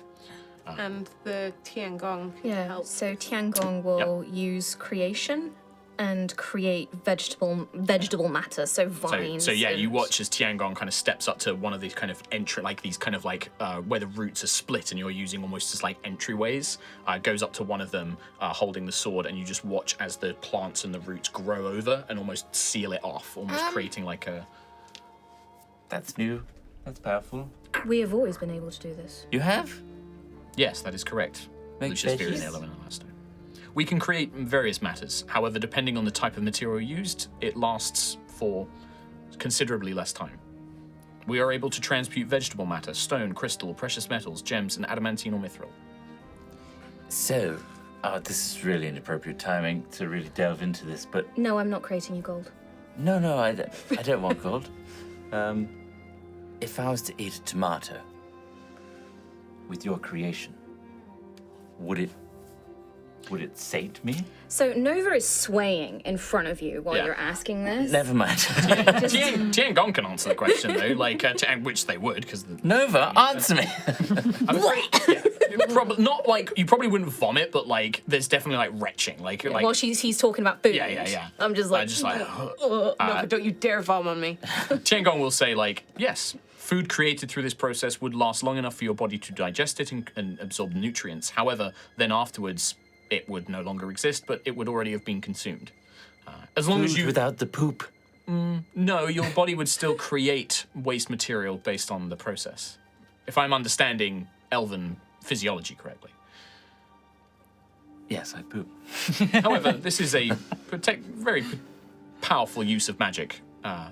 And the Tiangong can Yeah, help. so Tiangong will use creation and create vegetable matter, so vines. So yeah, you and- watch as Tiangong kind of steps up to one of these kind of where the roots are split and you're using almost as like entryways. Goes up to one of them holding the sword, and you just watch as the plants and the roots grow over and almost seal it off, almost creating like a. That's new. That's powerful. We have always been able to do this. You have? Yes, that is correct. Make Lucius veggies? Fury and Element and Alastair. We can create various matters. However, depending on the type of material used, it lasts for considerably less time. We are able to transmute vegetable matter, stone, crystal, precious metals, gems, and adamantine or mithril. So, this is really inappropriate timing to really delve into this, but No, I'm not creating you gold. no, I don't want gold. If I was to eat a tomato with your creation, would it sate me? So Nova is swaying in front of you while Yeah. you're asking this. Never mind. Tiangong can answer the question though, which they would, because Nova, answer me. probably not like you probably wouldn't vomit, but like there's definitely like retching, like Well, he's talking about food. yeah. I'm just like, Nova, don't you dare vomit on me. Tiangong will say like, yes, food created through this process would last long enough for your body to digest it and absorb nutrients. However, then afterwards, it would no longer exist, but it would already have been consumed. As long as Food you... without the poop. No, your body would still create waste material based on the process. If I'm understanding Elven physiology correctly. Yes, I poop. However, this is a very powerful use of magic.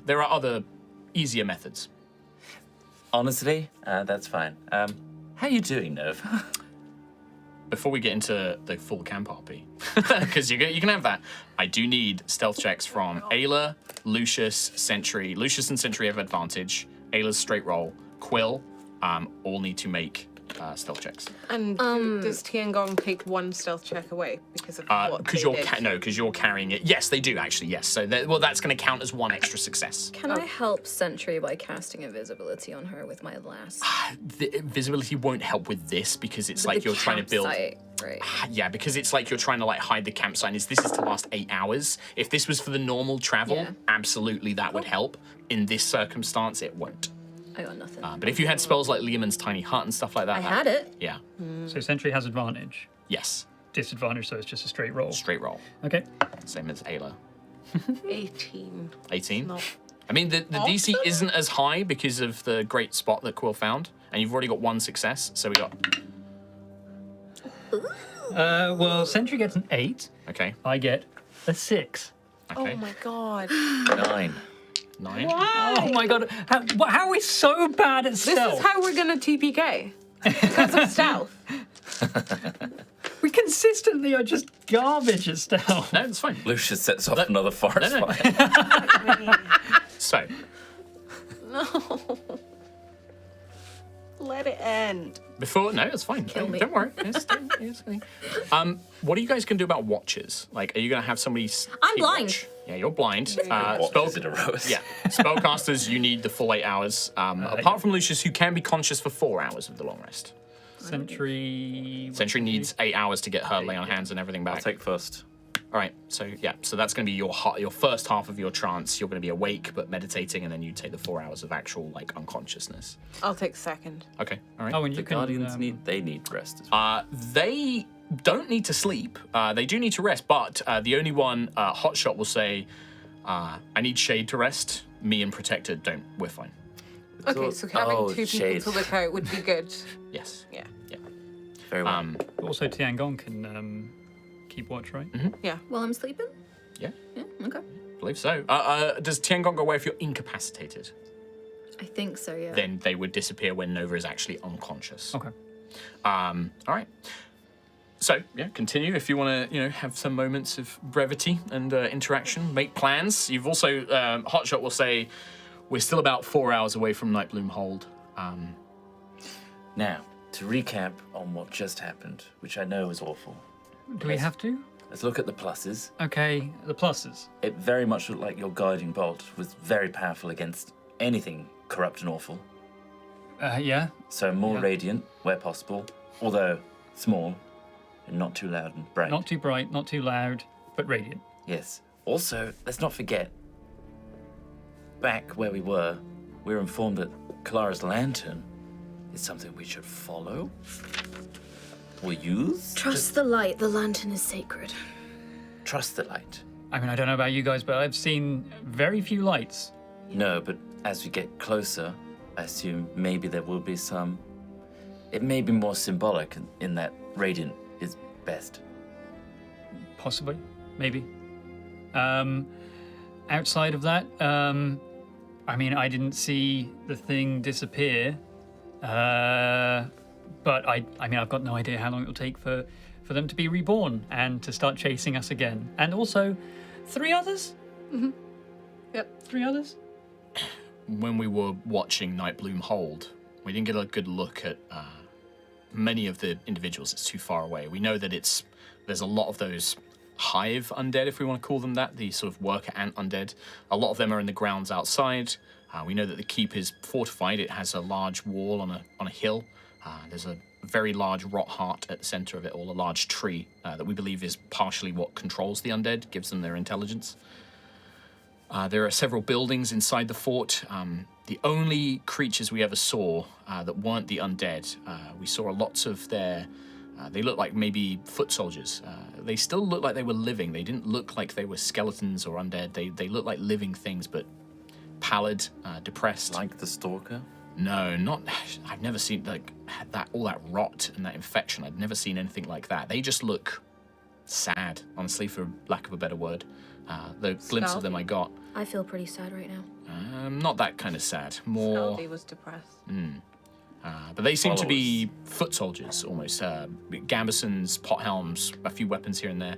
There are other, easier methods. Honestly, that's fine. How you doing, Nova? Before we get into the full camp RP, because you can have that, I do need stealth checks from Ayla, Lucius, Sentry. Lucius and Sentry have advantage. Ayla's straight roll. Quill all need to make stealth checks. And does Tiangong take one stealth check away because of what Because they you're did? because you're carrying it. Yes, they do actually. Yes, so that's going to count as one extra success. can I help Sentry by casting invisibility on her with my last? The visibility won't help with this because it's like The you're trying to build. campsite, right? Yeah, because it's like you're trying to like hide the campsite. This is to last 8 hours. If this was for the normal travel, Yeah. absolutely that would help. In this circumstance, it won't. I got nothing. But if you had spells like Leomund's Tiny Hut and stuff like that, I had it. Yeah. So Sentry has advantage. Yes. Disadvantage, so it's just a straight roll. Straight roll. Okay. Same as Ayla. 18. 18. Not I mean, the DC awesome. isn't as high because of the great spot that Quill found, and you've already got one success. So we got Well, Sentry gets an 8. okay. I get a 6. Okay. Oh my god. 9. 9. Oh my god. How are we so bad at This stealth? is how we're gonna TPK. Because of stealth. We consistently are just garbage at stealth. No, it's fine. Lucius sets off another forest no. fire. So No. Let it end. before, no, it's fine. Kill me. Don't worry. It's fine. What are you guys gonna do about watches? Like, are you gonna have somebody? I'm keep blind. watch? Yeah, you're blind. What Spell. is it, Aerois? Yeah, spellcasters, you need the full 8 hours. Apart from Lucius, who can be conscious for 4 hours of the long rest. Sentry. Sentry needs 8 hours to get her lay on hands and everything back. I'll take first. All right, so yeah, so that's going to be your first half of your trance. You're going to be awake but meditating, and then you take the 4 hours of actual like unconsciousness. I'll take second. Okay, all right. Oh, and The you can. Guardians need rest as well. They don't need to sleep. They do need to rest, but the only one, Hotshot will say, "I need Shade to rest. Me and Protector don't. We're fine." Okay, so having two people shade. to look out would be good. Yes. Yeah. Very well. Also, Tiangong can keep watch, right? Yeah. While I'm sleeping? Yeah, Yeah, okay. I believe so. Does Tiangong go away if you're incapacitated? I think so, yeah. Then they would disappear when Nova is actually unconscious. Okay. All right. So yeah, continue if you want to, have some moments of brevity and interaction. Make plans. You've also Hotshot will say, we're still about 4 hours away from Nightbloom Hold. Now, to recap on what just happened, which I know is awful. Do we have to? Let's look at the pluses. Okay, the pluses. It very much looked like your guiding bolt was very powerful against anything corrupt and awful. Yeah. So more Yeah. radiant where possible, although small and not too loud and bright. Not too bright, not too loud, but radiant. Yes. Also, let's not forget, back where we were informed that Clara's lantern is something we should follow or use. Trust the light. The lantern is sacred. Trust the light. I mean, I don't know about you guys, but I've seen very few lights. No, but as we get closer, I assume maybe there will be some. It may be more symbolic in that radiant is best. Possibly, maybe. Outside of that, I mean, I didn't see the thing disappear, but I mean, I've got no idea how long it'll take for them to be reborn and to start chasing us again. And also, 3 others? Yep. 3 others? When we were watching Nightbloom Hold, we didn't get a good look at many of the individuals. It's too far away. We know that there's a lot of those hive undead, if we want to call them that, the sort of worker ant undead. A lot of them are in the grounds outside. We know that the keep is fortified. It has a large wall on a hill. There's a very large rot heart at the center of it all, a large tree that we believe is partially what controls the undead, gives them their intelligence. There are several buildings inside the fort. The only creatures we ever saw that weren't the undead, we saw lots of their... they looked like maybe foot soldiers. They still looked like they were living. They didn't look like they were skeletons or undead. They looked like living things, but pallid, depressed. Like the stalker? No, not... I've never seen all that rot and that infection. I've never seen anything like that. They just look sad, honestly, for lack of a better word. The glimpse of them I got. I feel pretty sad right now. Not that kind of sad. More... Scaldy was depressed. But they seem to be foot soldiers, almost. Gambesons, pothelms, a few weapons here and there.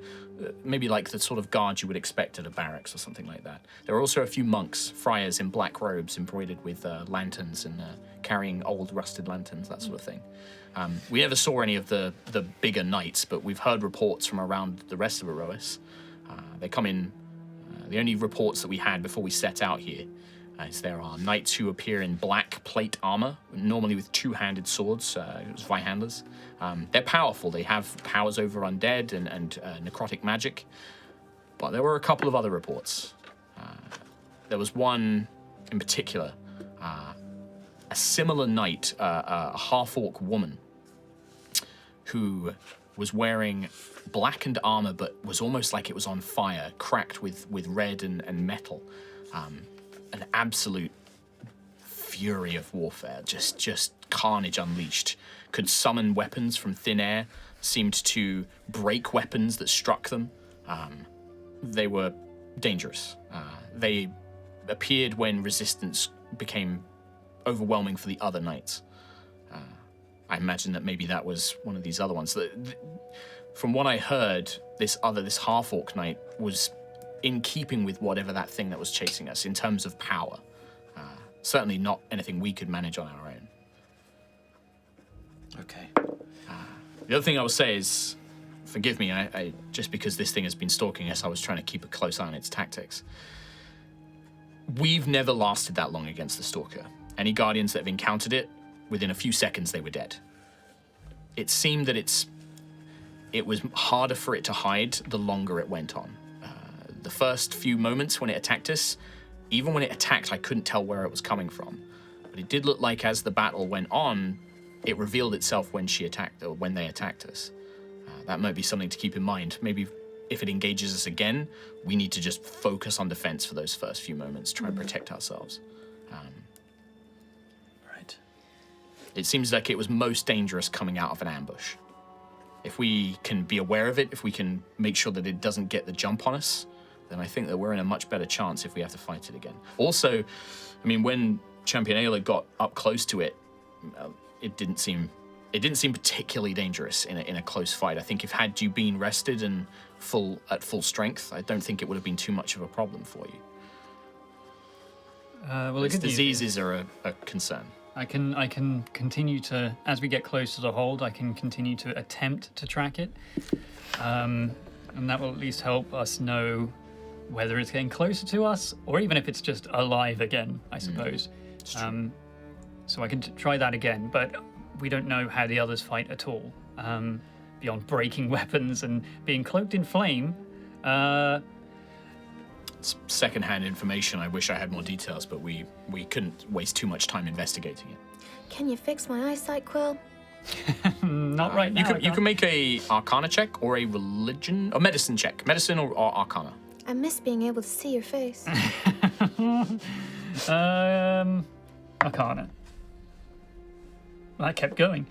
Maybe like the sort of guards you would expect at a barracks or something like that. There are also a few monks, friars in black robes embroidered with lanterns and carrying old rusted lanterns, that sort of thing. We never saw any of the bigger knights, but we've heard reports from around the rest of Aerois. They come in... the only reports that we had before we set out here is there are knights who appear in black plate armor, normally with two-handed swords, Zweihandlers. They're powerful. They have powers over undead and necrotic magic. But there were a couple of other reports. There was one in particular, a similar night, a half-orc woman who was wearing blackened armor, but was almost like it was on fire, cracked with red and metal. An absolute fury of warfare, just carnage unleashed. Could summon weapons from thin air, seemed to break weapons that struck them. They were dangerous. They appeared when resistance became overwhelming for the other knights. I imagine that maybe that was one of these other ones. From what I heard, this half-orc knight was in keeping with whatever that thing that was chasing us in terms of power. Certainly not anything we could manage on our own. Okay. The other thing I will say is, forgive me, I just because this thing has been stalking us, I was trying to keep a close eye on its tactics. We've never lasted that long against the Stalker. Any Guardians that have encountered it, within a few seconds they were dead. It seemed that it was harder for it to hide the longer it went on. The first few moments when it attacked us, even when it attacked, I couldn't tell where it was coming from. But it did look like as the battle went on, it revealed itself when she attacked, or when they attacked us. That might be something to keep in mind. Maybe if it engages us again, we need to just focus on defense for those first few moments, try and protect ourselves. Right. It seems like it was most dangerous coming out of an ambush. If we can be aware of it, if we can make sure that it doesn't get the jump on us, then I think that we're in a much better chance if we have to fight it again. Also, I mean, when Champion Ayla got up close to it, it didn't seem particularly dangerous in a close fight. I think if had you been rested and at full strength, I don't think it would have been too much of a problem for you. Well, the Its good news diseases are a concern. I can continue to, as we get closer to the hold, I can continue to attempt to track it, and that will at least help us know whether it's getting closer to us or even if it's just alive again, I suppose. So I can try that again, but we don't know how the others fight at all. Beyond breaking weapons and being cloaked in flame. It's secondhand information. I wish I had more details, but we couldn't waste too much time investigating it. Can you fix my eyesight, Quill? Not right now. You can make a Arcana check or a religion or medicine check. Medicine or Arcana. I miss being able to see your face. Arcana. I kept going.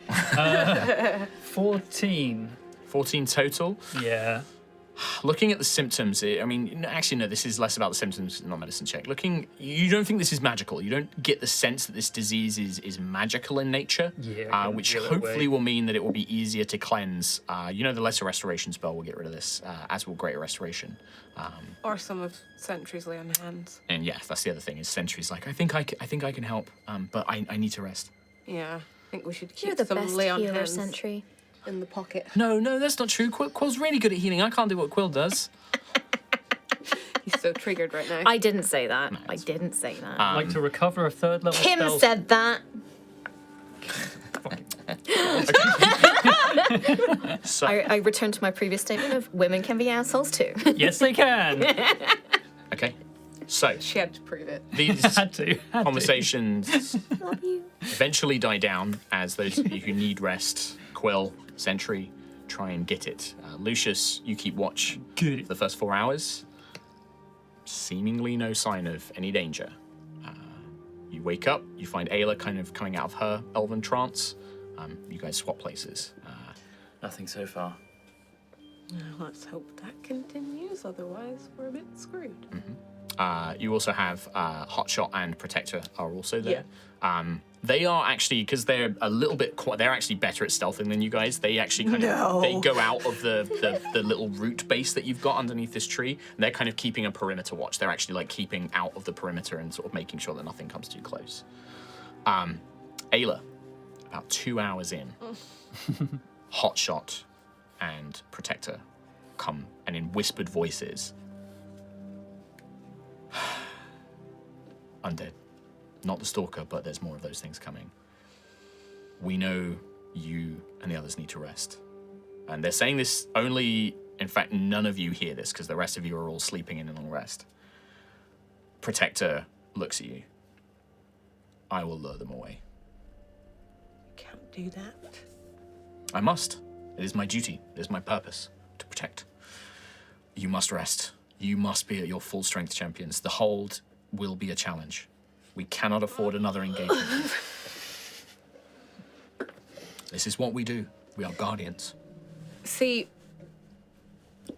14. 14 total. Yeah. Looking at the symptoms, actually, no, this is less about the symptoms, not medicine check. You don't think this is magical. You don't get the sense that this disease is magical in nature, which hopefully will mean that it will be easier to cleanse. The Lesser Restoration spell will get rid of this, as will Greater Restoration. Or some of Sentry's lay on hands. And yeah, that's the other thing, is Sentry's like, I think I can help, but I need to rest. Yeah, I think we should You're keep the some best lay on healer, hands Sentry. in the pocket. No, that's not true. Quill's really good at healing. I can't do what Quill does. He's so triggered right now. I didn't say that. I didn't say that. I'd like to recover a third level Kim spell. said that. So, I returned to my previous statement of women can be assholes too. Yes, they can. okay. So, She had to prove it. these Had to. conversations Love you. eventually die down as those of you who need rest, Quill, Sentry, try and get it. Lucius, you keep watch Good. for the first 4 hours. Seemingly no sign of any danger. You wake up, you find Ayla kind of coming out of her elven trance. You guys swap places. Nothing so far. Let's hope that continues, otherwise we're a bit screwed. You also have Hotshot and Protector are also there. They are actually, because they're a little bit, they're actually better at stealthing than you guys. They actually kind of, they go out of the little root base that you've got underneath this tree. And they're kind of keeping a perimeter watch. They're actually like keeping out of the perimeter and sort of making sure that nothing comes too close. Ayla, about 2 hours in, Hotshot and Protector come and in whispered voices, undead. Not the Stalker, but there's more of those things coming. We know you and the others need to rest. And they're saying this only, in fact, none of you hear this because the rest of you are all sleeping in a long rest. Protector looks at you. I will lure them away. can't do that. I must. It is my duty. It is my purpose to protect. You must rest. You must be at your full strength, champions. The hold will be a challenge. We cannot afford another engagement. This is what we do. We are guardians. See,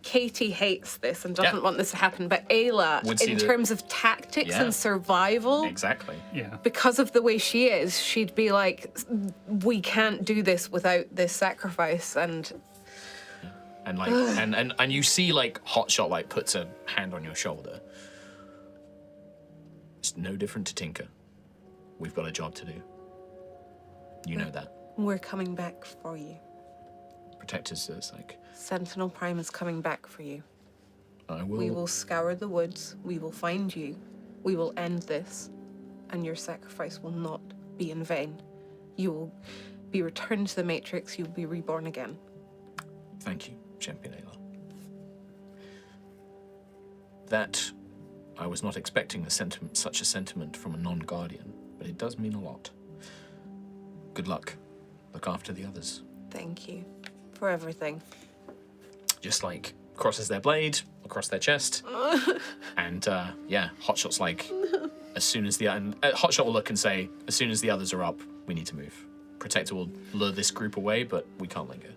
Katie hates this and doesn't Yeah. want this to happen, but Ayla, Would see in the- terms of tactics Yeah. and survival, Exactly. Yeah. because of the way she is, she'd be like, we can't do this without this sacrifice. And And like, and you see like Hotshot like puts a hand on your shoulder. It's no different to Tinker. We've got a job to do. You know that. we're coming back for you. Protectors, it's like, Sentinel Prime is coming back for you. I We will scour the woods. We will find you. We will end this. And your sacrifice will not be in vain. You will be returned to the Matrix. You will be reborn again. Thank you, Champion Ayla. That I was not expecting such a sentiment from a non-guardian, but it does mean a lot. Good luck. Look after the others. Thank you for everything. Just like crosses their blade across their chest, and yeah, Hotshot's like, as soon as Hotshot will look and say, as soon as the others are up, we need to move. Protector will lure this group away, but we can't linger.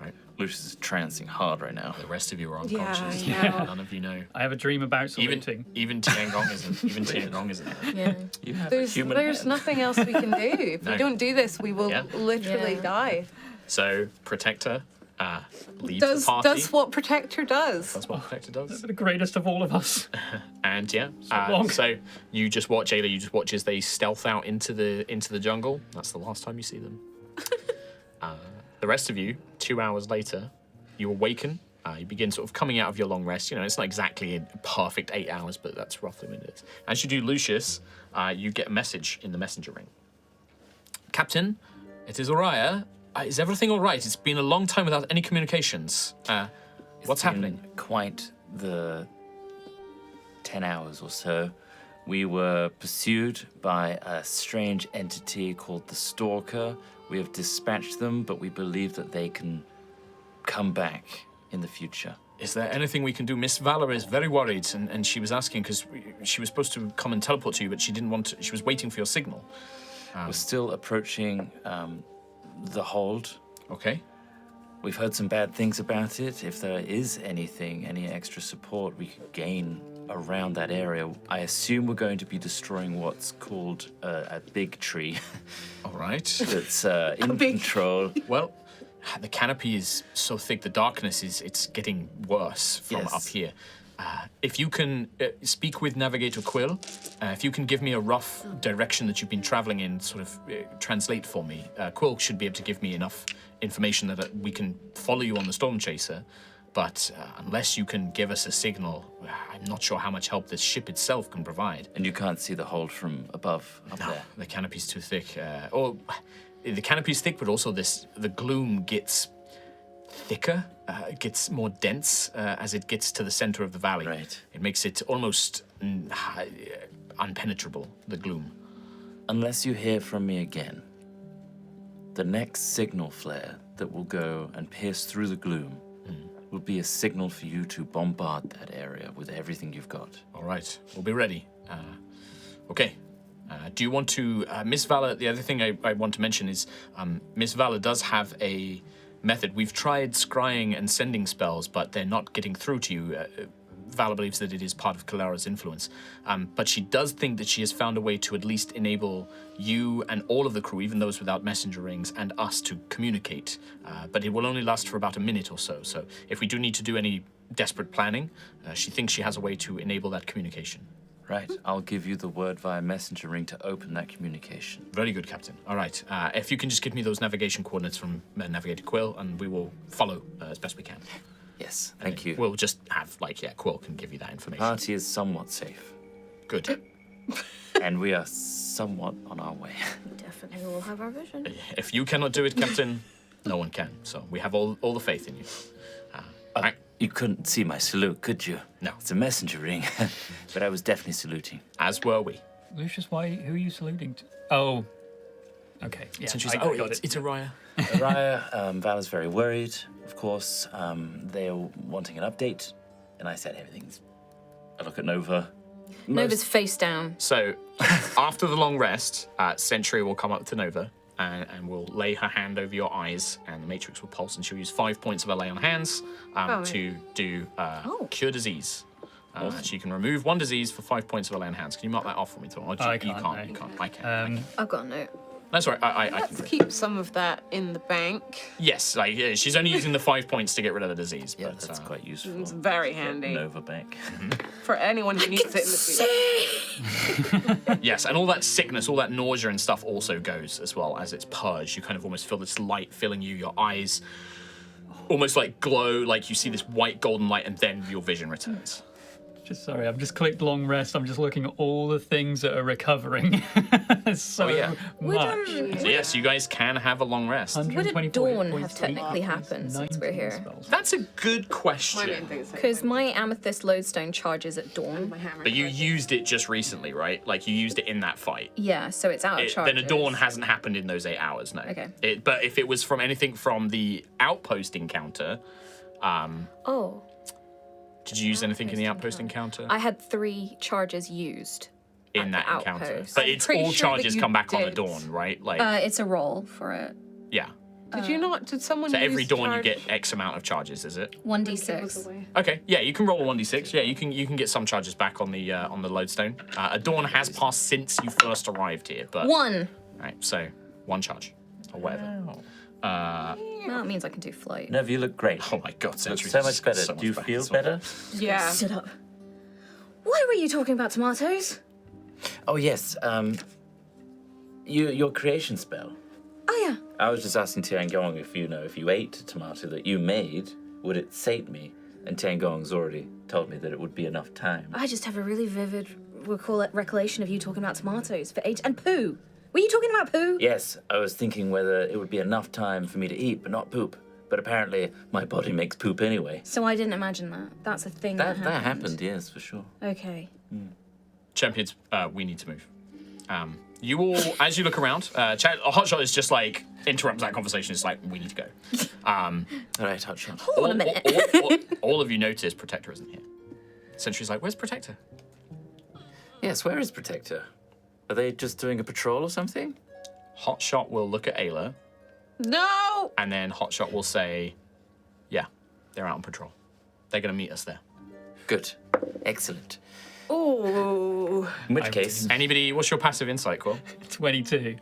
Right. Lucius is trancing hard right now. The rest of you are Yeah, unconscious. I know. None of you know. I have a dream about saluting. Even Tiangong isn't. Even Tiangong isn't. Yeah. You have a There's human there's head. nothing else we can do. If No. we don't do this, we will Yeah. literally Yeah. die. So Protector leaves the Does party. does what Protector does. That's what Protector does. The greatest of all of us. And yeah, long. so you just watch Ayla. You just watch as they stealth out into the jungle. That's the last time you see them. The rest of you, 2 hours later, you awaken. You begin sort of coming out of your long rest. You know, it's not exactly a perfect 8 hours, but that's roughly what it is. As you do, Lucius, you get a message in the messenger ring. Captain, it is Aerois. Is everything all right? It's been a long time without any communications. What's happening? Quite the 10 hours or so. We were pursued by a strange entity called the Stalker. We have dispatched them, but we believe that they can come back in the future. Is there anything we can do? Miss Valor is very worried, and she was asking because she was supposed to come and teleport to you, but she didn't want to. She was waiting for your signal. We're still approaching the hold. Okay. We've heard some bad things about it. If there is anything, any extra support we could gain around that area, I assume we're going to be destroying what's called a big tree All right. that's in control. Well, the canopy is so thick, the darkness it's getting worse from Yes. up here. If you can speak with Navigator Quill, if you can give me a rough direction that you've been traveling in, sort of translate for me. Quill should be able to give me enough information that we can follow you on the Storm Chaser. But unless you can give us a signal, I'm not sure how much help this ship itself can provide. And you can't see the hold from above up No, there. the canopy's too thick. The canopy's thick, but also the gloom gets thicker, gets more dense as it gets to the center of the valley. Right. It makes it almost unpenetrable, the gloom. Unless you hear from me again, the next signal flare that will go and pierce through the gloom will be a signal for you to bombard that area with everything you've got. All right, we'll be ready. Okay. Do you want to, Miss Valor? The other thing I want to mention is Miss Valor does have a method. We've tried scrying and sending spells, but they're not getting through to you. Valor believes that it is part of Kalara's influence, but she does think that she has found a way to at least enable you and all of the crew, even those without messenger rings, and us to communicate. But it will only last for about a minute or so. So if we do need to do any desperate planning, she thinks she has a way to enable that communication. Right, I'll give you the word via messenger ring to open that communication. Very good, Captain. All right. If you can just give me those navigation coordinates from Navigator Quill, and we will follow as best we can. Yes, thank you. We'll just have, Quill can give you that information. Party is somewhat safe, Good. and we are somewhat on our way. Definitely will have our vision. If you cannot do it, Captain, no one can. So we have all the faith in you. All right. You couldn't see my salute, could you? No. It's a messenger ring, but I was definitely saluting. As were we. Lucius, who are you saluting to? Oh, Okay. Yeah. Sentry's I like, got it's Aerois. Aerois, Val is very worried, of course. They are wanting an update, and I said everything's. I look at Nova. Nova's face down. So, after the long rest, Sentry will come up to Nova and will lay her hand over your eyes, and the Matrix will pulse, and she'll use 5 points of her lay on hands to do Cure Disease. So you can remove 1 disease for 5 points of her lay on hands. Can you mark that off for me, Tom? Or I you can't, can't. no. You can't. I can. I've got a note. That's all right. I can Let's do it. keep some of that in the bank. Yes, like she's only using the 5 points to get rid of the disease. Yeah, but, that's quite useful. It's very handy Nova back. for anyone who needs it in the future. Yes, and all that sickness, all that nausea and stuff also goes as well as it's purged. You kind of almost feel this light filling you, your eyes almost like glow, like you see this white golden light, and then your vision returns. Sorry, I've just clicked long rest. I'm just looking at all the things that are recovering. So yeah. much. So yes, you guys can have a long rest. Would a 124 dawn hit have points, technically 8 happened since we're 19 here? spells. That's a good My main question. thing is Because my amethyst lodestone charges at dawn. my hammer. But you used it just recently, right? Like you used it in that fight. Yeah, so it's out of charges. Then a dawn hasn't happened in those 8 hours, no. Okay. But if it was from anything from the outpost encounter, Oh, did you use anything in the outpost encounter? I had 3 charges used. In at that the encounter. outpost. But I'm it's pretty all sure that charges you come back on the did. dawn, right? Like, It's a roll for it. yeah. Did you not? Did someone So every use dawn you charge? get X amount of charges, is it? 1d6. Okay, yeah, you can roll a 1d6. Yeah, you can get some charges back on the lodestone. A dawn has passed since you first arrived here, but 1. right, so 1 charge or whatever. Well, it means I can do flight. Nova, you look great. Oh my god, Look Sentry's so much better. so much Do you feel better? Yeah. Sit up. Why were you talking about tomatoes? Oh yes. Your creation spell. Oh, yeah. I was just asking Tiangong if you ate a tomato that you made, would it sate me? And Tiangong's already told me that it would be enough time. I just have a really vivid recollection of you talking about tomatoes for age and poo. Were you talking about poo? Yes, I was thinking whether it would be enough time for me to eat, but not poop. But apparently, my body makes poop anyway. So I didn't imagine that. That's a thing that That happened, yes, for sure. Okay. Champions, we need to move. You all, as you look around, Hotshot is just like interrupts that conversation. It's like, we need to go. All right, Hotshot. Hold on a minute. All of you notice Protector isn't here. Sentry's like, where's Protector? Yes, where is Protector? Are they just doing a patrol or something? Hotshot will look at Ayla, No. and then Hotshot will say, yeah, they're out on patrol. They're going to meet us there. Good. Excellent. Ooh. In which case, Anybody, what's your passive insight, Quill? 22.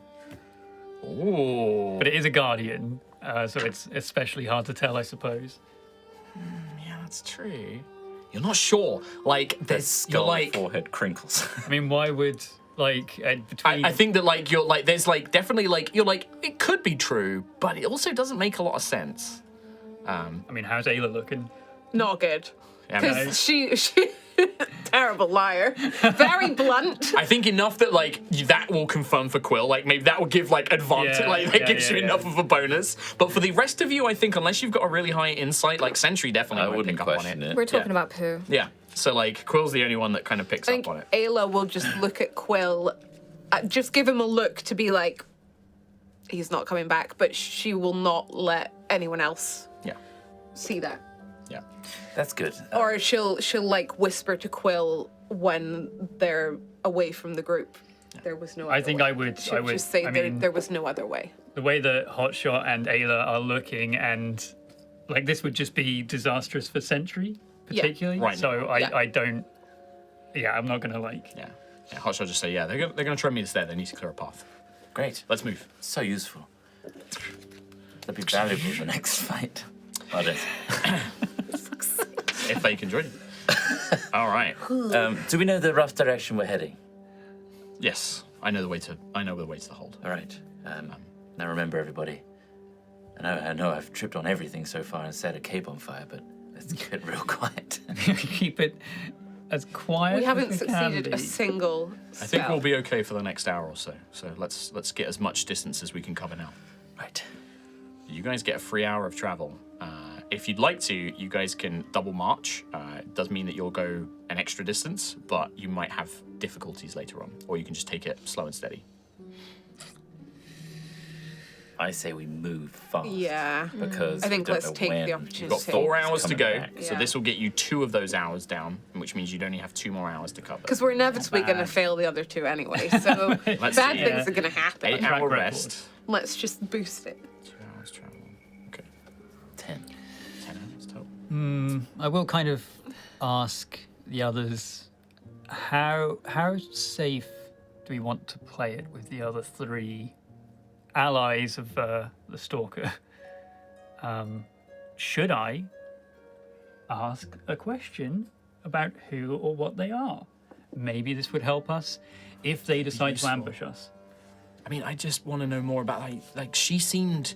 Ooh. But it is a guardian, so it's especially hard to tell, I suppose. Yeah, that's true. You're not sure. Like, their there's, you're skull like, forehead crinkles. I mean, why would, like, between... I think that, like, you're like, there's like, definitely, like, you're like, it could be true, but it also doesn't make a lot of sense. I mean, how's Ayla looking? Not good. Yeah, I mean, Because she terrible liar. Very blunt. I think enough that like that will confirm for Quill. Like maybe that will give like advantage. Yeah, like that yeah, gives yeah, you yeah. enough of a bonus. But for the rest of you, I think unless you've got a really high insight, like Sentry definitely I won't wouldn't pick up on question it. it. We're talking about poo. Yeah. So like Quill's the only one that kind of picks I up think on it. Ayla will just look at Quill, just give him a look to be like, he's not coming back, but she will not let anyone else Yeah. see that. Yeah. That's good. Or she'll like whisper to Quill when they're away from the group. There was no. I other think way. I would Just say I there, mean, there was no other way. the way that Hotshot and Ayla are looking, and like this would just be disastrous for Sentry, particularly. Right. So Yeah. I don't. Yeah, I'm not gonna like. Yeah. Yeah. Hotshot just say, yeah, they're gonna try and meet us there. They need to clear a path. Great. Let's move. So useful. That'd be valuable for the next fight. Oh, it is. If they can join. All right. Do we know the rough direction we're heading? Yes. I know the way to the hold. All right. Now remember, everybody. I know I've tripped on everything so far and set a cape on fire, but let's keep it real quiet. Keep it as quiet. We haven't as we can succeeded be. a single. I think we'll be okay for the next hour or so. So let's get as much distance as we can cover now. Right. You guys get a free hour of travel. If you'd like to, you guys can double march. It does mean that you'll go an extra distance, but you might have difficulties later on. Or you can just take it slow and steady. I say we move fast. Yeah. Because I think we don't let's know take the when opportunity. You've got Okay. 4 hours to coming go, back. so Yeah. this will get you 2 of those hours down, which means you'd only have 2 more hours to cover. Because we're inevitably going to fail the other 2 anyway, so Let's bad see. things are going to happen. 8 Track hour record. rest. Let's just boost it. 2 hours travel. Okay. 10. 10 hours total. I will kind of ask the others how safe do we want to play it with the other 3 allies of the Stalker? Should I ask a question about who or what they are? Maybe this would help us if they decide Useful. to ambush us. I mean, I just want to know more about like she seemed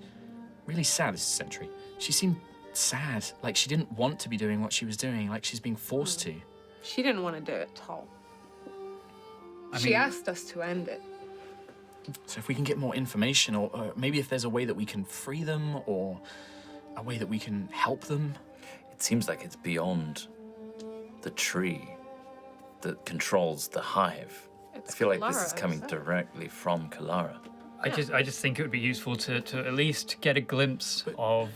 really sad. This is Sentry. She seemed sad. Like she didn't want to be doing what she was doing. Like she's being forced to. She didn't want to do it at all. She mean- asked us to end it. So if we can get more information, or maybe if there's a way that we can free them, or a way that we can help them. It seems like it's beyond the tree that controls the hive. It's I feel like this Kalara, is coming isn't it? directly from Kalara. I just think it would be useful to at least get a glimpse of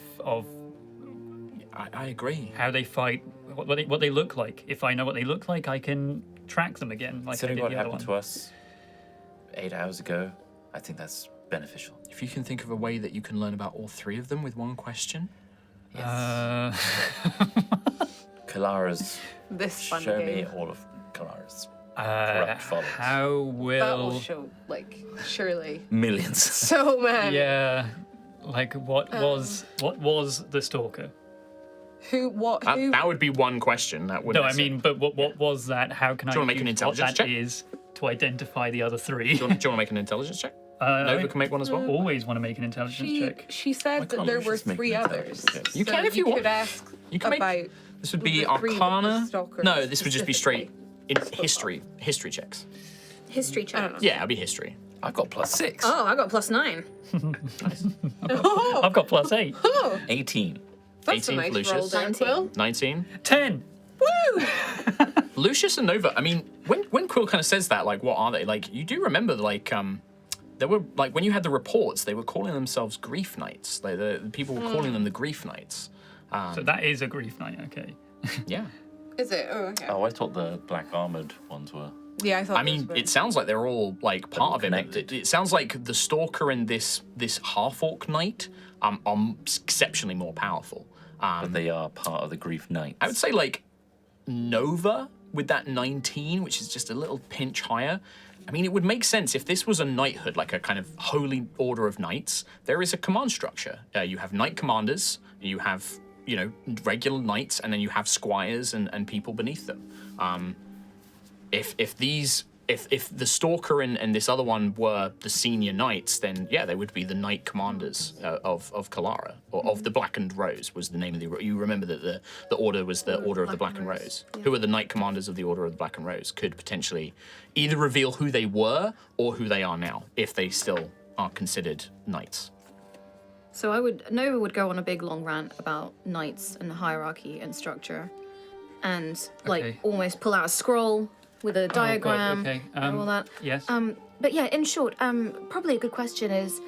I agree. how they fight, what they look like. If I know what they look like, I can track them again, like I Considering did what the other happened one. to us 8 hours ago, I think that's beneficial. If you can think of a way that you can learn about all 3 of them with one question. Uh, Kalara's. This fun Show game. me all of Kalara's. uh, Corrupt followers. how That will will? show, like, surely. Millions. So many. Yeah, like what was the Stalker? Who, what, who? That would be one question. That would. No, I mean, but what was that? How can Do you I wanna make an use what intelligence that check? is to identify the other 3? Do you want to make an intelligence check? Nova can make one as well. Always want to make an intelligence She, check. she said that can't there we were just make 3 an others. intelligence check? You So can if you want. could ask You can make- about This would be the 3 that the Arcana. Stalker No, this would just be straight specifically. history checks. History check. know. Yeah, it'd be history. I've got +6. Oh, I got +9. I've got +8. Oh, 18. that's a 18 nice for roll Lucius. there, 19. Quill. 19. 10. Woo! Lucius and Nova. I mean, when Quill kind of says that, like, what are they? Like, you do remember, like, there were like when you had the reports, they were calling themselves Grief Knights. Like the people were calling them the Grief Knights. So that is a grief night, okay. Yeah. Is it? Oh, okay. Oh, I thought the black armored ones were. Yeah, I thought I mean, it sounds like they're all like part of it. connected. It sounds like the Stalker and this half-orc knight are exceptionally more powerful. But they are part of the Grief Knights. I would say like Nova with that 19, which is just a little pinch higher. I mean, it would make sense if this was a knighthood, like a kind of holy order of knights. There is a command structure. You have knight commanders, you have, you know, regular knights, and then you have squires and people beneath them. If the Stalker and this other one were the senior knights, then yeah, they would be the knight commanders of Kalara, or of the Blackened Rose was the name of the. You remember that the order was the Order of the Blackened Rose. Who are the knight commanders of the Order of the Blackened Rose? Could potentially either reveal who they were or who they are now, if they still are considered knights. So Nova would go on a big long rant about knights and hierarchy and structure, and like Okay. almost pull out a scroll with a diagram okay. and all that. Yes. But yeah, in short, probably a good question is,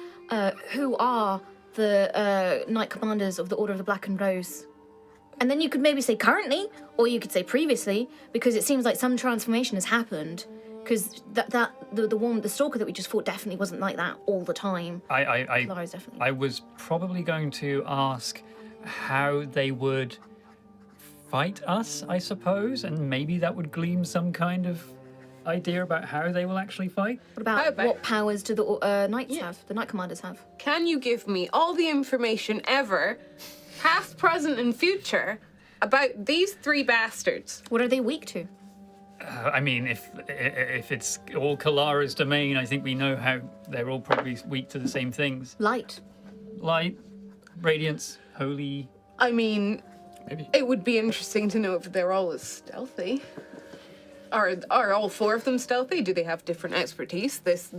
who are the knight commanders of the Order of the Blackened Rose? And then you could maybe say currently, or you could say previously, because it seems like some transformation has happened. Because the Stalker that we just fought definitely wasn't like that all the time. Lara's definitely. I was probably going to ask how they would fight us, I suppose, and maybe that would glean some kind of idea about how they will actually fight. What How about about- what powers do the knights have? The knight commanders have. Can you give me all the information ever, past, present, and future, about these 3 bastards? What are they weak to? I mean, if it's all Kalara's domain, I think we know how they're all probably weak to the same things. Light. Light, radiance, holy. I mean, Maybe. it would be interesting to know if they're all as stealthy. Are all 4 of them stealthy? Do they have different expertise? This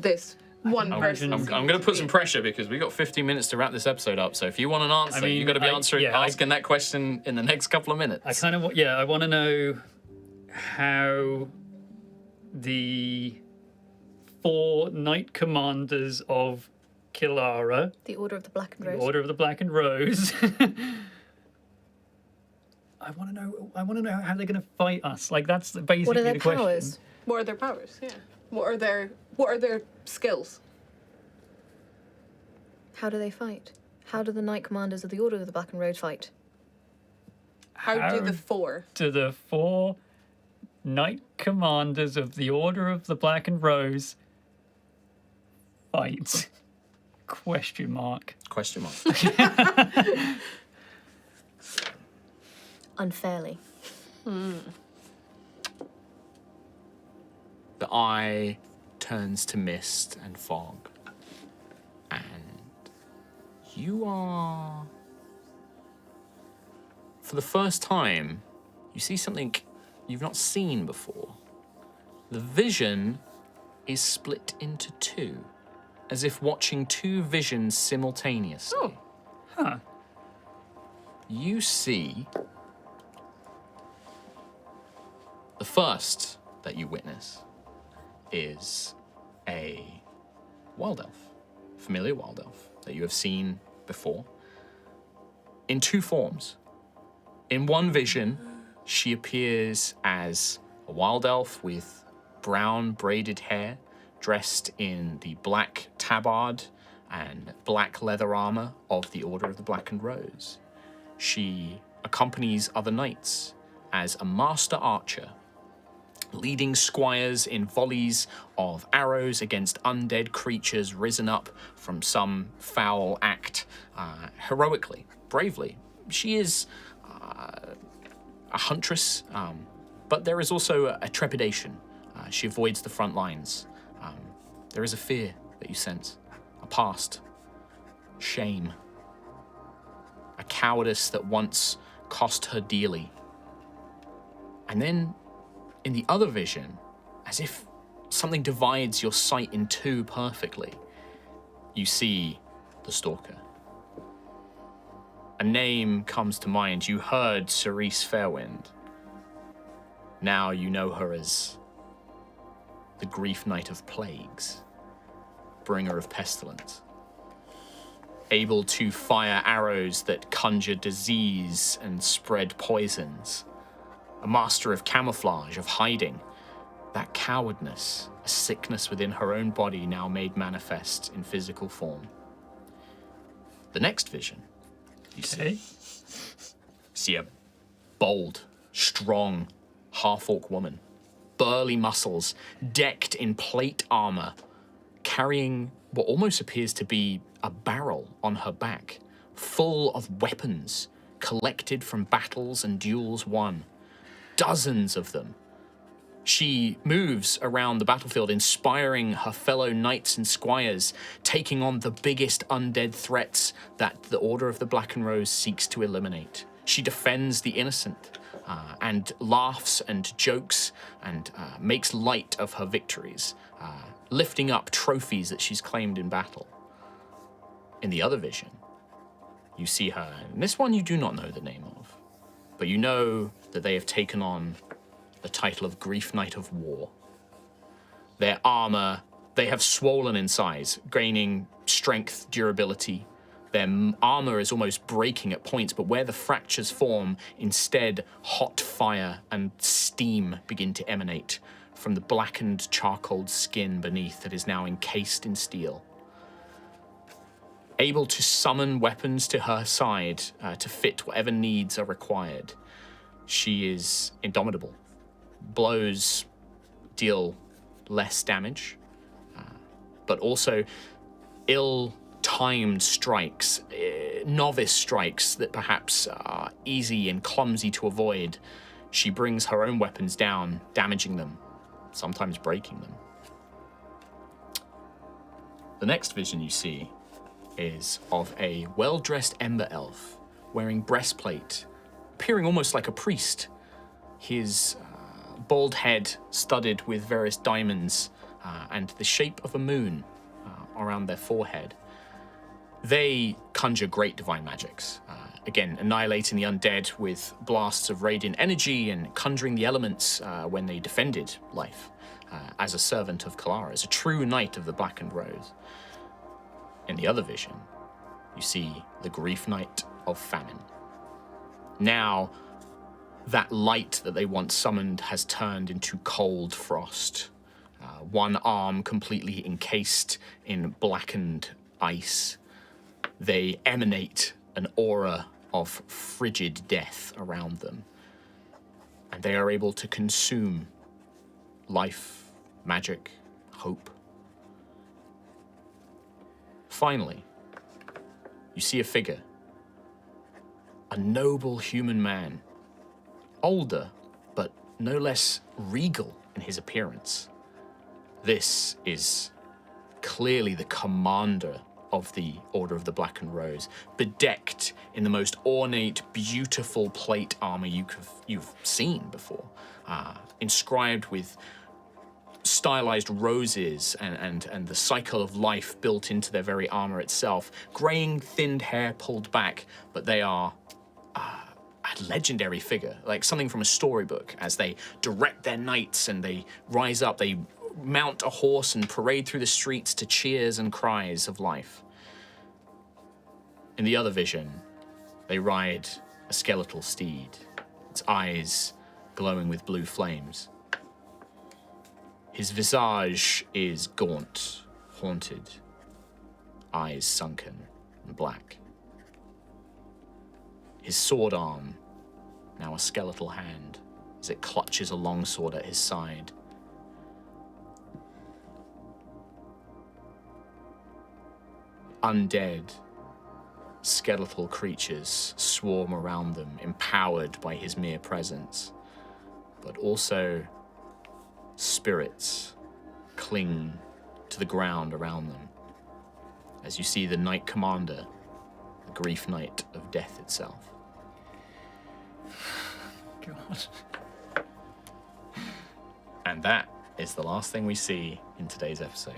one person. imagine- I'm going to put some pressure because we got 15 minutes to wrap this episode up. So if you want an answer, mean, you've got to be I- asking that question in the next couple of minutes. I kind of I want to know how the 4 knight commanders of Kilara, The Order of the Black and the Rose. Order of the Black and Rose. I want to know how they're going to fight us. Like that's basically What are their the question. powers? What are their powers? Yeah. What are their skills? How do they fight? How do the Knight Commanders of the Order of the Black and Rose fight? How do the 4? To the 4 Knight Commanders of the Order of the Black and Rose fight? Question mark. Question mark. Unfairly. The eye turns to mist and fog, and you are, for the first time, you see something you've not seen before. The vision is split into two, as if watching two visions simultaneously. Oh. Huh. You see the first that you witness is a wild elf, familiar wild elf that you have seen before, in two forms. In one vision, she appears as a wild elf with brown braided hair, dressed in the black tabard and black leather armor of the Order of the Black and Rose. She accompanies other knights as a master archer, leading squires in volleys of arrows against undead creatures risen up from some foul act, heroically, bravely. She is a huntress, but there is also a trepidation. She avoids the front lines. There is a fear that you sense, a past, shame, a cowardice that once cost her dearly. And then, in the other vision, as if something divides your sight in two perfectly, you see the Stalker. A name comes to mind. You heard Cerise Fairwind. Now you know her as the Grief Knight of Plagues, bringer of pestilence, able to fire arrows that conjure disease and spread poisons, a master of camouflage, of hiding, that cowardness, a sickness within her own body now made manifest in physical form. The next vision, you see a bold, strong, half-orc woman, burly muscles, decked in plate armor, carrying what almost appears to be a barrel on her back, full of weapons collected from battles and duels won. Dozens of them. She moves around the battlefield, inspiring her fellow knights and squires, taking on the biggest undead threats that the Order of the Black and Rose seeks to eliminate. She defends the innocent, and laughs and jokes and makes light of her victories, lifting up trophies that she's claimed in battle. In the other vision, you see her, and this one you do not know the name of, but you know that they have taken on the title of Grief Knight of War. Their armor, they have swollen in size, gaining strength, durability. Their armor is almost breaking at points, but where the fractures form, instead, hot fire and steam begin to emanate from the blackened, charcoaled skin beneath that is now encased in steel. Able to summon weapons to her side to fit whatever needs are required. She is indomitable. Blows deal less damage, but also ill-timed strikes, novice strikes that perhaps are easy and clumsy to avoid. She brings her own weapons down, damaging them, sometimes breaking them. The next vision you see is of a well-dressed ember elf wearing breastplate, appearing almost like a priest. His bald head studded with various diamonds and the shape of a moon around their forehead. They conjure great divine magics, again, annihilating the undead with blasts of radiant energy and conjuring the elements when they defended life as a servant of Kalara, as a true knight of the Black and Rose. In In the other vision, you see the Grief Knight of Famine. Now, that light that they once summoned has turned into cold frost. One arm completely encased in blackened ice. They emanate an aura of frigid death around them. And they are able to consume life, magic, hope. Finally, you see a figure. A noble human man. Older, but no less regal in his appearance. This is clearly the commander of the Order of the Blackened Rose, bedecked in the most ornate, beautiful plate armor you've seen before, inscribed with stylized roses and the cycle of life built into their very armor itself, graying, thinned hair pulled back, but they are a legendary figure, like something from a storybook, as they direct their knights and they rise up, they mount a horse and parade through the streets to cheers and cries of life. In the other vision, they ride a skeletal steed, its eyes glowing with blue flames. His visage is gaunt, haunted, eyes sunken and black. His sword arm, now a skeletal hand, as it clutches a longsword at his side. Undead, skeletal creatures swarm around them, empowered by his mere presence. But also, spirits cling to the ground around them. As you see the Knight Commander, the Grief Knight of Death itself. God. And that is the last thing we see in today's episode.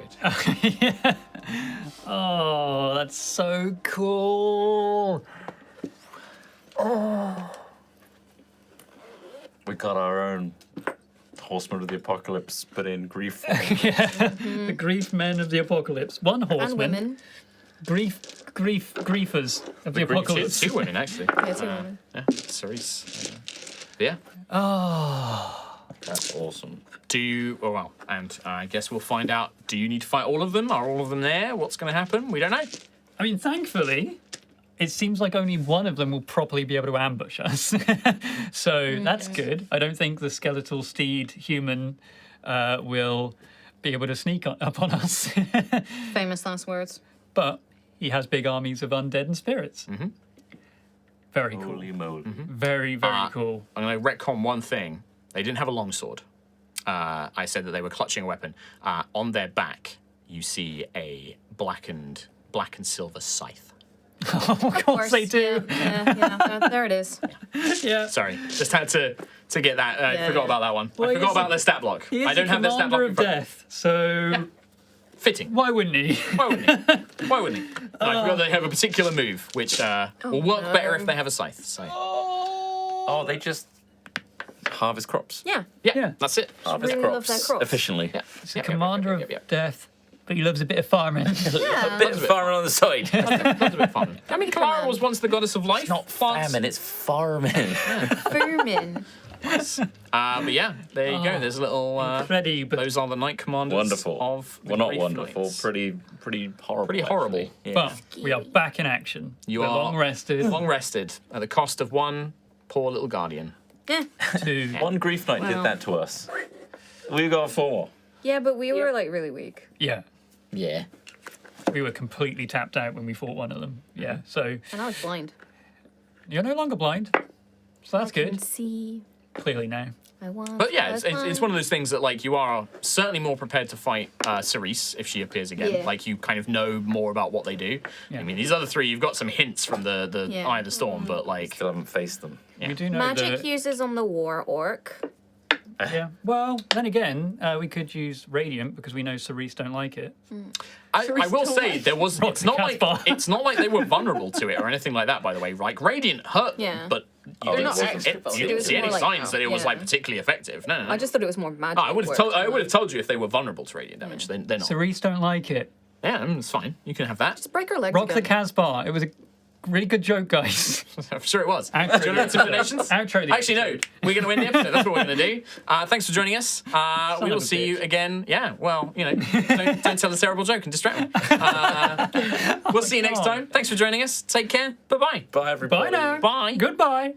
Yeah. Oh, that's so cool. We got our own Horsemen of the Apocalypse, but in grief. The grief men of the apocalypse. One horseman. And women. Griefers of the apocalypse. Two women, actually. Yeah, 2 women. Yeah, Cerise. Yeah. Oh. That's awesome. Do you, oh well, and I guess we'll find out, do you need to fight all of them? Are all of them there? What's going to happen? We don't know. I mean, thankfully, it seems like only one of them will properly be able to ambush us. So that's good. I don't think the skeletal steed human will be able to sneak up on us. Famous last words. But he has big armies of undead and spirits. Mm-hmm. Very cool. Holy moly. Very, very cool. I'm going to retcon one thing. They didn't have a longsword. I said that they were clutching a weapon. On their back, you see a black and silver scythe. Of course they do. Yeah, there it is. Yeah. Sorry, just had to get that. I forgot about that one. Well, I forgot about their stat block. He is I don't the have their stat block commander in of front of me. death, so Fitting. why wouldn't he? Why wouldn't he? Why wouldn't he? No, I forgot they have a particular move, which will work better if they have a scythe. So. Oh, they just harvest crops. Yeah. Yeah, that's it. Harvest really love that crop. efficiently. Yeah. He's the commander of death, but he loves a bit of farming. A bit of farming on the side. That's a bit fun. I mean, Clara was once the goddess of life. It's not famine, it's farming. Vermin. But yeah, there you go. There's a little. Incredible. Those are the Knight Commanders Wonderful. of the Well, not Grief wonderful. Knights. Pretty horrible. Pretty horrible. actually. Yeah. But we are back in action. You We're are long rested. Long rested at the cost of one poor little guardian. Yeah. To One grief knight did Well. that to us. We got 4. Yeah, but we were like really weak. yeah, Yeah. we were completely tapped out when we fought one of them. Yeah, so And I was blind. you're no longer blind, so that's I can good. see. Clearly now. I was. But yeah, I it's was one of those things that like you are certainly more prepared to fight Cerise if she appears again. Yeah. Like you kind of know more about what they do. Yeah. I mean, these other three, you've got some hints from the Yeah. Eye of the Storm, but like Still haven't faced them. We do know Magic that. uses on the war orc. Yeah. Well, then again, we could use Radiant because we know Cerise don't like it. I will say there was. It's not like Caspar. it's not like they were vulnerable to it or anything like that. By the way, like Radiant hurt, Yeah. but you They're didn't not see, extra you vulnerable. didn't It was see any more like- signs that it was yeah. like particularly effective. No. I just thought it was more magic. I would have told you if they were vulnerable to radiant damage. They're not. Cerise don't like it. Yeah, it's fine. You can have that. Just break our legs Rock the again. Casbah. It was a really good joke, guys. I'm sure it was. Outro. Do you want to learn some donations? Outro the Actually, no. episode. We're going to end the episode. That's what we're going to do. Thanks for joining us. We will of a see you bitch. again. Yeah, well, don't tell a terrible joke and distract me. We'll see you next God. time. Thanks for joining us. Take care. Bye-bye. Bye, everybody. Bye now. Bye. Goodbye.